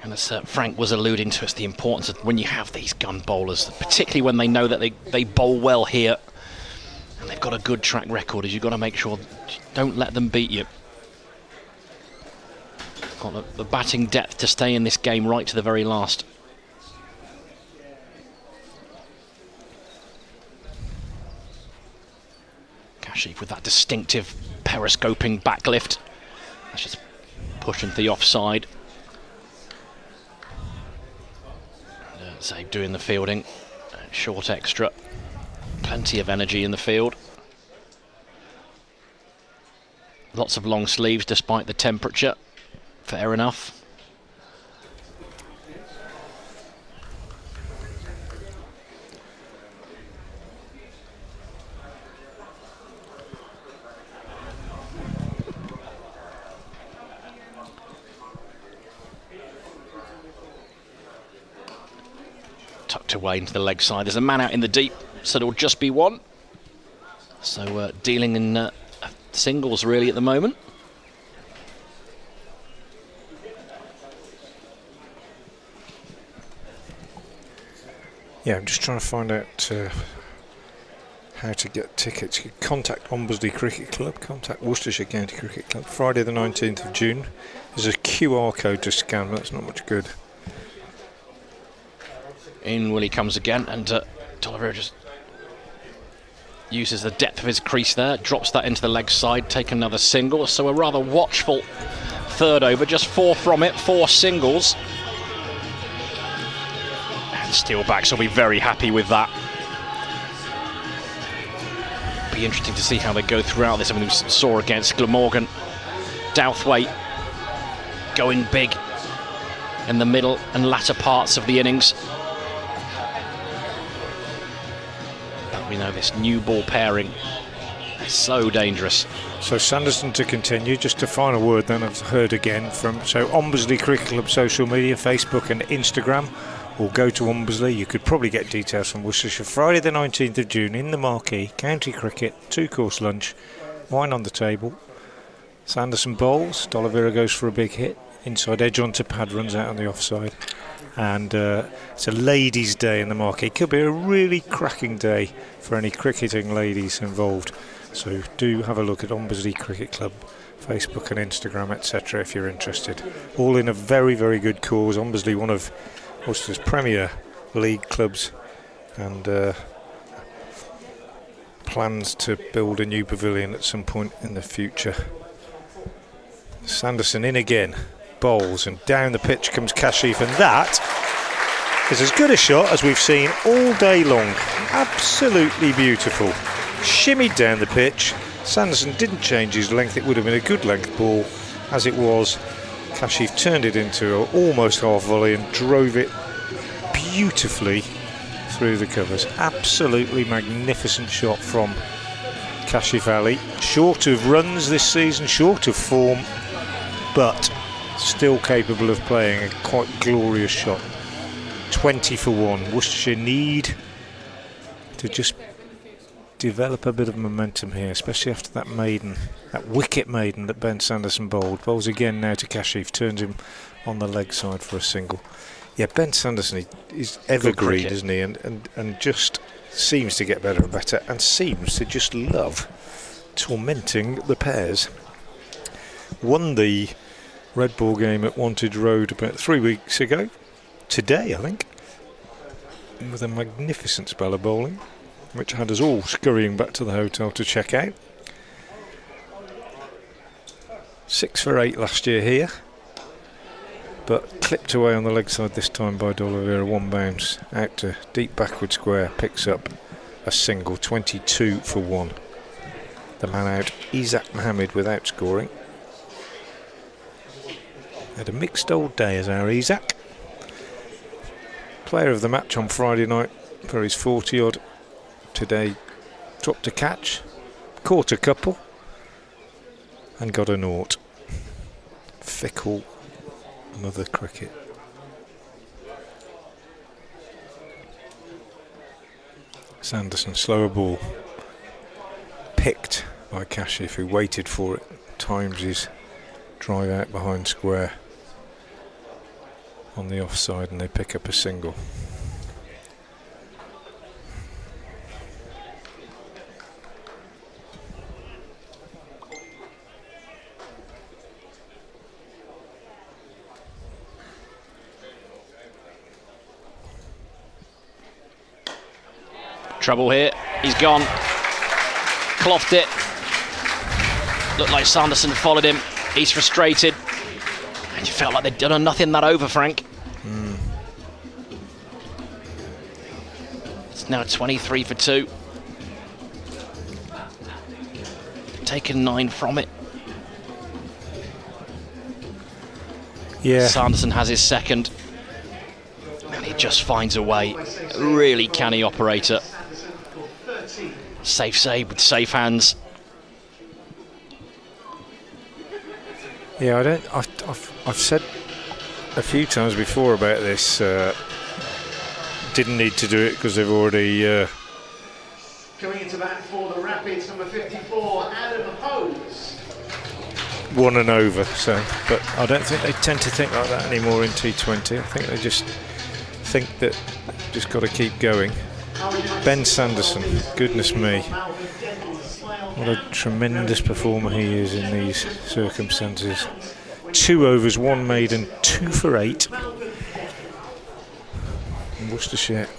And as Frank was alluding to, it's the importance of when you have these gun bowlers, particularly when they know that they bowl well here and they've got a good track record, is you've got to make sure don't let them beat you. Got the batting depth to stay in this game right to the very last. Kashif with that distinctive periscoping backlift. That's just pushing the offside. Zabe doing the fielding, short extra, plenty of energy in the field. Lots of long sleeves despite the temperature, fair enough. Tucked away into the leg side. There's a man out in the deep, so it'll just be one. So dealing in singles really at the moment. Yeah, I'm just trying to find out how to get tickets. You can contact Ombersley Cricket Club, contact Worcestershire County Cricket Club. Friday the 19th of June. There's a QR code to scan, but that's not much good. In Willie comes again, and D'Oliveira just uses the depth of his crease there, drops that into the leg side, take another single. So a rather watchful third over, just 4 from it, 4 singles. And Steelbacks will be very happy with that. Be interesting to see how they go throughout this. I mean, we saw against Glamorgan, Douthwaite going big in the middle and latter parts of the innings. We know this new ball pairing is so dangerous. So Sanderson to continue. Just a final word then I've heard again from Ombersley Cricket Club social media, Facebook and Instagram, or go to Ombersley. You could probably get details from Worcestershire. Friday the 19th of June in the marquee, county cricket, 2-course lunch, wine on the table. Sanderson bowls, D'Oliveira goes for a big hit, inside edge onto pad, runs out on the offside. And it's a ladies' day in the market. It could be a really cracking day for any cricketing ladies involved. So do have a look at Ombersley Cricket Club, Facebook and Instagram, etc. if you're interested. All in a very, very good cause. Ombersley, one of Worcester's premier league clubs, and plans to build a new pavilion at some point in the future. Sanderson in again. Bowls, and down the pitch comes Kashif, and that is as good a shot as we've seen all day long. Absolutely beautiful. Shimmied down the pitch. Sanderson didn't change his length. It would have been a good length ball as it was. Kashif turned it into an almost half volley and drove it beautifully through the covers. Absolutely magnificent shot from Kashif Ali. Short of runs this season, short of form, but still capable of playing a quite glorious shot. 20 for 1. Worcestershire need to just develop a bit of momentum here, especially after that wicket maiden that Ben Sanderson bowled. Bowls again now to Kashif, turns him on the leg side for a single. Yeah, Ben Sanderson is evergreen, isn't he? And just seems to get better and better, and seems to just love tormenting the pairs. Won the red ball game at Wantage Road about 3 weeks ago. Today, I think, with a magnificent spell of bowling, which had us all scurrying back to the hotel to check out. 6 for 8 last year here, but clipped away on the leg side this time by D'Oliveira. 1 bounce out to deep backward square, picks up a single. 22 for 1. The man out, Isaac Mohammed, without scoring. Had a mixed old day as our Isaac. Player of the match on Friday night for his 40 odd. Today dropped a catch, caught a couple and got a naught. Fickle mother cricket. Sanderson, slower ball, picked by Kashif, who waited for it, times his drive out behind square on the offside, and they pick up a single. Trouble here, he's gone, clothed it, looked like Sanderson followed him, he's frustrated, and you felt like they'd done nothing that over, Frank. It's now 23 for 2. Taken 9 from it. Yeah. Sanderson has his second, and he just finds a way. Really canny operator. Safe save with safe hands. Yeah, I've said a few times before about this. Didn't need to do it because they've already. Coming into bat for the Rapids, number 54, Adam Hose. Won and over. So, but I don't think they tend to think like that anymore in T20. I think they just think that just got to keep going. Ben Sanderson, goodness me, what a tremendous performer he is in these circumstances. 2 overs, 1 maiden, 2 for 8. And Worcestershire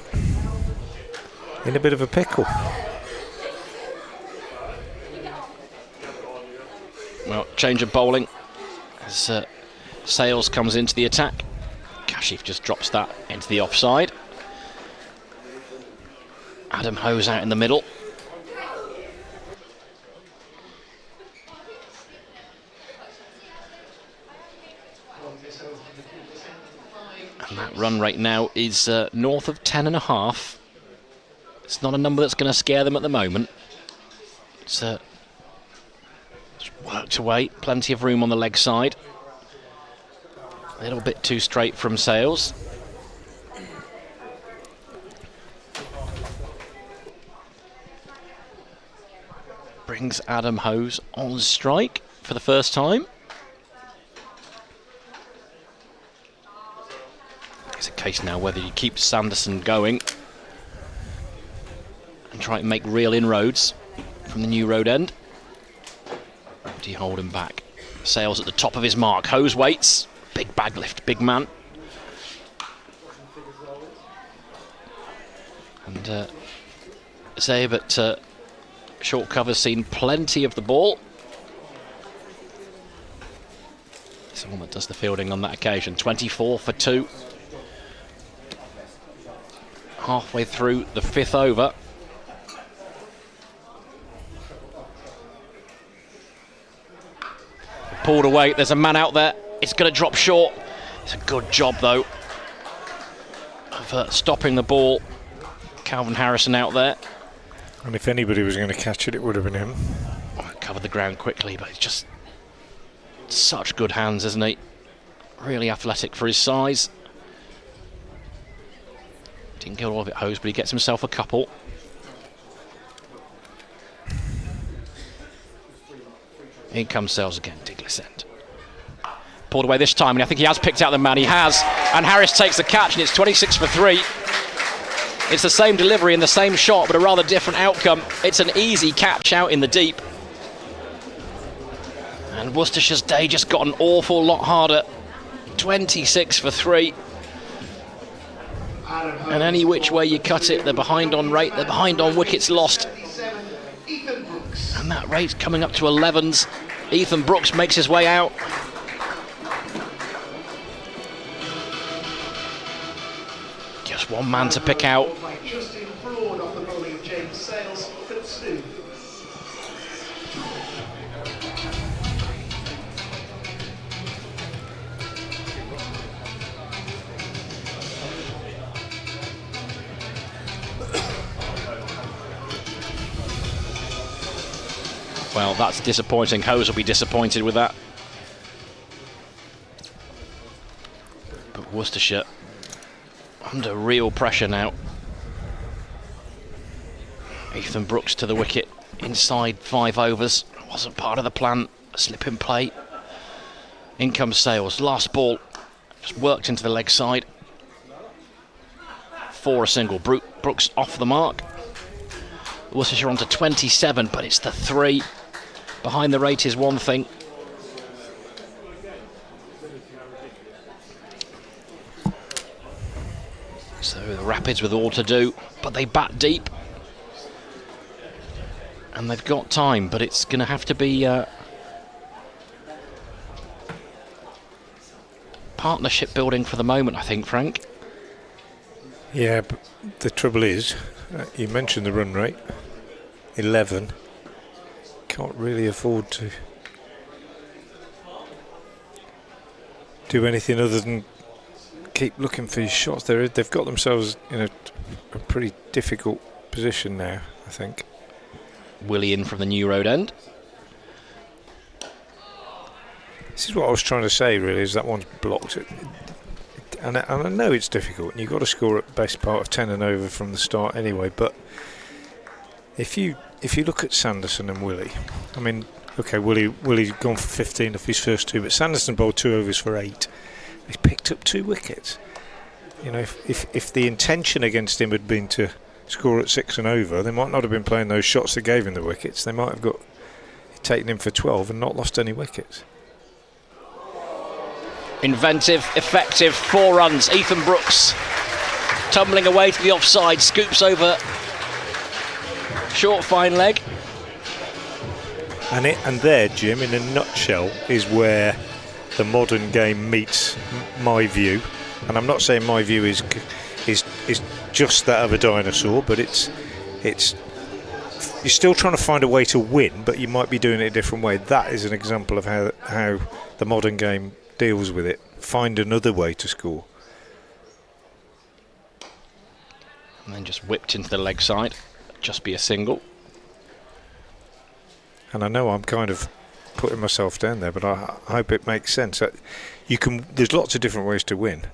in a bit of a pickle. Well, change of bowling as Sales comes into the attack. Kashif just drops that into the offside. Adam Hose out in the middle. And that run rate now is north of 10.5. It's not a number that's going to scare them at the moment. It's worked away, plenty of room on the leg side. A little bit too straight from Sales. Brings Adam Hose on strike for the first time. It's a case now whether you keep Sanderson going and try to make real inroads from the new road end. Or do you hold him back? Sales at the top of his mark. Hose waits. Big bag lift, big man. And Zabe at short cover's seen plenty of the ball. It's the one that does the fielding on that occasion. 24 for 2. Halfway through the 5th over. Pulled away, there's a man out there. It's going to drop short. It's a good job though of stopping the ball. Calvin Harrison out there. And if anybody was going to catch it, it would have been him. Covered the ground quickly, but he's just such good hands, isn't he? Really athletic for his size. Didn't get all of it, Hose, but he gets himself a couple. In comes Sales again, Diglis end. Pulled away this time, and I think he has picked out the man. He has, and Harris takes the catch, and it's 26 for 3. It's the same delivery and the same shot, but a rather different outcome. It's an easy catch out in the deep. And Worcestershire's day just got an awful lot harder. 26 for 3. And any which way you cut it, they're behind on rate, they're behind on wickets lost. And that rate's coming up to 11s. Ethan Brooks makes his way out. Just one man to pick out. Well, that's disappointing. Hose will be disappointed with that. But Worcestershire under real pressure now. Ethan Brooks to the wicket inside 5 overs. Wasn't part of the plan. A slip in play. In comes Sales. Last ball. Just worked into the leg side. For a single. Brooks off the mark. Worcestershire on to 27, but it's the 3. Behind the rate is one thing. So the Rapids with all to do, but they bat deep. And they've got time, but it's going to have to be partnership building for the moment, I think, Frank. Yeah, but the trouble is, you mentioned the run rate, 11. Can't really afford to do anything other than keep looking for his shots. They've got themselves in a pretty difficult position now, I think. Willie in from the New Road end. This is what I was trying to say, really, is that one's blocked. And I know it's difficult, and you've got to score at best part of 10 and over from the start anyway, but if you look at Sanderson and Willie, I mean, okay, Willie's gone for 15 off his first 2, but Sanderson bowled 2 overs for 8. He's picked up 2 wickets. You know, if the intention against him had been to score at 6 and over, they might not have been playing those shots that gave him the wickets. They might have taken him for 12 and not lost any wickets. Inventive, effective, 4 runs. Ethan Brooks tumbling away to the offside, scoops over short fine leg. And there, Jim, in a nutshell, is where the modern game meets my view. And I'm not saying my view is just that of a dinosaur, but it's you're still trying to find a way to win, but you might be doing it a different way. That is an example of how the modern game deals with it. Find another way to score. And then just whipped into the leg side. Just be a single. And I know I'm kind of putting myself down there, but I hope it makes sense. There's lots of different ways to win.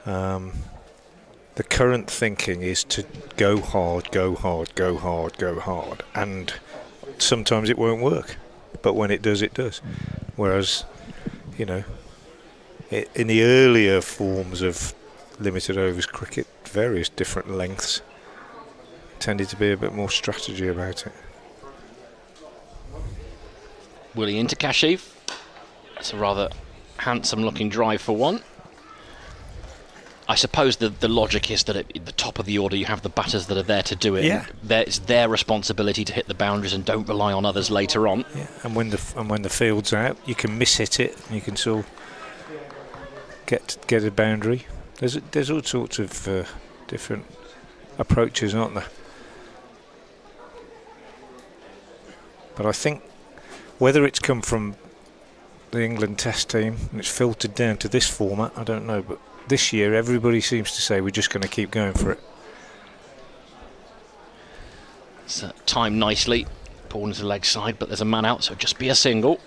The current thinking is to go hard, go hard, go hard, go hard, and sometimes it won't work, but when it does, it does. Whereas, you know, in the earlier forms of limited overs cricket, various different lengths, tended to be a bit more strategy about it. Willie into Kashif. It's a rather handsome looking drive for 1. I suppose the logic is that at the top of the order you have the batters that are there to do it. Yeah. It's their responsibility to hit the boundaries and don't rely on others later on. Yeah. And when the field's out, you can miss-hit it and you can still get a boundary. There's all sorts of different approaches, aren't there? But I think whether it's come from the England Test team and it's filtered down to this format, I don't know, but this year everybody seems to say we're just going to keep going for it. It's timed nicely, pulled into the leg side, but there's a man out, so just be a single.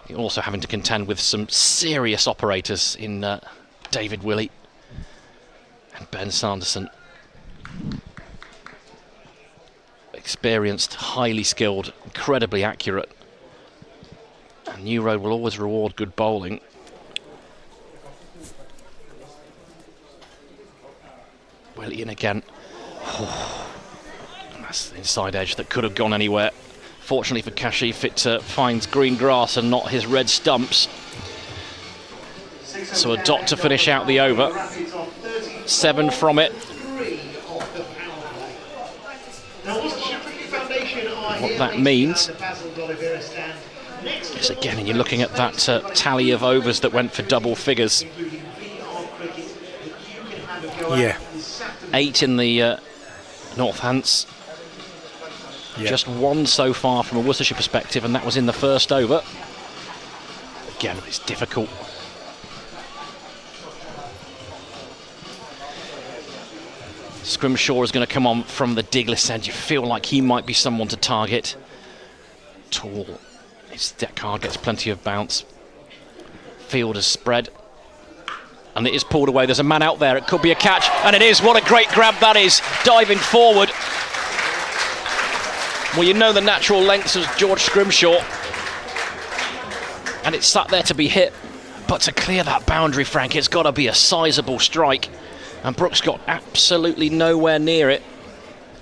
You're also having to contend with some serious operators in David Willey and Ben Sanderson. Experienced, highly skilled, incredibly accurate. And New Road will always reward good bowling. Willey in again. That's the inside edge that could have gone anywhere. Fortunately for Kashif, it finds green grass and not his red stumps. So a dot to finish out the over. 7 from it. What that means is, again, you're looking at that tally of overs that went for double figures. Yeah. 8 in the Northants. Yeah. Just 1 so far from a Worcestershire perspective, and that was in the first over. Again, it's difficult. Scrimshaw is going to come on from the Digless end. You feel like he might be someone to target. Tall. That card gets plenty of bounce. Field is spread. And it is pulled away. There's a man out there. It could be a catch. And it is. What a great grab that is. Diving forward. Well, you know the natural lengths of George Scrimshaw. And it's sat there to be hit. But to clear that boundary, Frank, it's got to be a sizable strike. And Brooks got absolutely nowhere near it.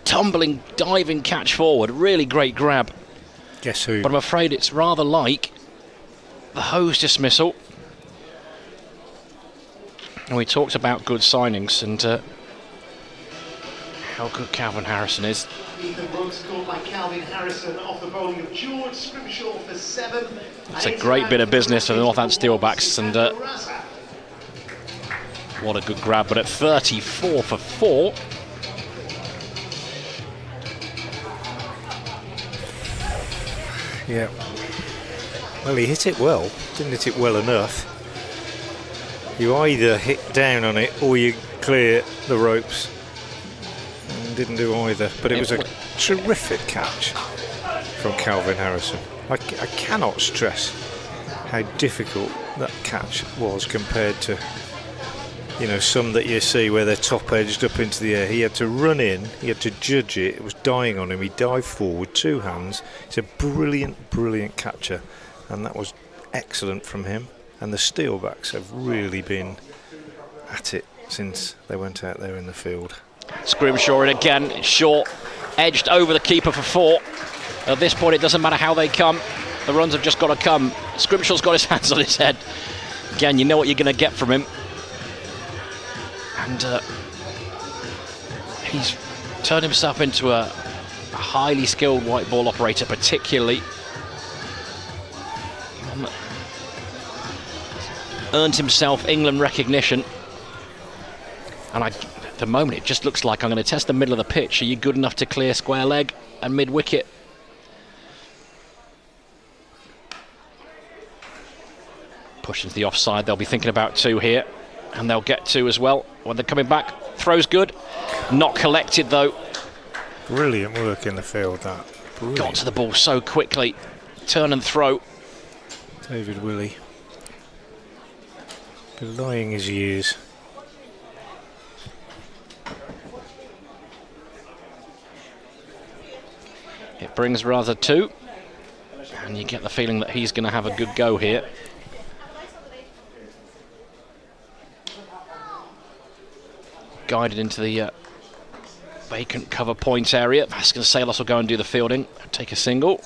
Tumbling, diving catch forward. Really great grab. Guess who? But I'm afraid it's rather like the hose dismissal. And we talked about good signings and how good Calvin Harrison is. Ethan Brooks caught by Calvin Harrison off the bowling of George Scrimshaw for 7. It's a great bit of business for the Northants Steelbacks, and what a good grab. But at 34 for 4. Yeah. Well, he hit it well. Didn't hit it well enough. You either hit down on it or you clear the ropes. And didn't do either. But it was a terrific catch from Calvin Harrison. I cannot stress how difficult that catch was compared to, you know, some that you see where they're top edged up into the air. He had to run in, he had to judge it. It was dying on him. He dived forward, 2 hands. He's a brilliant, brilliant catcher, and that was excellent from him. And the Steelbacks have really been at it since they went out there in the field. Scrimshaw in again, short, edged over the keeper for 4. At this point, it doesn't matter how they come. The runs have just got to come. Scrimshaw's got his hands on his head. Again, you know what you're going to get from him. And he's turned himself into a highly skilled white ball operator, particularly one that earned himself England recognition. And at the moment, it just looks like I'm going to test the middle of the pitch. Are you good enough to clear square leg and mid-wicket? Push into the offside. They'll be thinking about 2 here, and they'll get 2 as well when they're coming back. Throw's good. Not collected, though. Brilliant work in the field, that. Brilliant. Got to the ball so quickly. Turn and throw. David Willey. Belying his years. It brings rather 2. And you get the feeling that he's going to have a good go here. Guided into the vacant cover point area. Vasquez Salos will go and do the fielding. Take a single.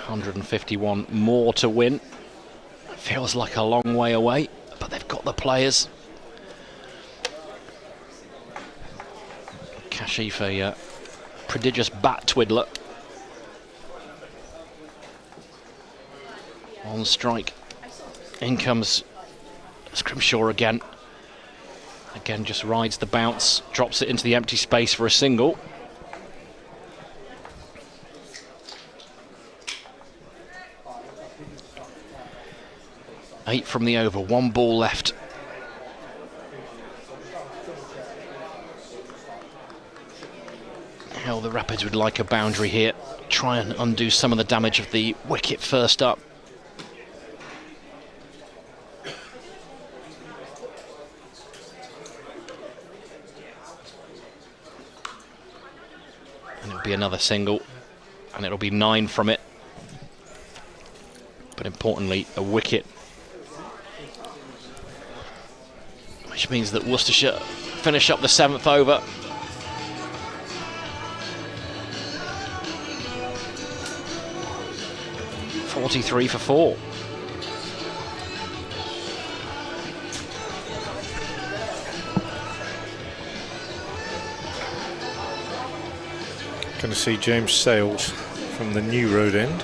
$151 more to win. Feels like a long way away, but they've got the players. Kashif, a prodigious bat twiddler. On strike. In comes Scrimshaw again. Again, just rides the bounce, drops it into the empty space for a single. Eight from the over, 1 ball left. Hell, the Rapids would like a boundary here. Try and undo some of the damage of the wicket first up. And it'll be another single, and it'll be 9 from it. But importantly, a wicket which means that Worcestershire finish up the 7th over. .43 for 4. Going to see James Sales from the New Road end.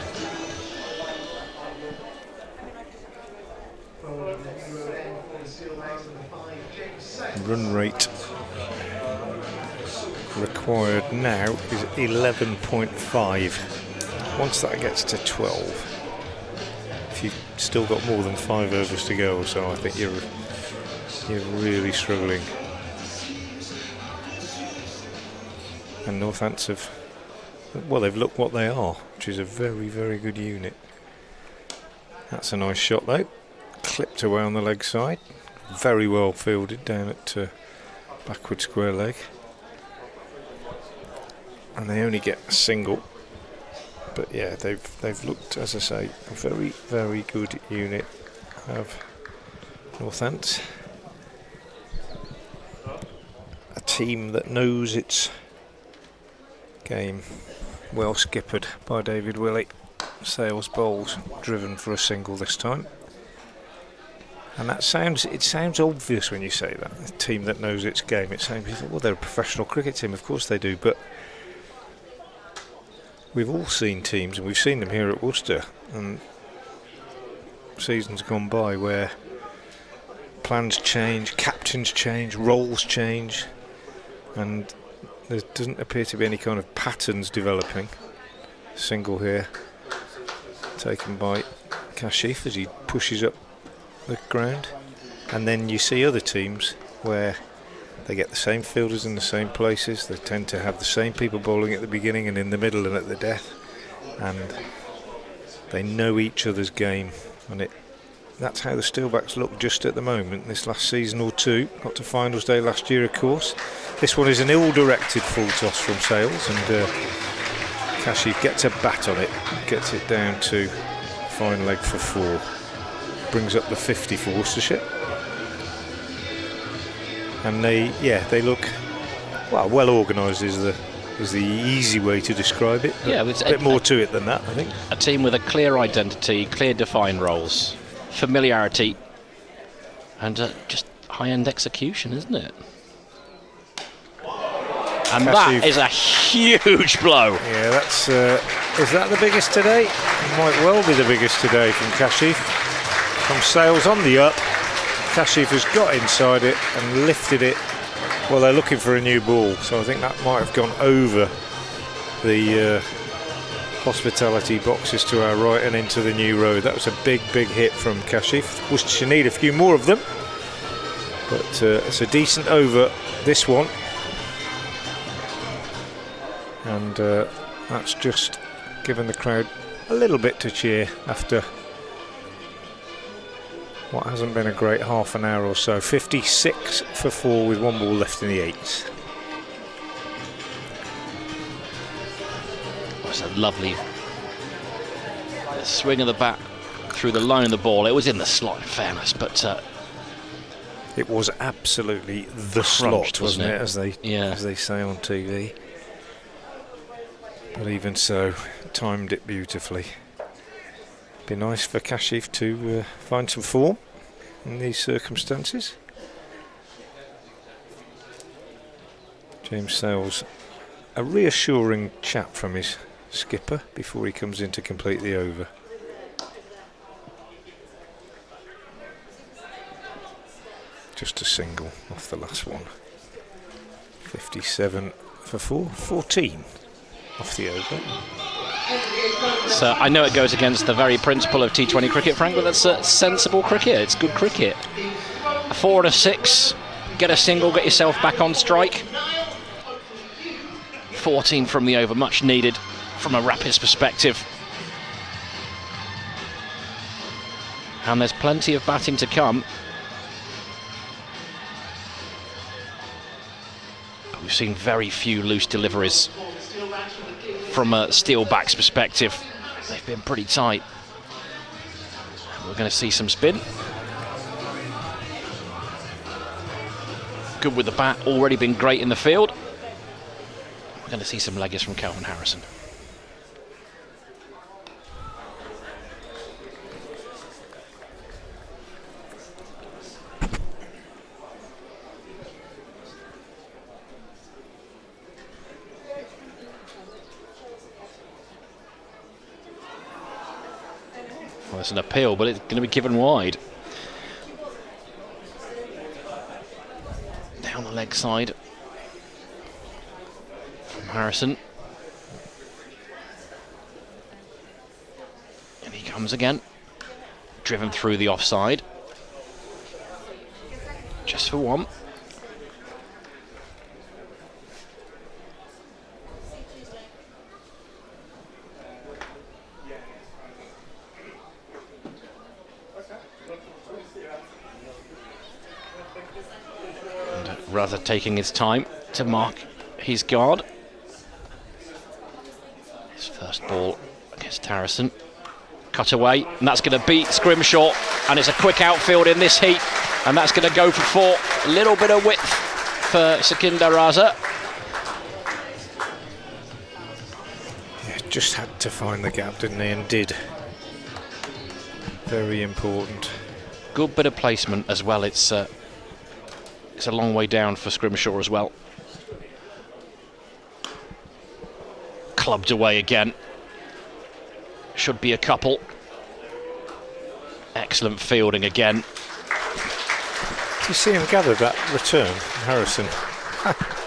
Run rate required now is 11.5. Once that gets to 12, if you've still got more than 5 overs to go or so, I think you're really struggling. And Northants have, well, they've looked what they are, which is a very, very good unit. That's a nice shot though, clipped away on the leg side, very well fielded down at backward square leg. And they only get a single, but yeah, they've looked, as I say, a very, very good unit of Northants. A team that knows its game, well skippered by David Willey. Sales bowls driven for a single this time, and it sounds obvious when you say that, a team that knows its game. It sounds, well, they're a professional cricket team, of course they do, but we've all seen teams, and we've seen them here at Worcester, and seasons gone by where plans change, captains change, roles change, and there doesn't appear to be any kind of patterns developing. Single here, taken by Kashif as he pushes up the ground. And then you see other teams where they get the same fielders in the same places. They tend to have the same people bowling at the beginning and in the middle and at the death. And they know each other's game. And that's how the Steelbacks look just at the moment, this last season or two. Got to finals day last year, of course. This one is an ill-directed full toss from Sales, and Kashif gets a bat on it, gets it down to fine leg for 4. Brings up the 50 for Worcestershire. And they look, well organised is the easy way to describe it. Yeah, it's a bit more to it than that, I think. A team with a clear identity, clear defined roles, familiarity, and just high-end execution, isn't it? And that is a huge blow. Yeah, that's is that the biggest today? It might well be the biggest today from Kashif. From Sales on the up, Kashif has got inside it and lifted it. Well, they're looking for a new ball, so I think that might have gone over the hospitality boxes to our right and into the New Road. That was a big, big hit from Kashif. Worcestershire need a few more of them, but it's a decent over, this one. And that's just given the crowd a little bit to cheer after what hasn't been a great half an hour or so. 56 for 4 with 1 ball left in the 8s. It's a lovely swing of the bat through the line of the ball. It was in the slot, in fairness, but it was absolutely the slot, wasn't it? As they say on TV. But even so, timed it beautifully. Be nice for Kashif to find some form in these circumstances. James Sales, a reassuring chat from his skipper before he comes in to complete the over. Just a single off the last one. 57 for 4, 14 off the over. So I know it goes against the very principle of T20 cricket, Frank, but that's sensible cricket. It's good cricket. A 4 and a 6, get a single, get yourself back on strike. 14 from the over, much needed from a Rapids perspective. And there's plenty of batting to come. But we've seen very few loose deliveries from a Steelbacks perspective. They've been pretty tight. We're going to see some spin. good with the bat, already been great in the field. We're going to see some leggers from Kelvin Harrison. Well, it's an appeal, but it's going to be given wide. Down the leg side from Harrison. And he comes again. Driven through the offside. Just for one. Rather taking his time to mark his guard. His first ball against Harrison. Cut away, and that's going to beat Scrimshaw, and it's a quick outfield in this heat, and that's going to go for 4. A little bit of width for Sikander Raza. Yeah, just had to find the gap, didn't he, and did. Very important. Good bit of placement as well. It's a long way down for Scrimshaw as well. Clubbed away again. Should be a couple. Excellent fielding again. Do you see him gather that return, Harrison?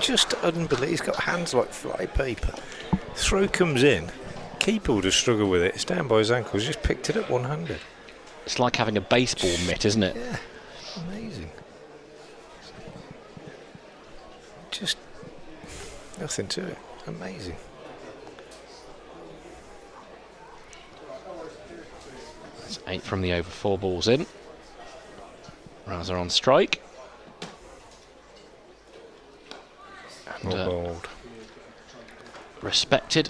Just unbelievable. He's got hands like flypaper. Throw comes in. Keeper would have struggled with it. It's down by his ankles. Just picked it up one-handed. It's like having a baseball mitt, isn't it? Yeah, amazing. Just nothing to it. Amazing. That's 8 from the over, 4 balls in. Raza on strike. And bold. Respected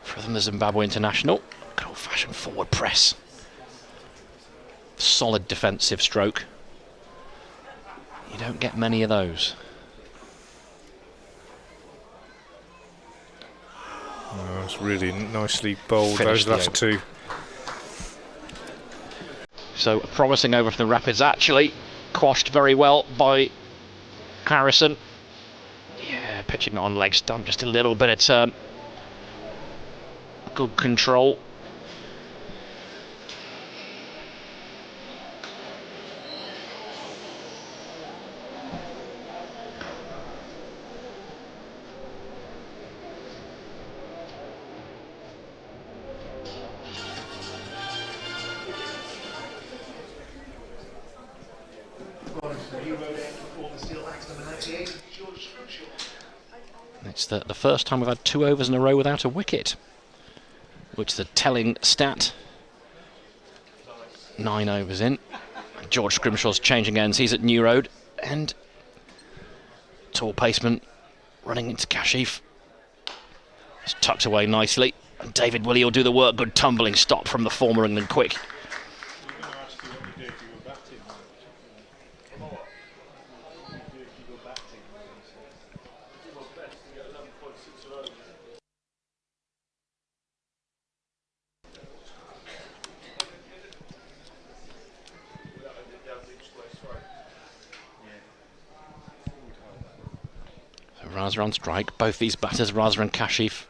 from the Zimbabwe international. Good old-fashioned forward press. Solid defensive stroke. You don't get many of those. Oh, it's really nicely bowled, Finished those last 2. So a promising over from the Rapids, actually quashed very well by Harrison. Yeah, pitching on leg stump, just a little bit of turn. Good control. It's the first time we've had 2 overs in a row without a wicket, which is a telling stat. 9 overs in. George Scrimshaw's changing ends. He's at New Road, and tall placement running into Kashif. It's tucked away nicely, and David Willey will do the work. Good tumbling stop from the former England quick. Raza on strike. Both these batters, Raza and Kashif,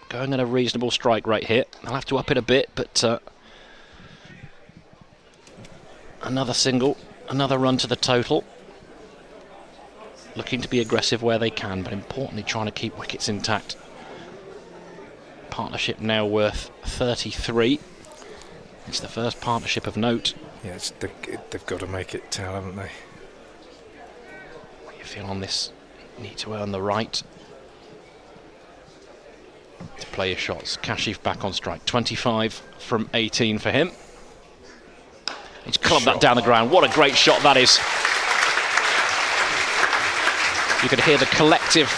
going at a reasonable strike rate here. They'll have to up it a bit, but another single, another run to the total. Looking to be aggressive where they can, but importantly trying to keep wickets intact. Partnership now worth 33. It's the first partnership of note. Yeah, they've got to make it tell, haven't they? What do you feel on this? Need to earn the right to play his shots. Kashif back on strike. 25 from 18 for him. He's clubbed that down the ground. What a great shot that is. You could hear the collective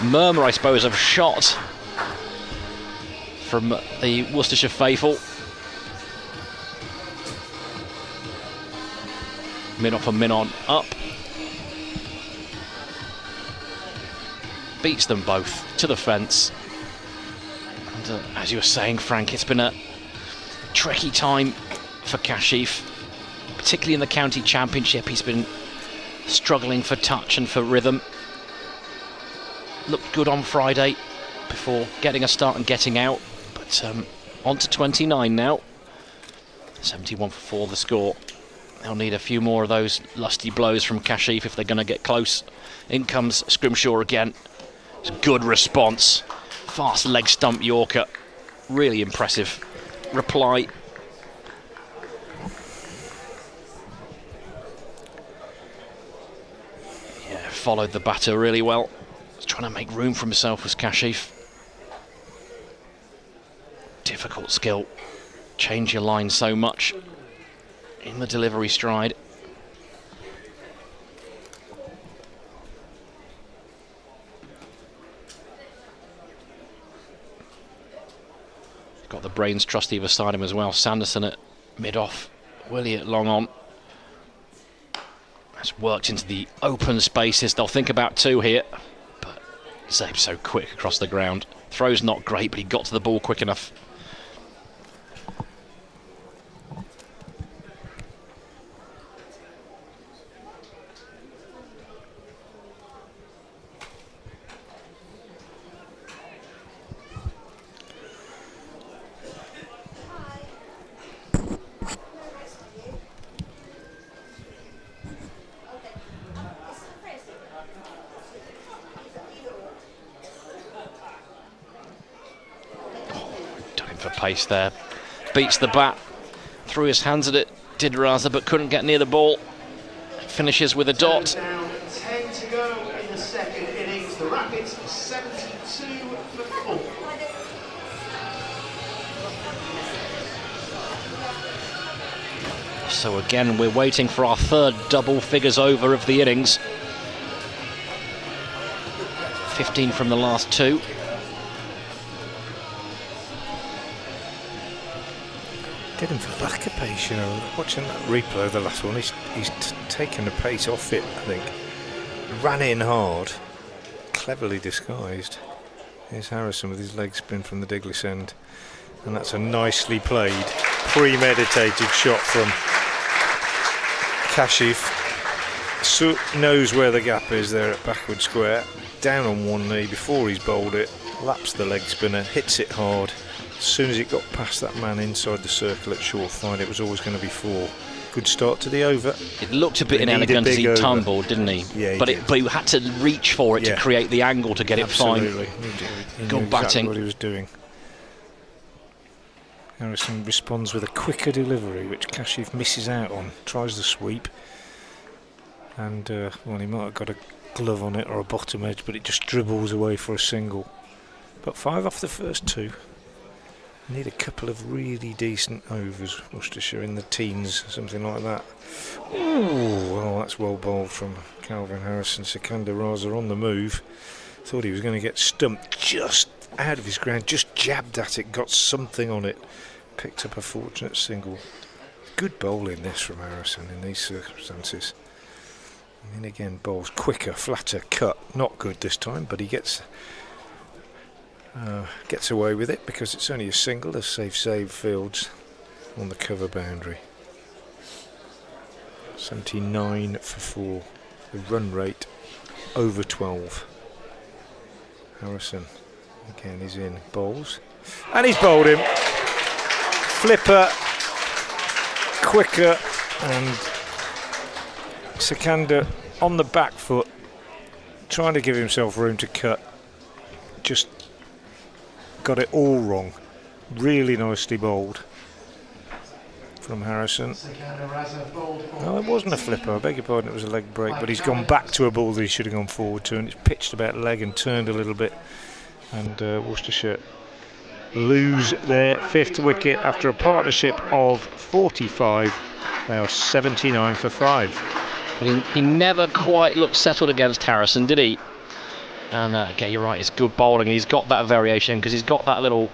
murmur, I suppose, of shot from the Worcestershire faithful. Min off and min on up. beats them both to the fence. And as you were saying, Frank, it's been a tricky time for Kashif, particularly in the county championship. He's been struggling for touch and for rhythm. Looked good on Friday before getting a start and getting out, but on to 29 now. 71 for 4 the score. They'll need a few more of those lusty blows from Kashif if they're going to get close. In comes Scrimshaw again. It's a good response. Fast leg stump Yorker. Really impressive reply. Yeah, followed the batter really well. He's trying to make room for himself was Kashif. Difficult skill. Change your line so much in the delivery stride. Got the brains trust either side of him as well. Sanderson at mid-off, Willie at long on. That's worked into the open spaces. They'll think about 2 here, but Zabe's so quick across the ground. Throw's not great, but he got to the ball quick enough. Pace there, beats the bat, threw his hands at it, did Raza, but couldn't get near the ball. Finishes with a dot. Down 10 to go in the second innings. The Rapids 72 for 4. So again, we're waiting for our third double figures over of the innings. 15 from the last 2. Did him for lack of pace, you know. Watching that replay of the last one, he's taken the pace off it, I think. Ran in hard, cleverly disguised. Here's Harrison with his leg spin from the Diglis end. And that's a nicely played, premeditated shot from Kashif. Knows where the gap is there at backward square. Down on one knee before he's bowled it. Laps the leg spinner, hits it hard. As soon as it got past that man inside the circle at short fine, it was always going to be 4. Good start to the over. It looked a bit inelegant as he tumbled, didn't he? Yeah, but he had to reach for it to create the angle to get it fine. He Good knew batting. exactly what he was doing. Harrison responds with a quicker delivery, which Kashif misses out on. Tries the sweep, and well, he might have got a glove on it or a bottom edge, but it just dribbles away for a single. But 5 off the first 2. Need a couple of really decent overs, Worcestershire, in the teens, something like that. Ooh, well, that's well bowled from Calvin Harrison. Sikandar Raza on the move. Thought he was going to get stumped just out of his ground, just jabbed at it, got something on it. Picked up a fortunate single. Good bowling this from Harrison in these circumstances. I mean, again, bowls quicker, flatter, cut. Not good this time, but he gets away with it because it's only a single, as save Fields on the cover boundary. 79 for 4. The run rate over 12. Harrison again is in, bowls, and he's bowled him. Flipper, quicker, and Sikandar on the back foot, trying to give himself room to cut. Just got it all wrong. Really nicely bowled from Harrison. No, it wasn't a flipper, I beg your pardon, it was a leg break, but he's gone back to a ball that he should have gone forward to, and it's pitched about leg and turned a little bit, and Worcestershire lose their 5th wicket after a partnership of 45. They are 79 for 5. But he never quite looked settled against Harrison, did he? And okay, you're right, it's good bowling. He's got that variation because he's got that little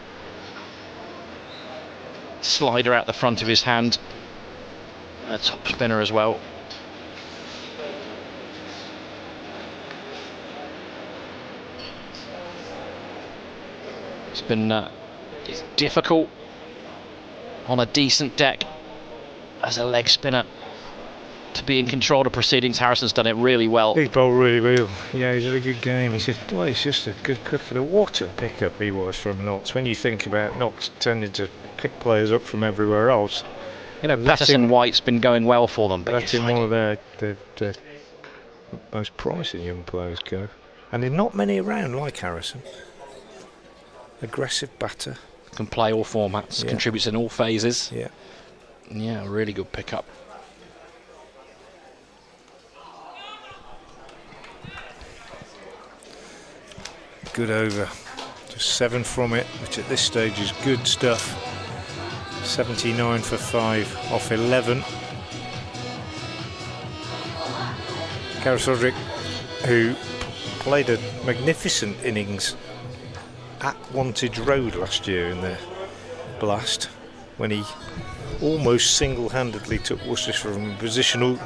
slider out the front of his hand. A top spinner as well. It's difficult on a decent deck as a leg spinner to be in control of proceedings. Harrison's done it really well. He's bowled really well. Yeah, he's had a good game. He's just a good cricketer. What a pickup he was from Notts. When you think about Notts tending to pick players up from everywhere else, you know, Patterson White's been going well for them. But letting one of their most promising young players go, and there are not many around like Harrison. Aggressive batter, can play all formats, contributes in all phases. Yeah, really good pickup. Good over, just 7 from it, which at this stage is good stuff. 79 for 5 off 11. Gareth Roderick, who played a magnificent innings at Wantage Road last year in the Blast, when he almost single-handedly took Worcestershire from a position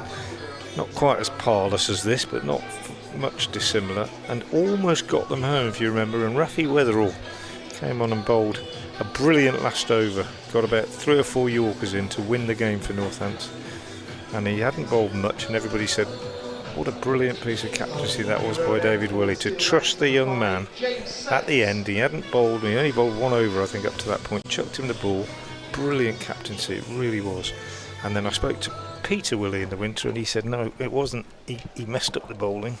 not quite as parlous as this, but not much dissimilar, and almost got them home, if you remember. And Rafi Weatherall came on and bowled a brilliant last over, got about 3 or 4 Yorkers in to win the game for Northants, and he hadn't bowled much, and everybody said what a brilliant piece of captaincy that was by David Willey, to trust the young man at the end. He hadn't bowled, he only bowled 1 over I think up to that point, chucked him the ball. Brilliant captaincy, it really was. And then I spoke to Peter Willey in the winter, and he said no, it wasn't, he messed up the bowling.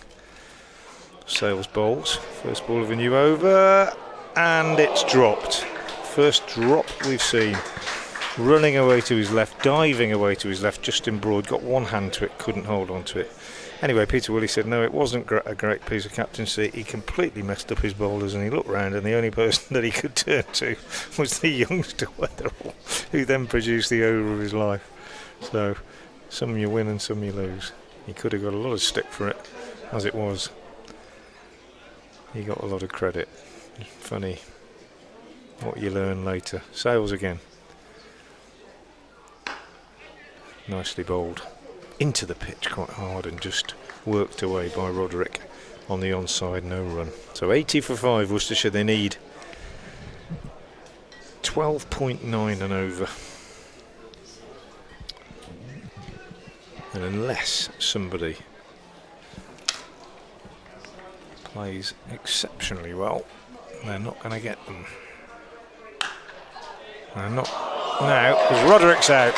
Sales bowls, first ball of a new over, and it's dropped. First drop we've seen. Running away to his left, diving away to his left, Justin Broad got one hand to it, couldn't hold on to it. Anyway, Peter Willey said no, it wasn't a great piece of captaincy. He completely messed up his bowlers, and he looked round, and the only person that he could turn to was the youngster Weatherall, who then produced the over of his life. So some you win and some you lose. He could have got a lot of stick for it. As it was, he got a lot of credit. Funny what you learn later. Sales again. Nicely bowled into the pitch quite hard and just worked away by Roderick on the onside, no run. So 80 for 5 Worcestershire. They need 12.9 and over. And unless somebody plays exceptionally well, they're not going to get them. They're not now, because Roderick's out.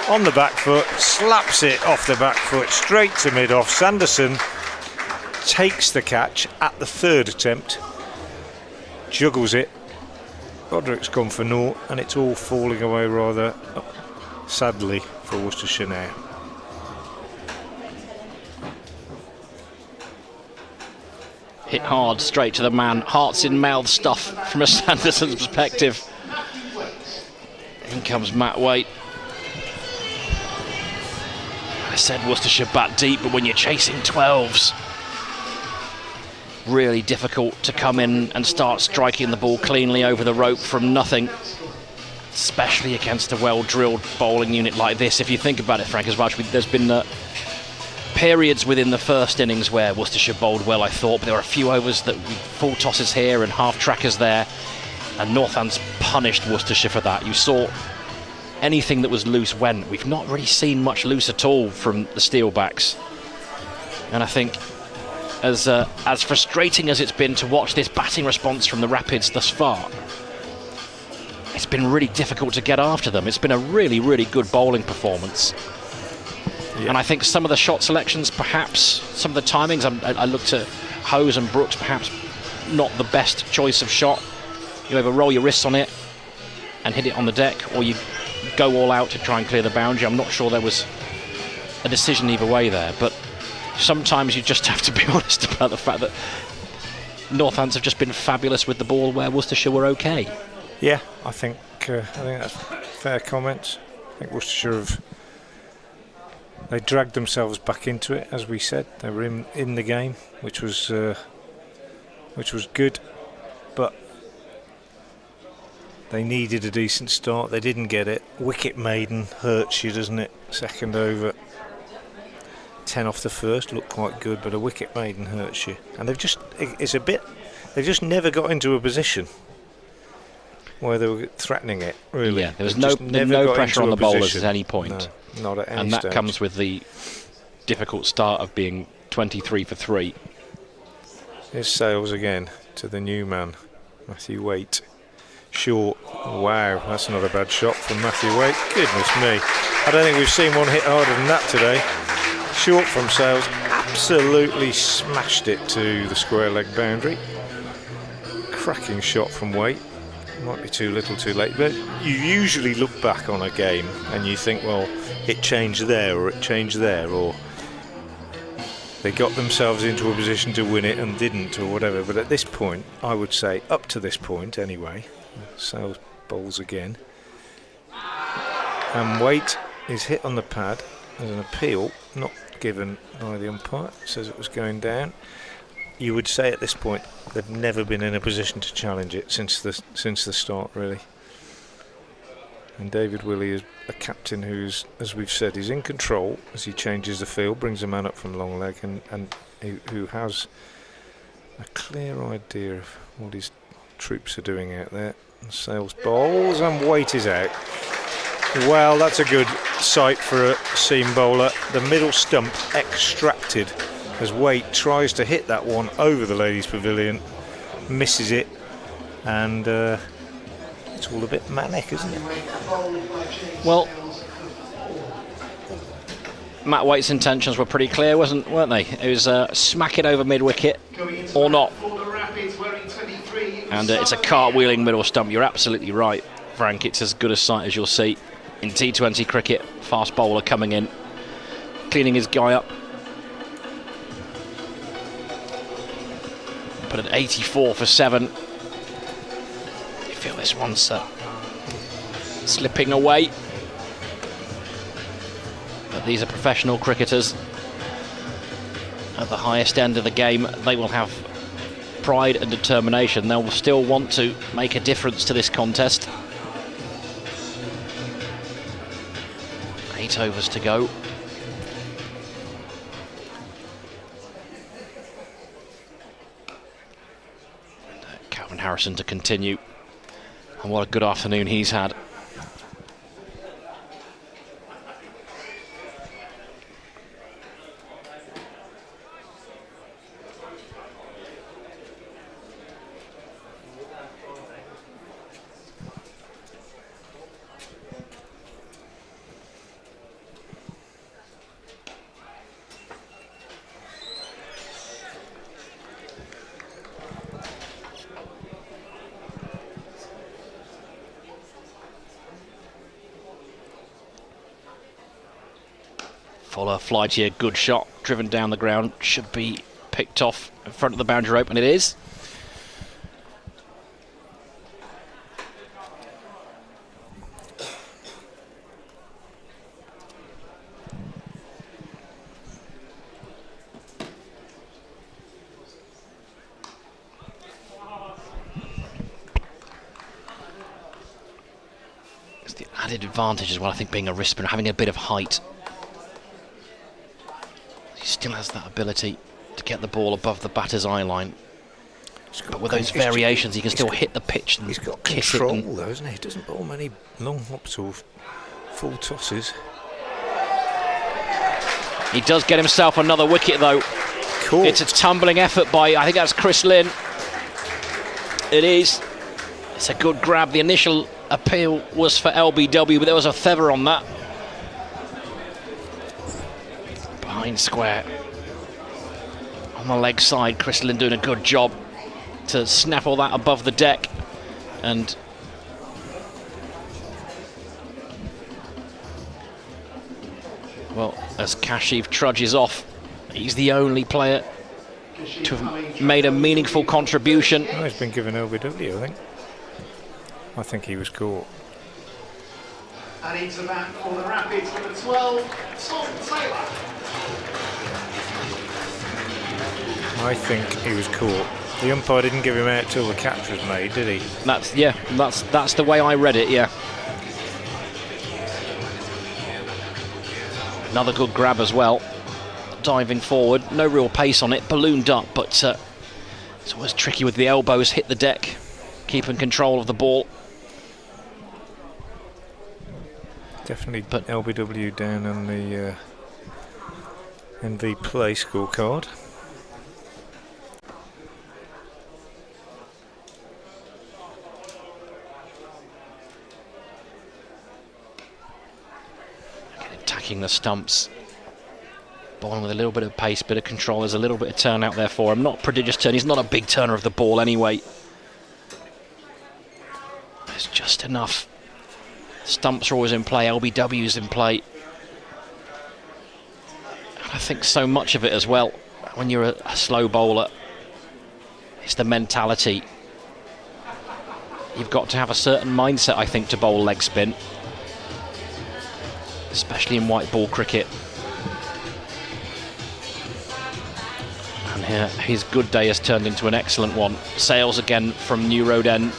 On the back foot, slaps it off the back foot straight to mid-off. Sanderson takes the catch at the 3rd attempt, juggles it. Roderick's gone for naught, and it's all falling away rather sadly for Worcestershire now. Hit hard, straight to the man, hearts in mouth stuff from a Sanderson's perspective. In comes Matt Waite. I said Worcestershire bat deep, but when you're chasing 12s, really difficult to come in and start striking the ball cleanly over the rope from nothing, especially against a well-drilled bowling unit like this. If you think about it, Frank, as well, there's been periods within the first innings where Worcestershire bowled well, I thought, but there were a few overs that full tosses here and half trackers there, and Northants punished Worcestershire for that. You saw anything that was loose went. We've not really seen much loose at all from the Steelbacks, and I think as frustrating as it's been to watch this batting response from the Rapids thus far, it's been really difficult to get after them. It's been a really, really good bowling performance. Yeah. And I think some of the shot selections, perhaps some of the timings, I looked at Hose and Brooks, perhaps not the best choice of shot. You either roll your wrists on it and hit it on the deck, or you go all out to try and clear the boundary. I'm not sure there was a decision either way there, but sometimes you just have to be honest about the fact that Northants have just been fabulous with the ball where Worcestershire were okay. Yeah, I think that's fair comments. I think Worcestershire they dragged themselves back into it, as we said. They were in the game, which was good, but they needed a decent start. They didn't get it. Wicket maiden hurts you, doesn't it? Second over, 10 off the first, looked quite good, but a wicket maiden hurts you. And they've just never got into a position where they were threatening it, really. Yeah, there was They no just never got pressure into on a the bowlers position. at any point. No, not at any and that stage. comes with the difficult start of being 23 for 3. Here's Sales again to the new man, Matthew Waite. Short. Wow, that's not a bad shot from Matthew Waite. Goodness me. I don't think we've seen one hit harder than that today. Short from Sales. Absolutely smashed it to the square leg boundary. Cracking shot from Waite. Might be too little too late, but you usually look back on a game and you think, well, it changed there or it changed there, or they got themselves into a position to win it and didn't, or whatever. But at this point, I would say, up to this point anyway, Sales bowls again, and Waite is hit on the pad as an appeal, not given by the umpire. It says it was going down. You would say at this point they've never been in a position to challenge it since the start, really. And David Willey is a captain who's, as we've said, is in control as he changes the field, brings a man up from long leg, and who has a clear idea of what his troops are doing out there. And Sales bowls, and Waite is out. Well, that's a good sight for a seam bowler. The middle stump extracted as Waite tries to hit that one over the ladies' pavilion, misses it, and it's all a bit manic, isn't it? Well, Matt Waite's intentions were pretty clear, weren't they? It was smack it over mid-wicket or not. And it's a cartwheeling middle stump. You're absolutely right, Frank. It's as good a sight as you'll see in T20 cricket. Fast bowler coming in, cleaning his guy up. But at 84 for 7, you feel this one's slipping away. But these are professional cricketers at the highest end of the game. They will have pride and determination. They'll still want to make a difference to this contest. 8 overs to go. Calvin Harrison to continue, and what a good afternoon he's had. Fuller, flightier, good shot, driven down the ground, should be picked off in front of the boundary rope, and it is. It's the added advantage as well, I think, being a wrist spinner, having a bit of height. He still has that ability to get the ball above the batter's eye line. But with those variations, he can still hit the pitch and he's got kiss control, it. though, isn't he? He doesn't bowl many long hops or full tosses. He does get himself another wicket, though. Cool. It's a tumbling effort by, I think that's Chris Lynn. It is. It's a good grab. The initial appeal was for LBW, but there was a feather on that. Behind square. On the leg side, Chris Lynn doing a good job to snaffle that above the deck. And well, as Kashif trudges off, he's the only player to have made a meaningful contribution. Oh, he's been given LBW, I think. I think he was caught. And into bat for the Rapids number 12, Tom Taylor. I think he was caught. The umpire didn't give him out till the catch was made, did he? That's the way I read it, yeah. Another good grab as well. Diving forward, no real pace on it, ballooned up, but it's always tricky with the elbows, hit the deck, keeping control of the ball. Definitely LBW down on the MV Play scorecard. Attacking the stumps. Bowling with a little bit of pace, bit of control. There's a little bit of turn out there for him. Not prodigious turn. He's not a big turner of the ball anyway. There's just enough. Stumps are always in play. LBW's in play. And I think so much of it as well, when you're a slow bowler, it's the mentality. You've got to have a certain mindset, I think, to bowl leg spin, especially in white ball cricket. And here, his good day has turned into an excellent one. Sails again from New Road End.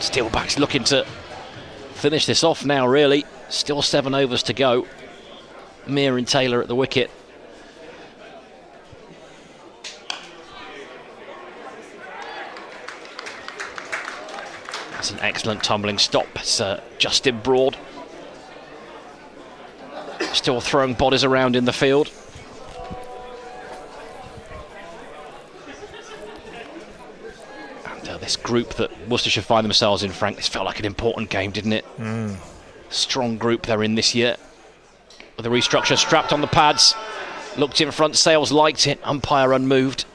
Steelbacks looking to finish this off now, really. Still 7 overs to go. Mir and Taylor at the wicket. That's an excellent tumbling stop. It's Justin Broad. Still throwing bodies around in the field. And this group that Worcestershire find themselves in, Frank, this felt like an important game, didn't it? Strong group they're in this year. With the restructure strapped on the pads. Looked in front, Sales liked it, umpire unmoved.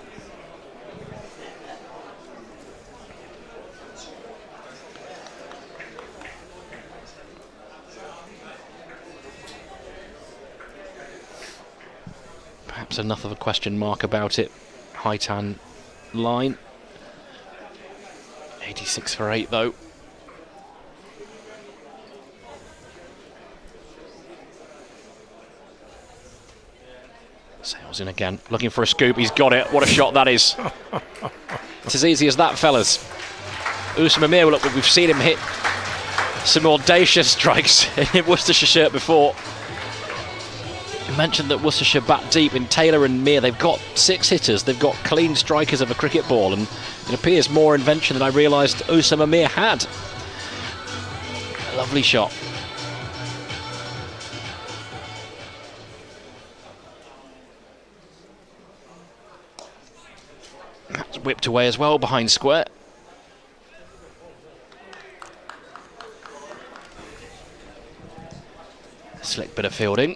Perhaps enough of a question mark about it. High-tan line. 86 for 8 though. Sails in again, looking for a scoop. He's got it. What a shot that is. It's as easy as that, fellas. Usman Mir, look, we've seen him hit some audacious strikes in Worcestershire shirt before. You mentioned that Worcestershire bat deep in Taylor and Mir. They've got 6 hitters. They've got clean strikers of a cricket ball, and it appears more invention than I realised Usman Mir had. A lovely shot. That's whipped away as well behind square. Slick bit of fielding.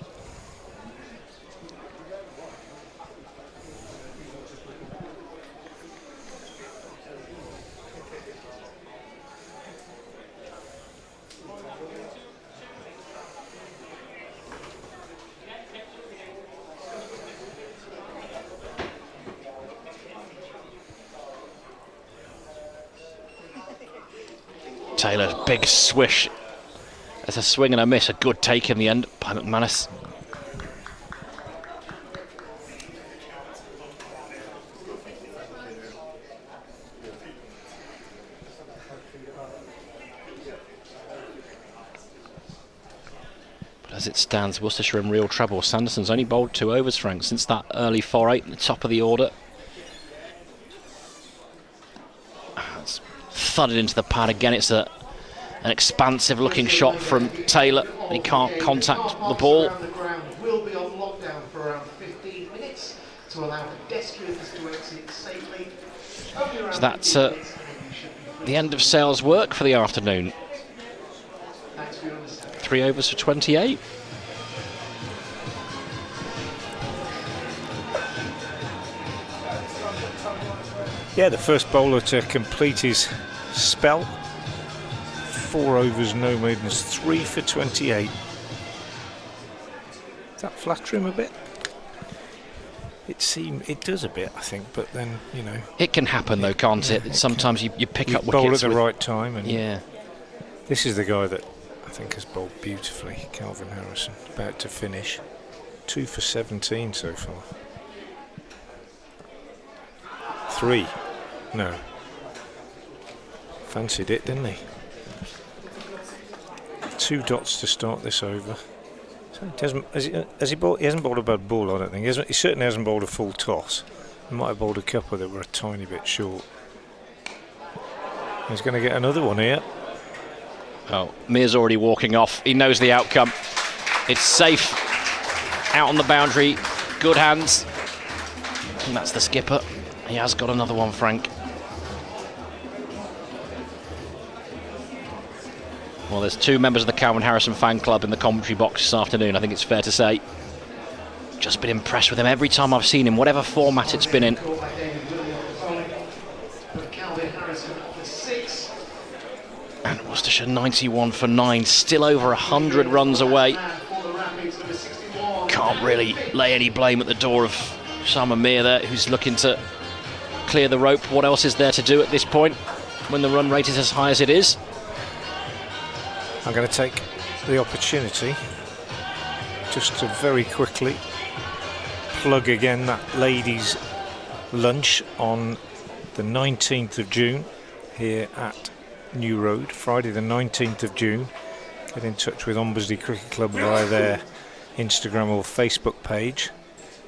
Taylor's big swish. There's a swing and a miss, a good take in the end by McManus. But as it stands, Worcestershire in real trouble. Sanderson's only bowled 2 overs, Frank, since that early 4-8 at the top of the order. It's thudded into the pad again. It's an expansive looking shot from Taylor. He can't contact the ball. Will be on lockdown for around 15 minutes to allow pedestrians to exit safely. So that's the end of Sales' work for the afternoon. 3 overs for 28. Yeah, the first bowler to complete his spell. 4 overs, no maidens, 3 for 28. Does that flatter him a bit? It does a bit, I think, but then, you know. It can happen though, can't it? Sometimes you pick up wickets. Bowl at the right time. And yeah. This is the guy that I think has bowled beautifully, Calvin Harrison, about to finish. 2 for 17 so far. 3. No. Fancied it, didn't he? 2 dots to start this over. So he hasn't bowled a bad ball, I don't think. He certainly hasn't bowled a full toss. He might have bowled a couple that were a tiny bit short. He's going to get another one here. Oh, Mere's already walking off. He knows the outcome. It's safe. Out on the boundary. Good hands. And that's the skipper. He has got another one, Frank. Well, there's two members of the Calvin Harrison fan club in the commentary box this afternoon, I think it's fair to say. Just been impressed with him every time I've seen him, whatever format it's been in. And Worcestershire 91 for 9, still over 100 runs away. Can't really lay any blame at the door of Simon Mere there, who's looking to clear the rope. What else is there to do at this point when the run rate is as high as it is? I'm going to take the opportunity just to very quickly plug again that ladies' lunch on the 19th of June here at New Road, Friday the 19th of June. Get in touch with Ombersley Cricket Club via their Instagram or Facebook page.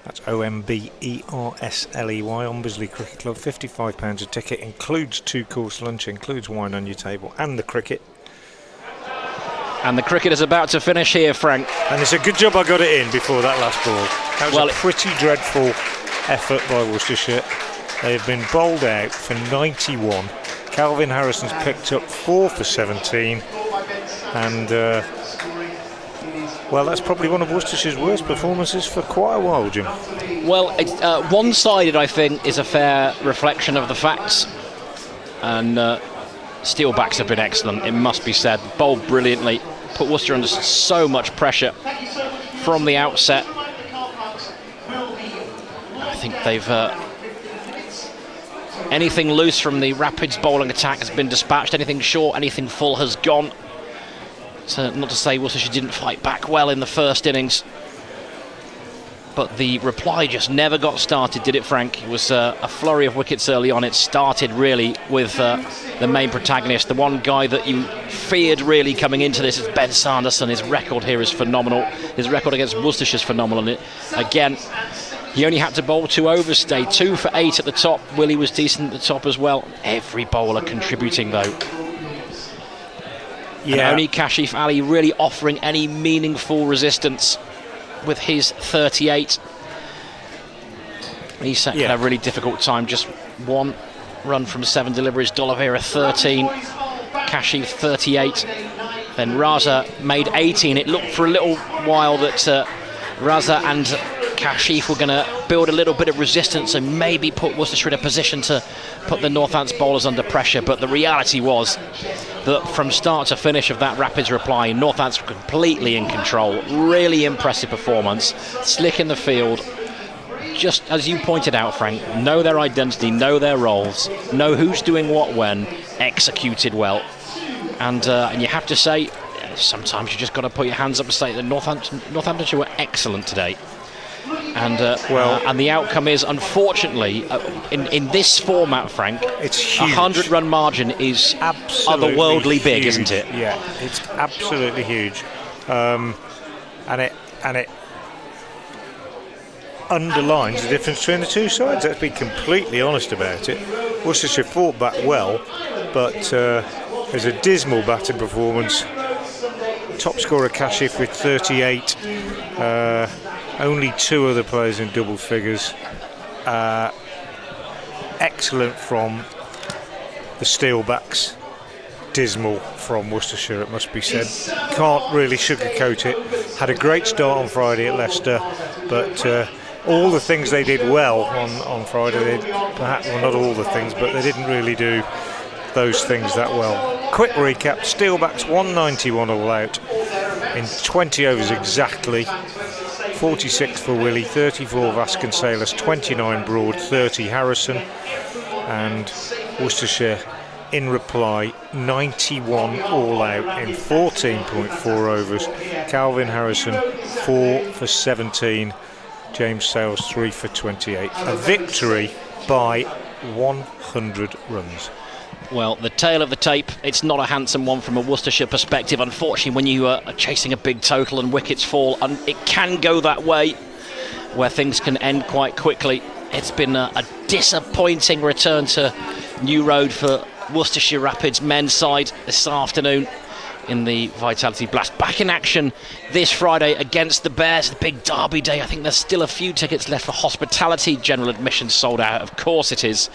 That's OMBERSLEY, Ombersley Cricket Club. £55 a ticket, includes 2-course lunch, includes wine on your table and the cricket. And the cricket is about to finish here, Frank. And it's a good job I got it in before that last ball. That was a pretty dreadful effort by Worcestershire. They have been bowled out for 91. Calvin Harrison's picked up 4 for 17. And, well, that's probably one of Worcestershire's worst performances for quite a while, Jim. Well, one-sided, I think, is a fair reflection of the facts. And Steelbacks have been excellent, it must be said. Bowled brilliantly, put Worcester under so much pressure from the outset. I think they've... anything loose from the Rapids bowling attack has been dispatched. Anything short, anything full has gone. So not to say Worcestershire didn't fight back well in the first innings, but the reply just never got started, did it, Frank? It was a flurry of wickets early on. It started really with the main protagonist, the one guy that you feared really coming into this is Ben Sanderson. His record here is phenomenal. His record against Worcestershire is phenomenal. And again, he only had to bowl 2 overs today, 2 for 8 at the top. Willie was decent at the top as well. Every bowler contributing though. Yeah. And only Kashif Ali really offering any meaningful resistance with his 38. He's had a really difficult time. Just 1 run from 7 deliveries. D'Oliveira 13, Kashif 38. Then Raza made 18. It looked for a little while that Raza and Kashif were going to build a little bit of resistance and maybe put Worcestershire in a position to put the Northants bowlers under pressure. But the reality was that from start to finish of that Rapids reply, Northants were completely in control. Really impressive performance, slick in the field. Just as you pointed out, Frank, know their identity, know their roles, know who's doing what when, executed well. And you have to say, sometimes you just got to put your hands up and say that Northamptonshire were excellent today. And and the outcome is, unfortunately, in this format, Frank, it's huge. 100-run margin is absolutely otherworldly big, isn't it? Yeah, it's absolutely huge, and it underlines the difference between the two sides. Let's be completely honest about it. Worcestershire fought back well, but there's a dismal batting performance. Top scorer Kashif with 38. Only 2 other players in double figures. Excellent from the Steelbacks. Dismal from Worcestershire, it must be said. Can't really sugarcoat it. Had a great start on Friday at Leicester, but all the things they did well on Friday, perhaps, well, not all the things, but they didn't really do those things that well. Quick recap, Steelbacks 191 all out in 20 overs exactly. 46 for Willie, 34 Vasconcelos, 29 Broad, 30 Harrison, and Worcestershire in reply 91 all out in 14.4 overs. Calvin Harrison 4 for 17, James Sales 3 for 28. A victory by 100 runs. Well, the tail of the tape, it's not a handsome one from a Worcestershire perspective. Unfortunately, when you are chasing a big total and wickets fall, and it can go that way, where things can end quite quickly. It's been a disappointing return to New Road for Worcestershire Rapids men's side this afternoon. in the Vitality Blast. Back in action this Friday against the Bears, the big derby day. I think there's still a few tickets left for hospitality. General admission sold out, of course it is.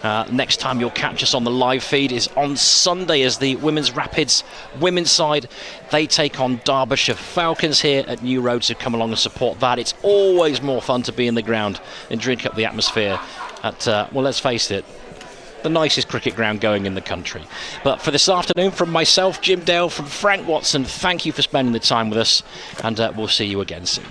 Next time you'll catch us on the live feed is on Sunday as the Women's Rapids women's side, they take on Derbyshire Falcons here at New Road, so come along and support that. It's always more fun to be in the ground and drink up the atmosphere at, well, let's face it, the nicest cricket ground going in the country. But for this afternoon, from myself, Jim Dale, from Frank Watson, thank you for spending the time with us, and we'll see you again soon.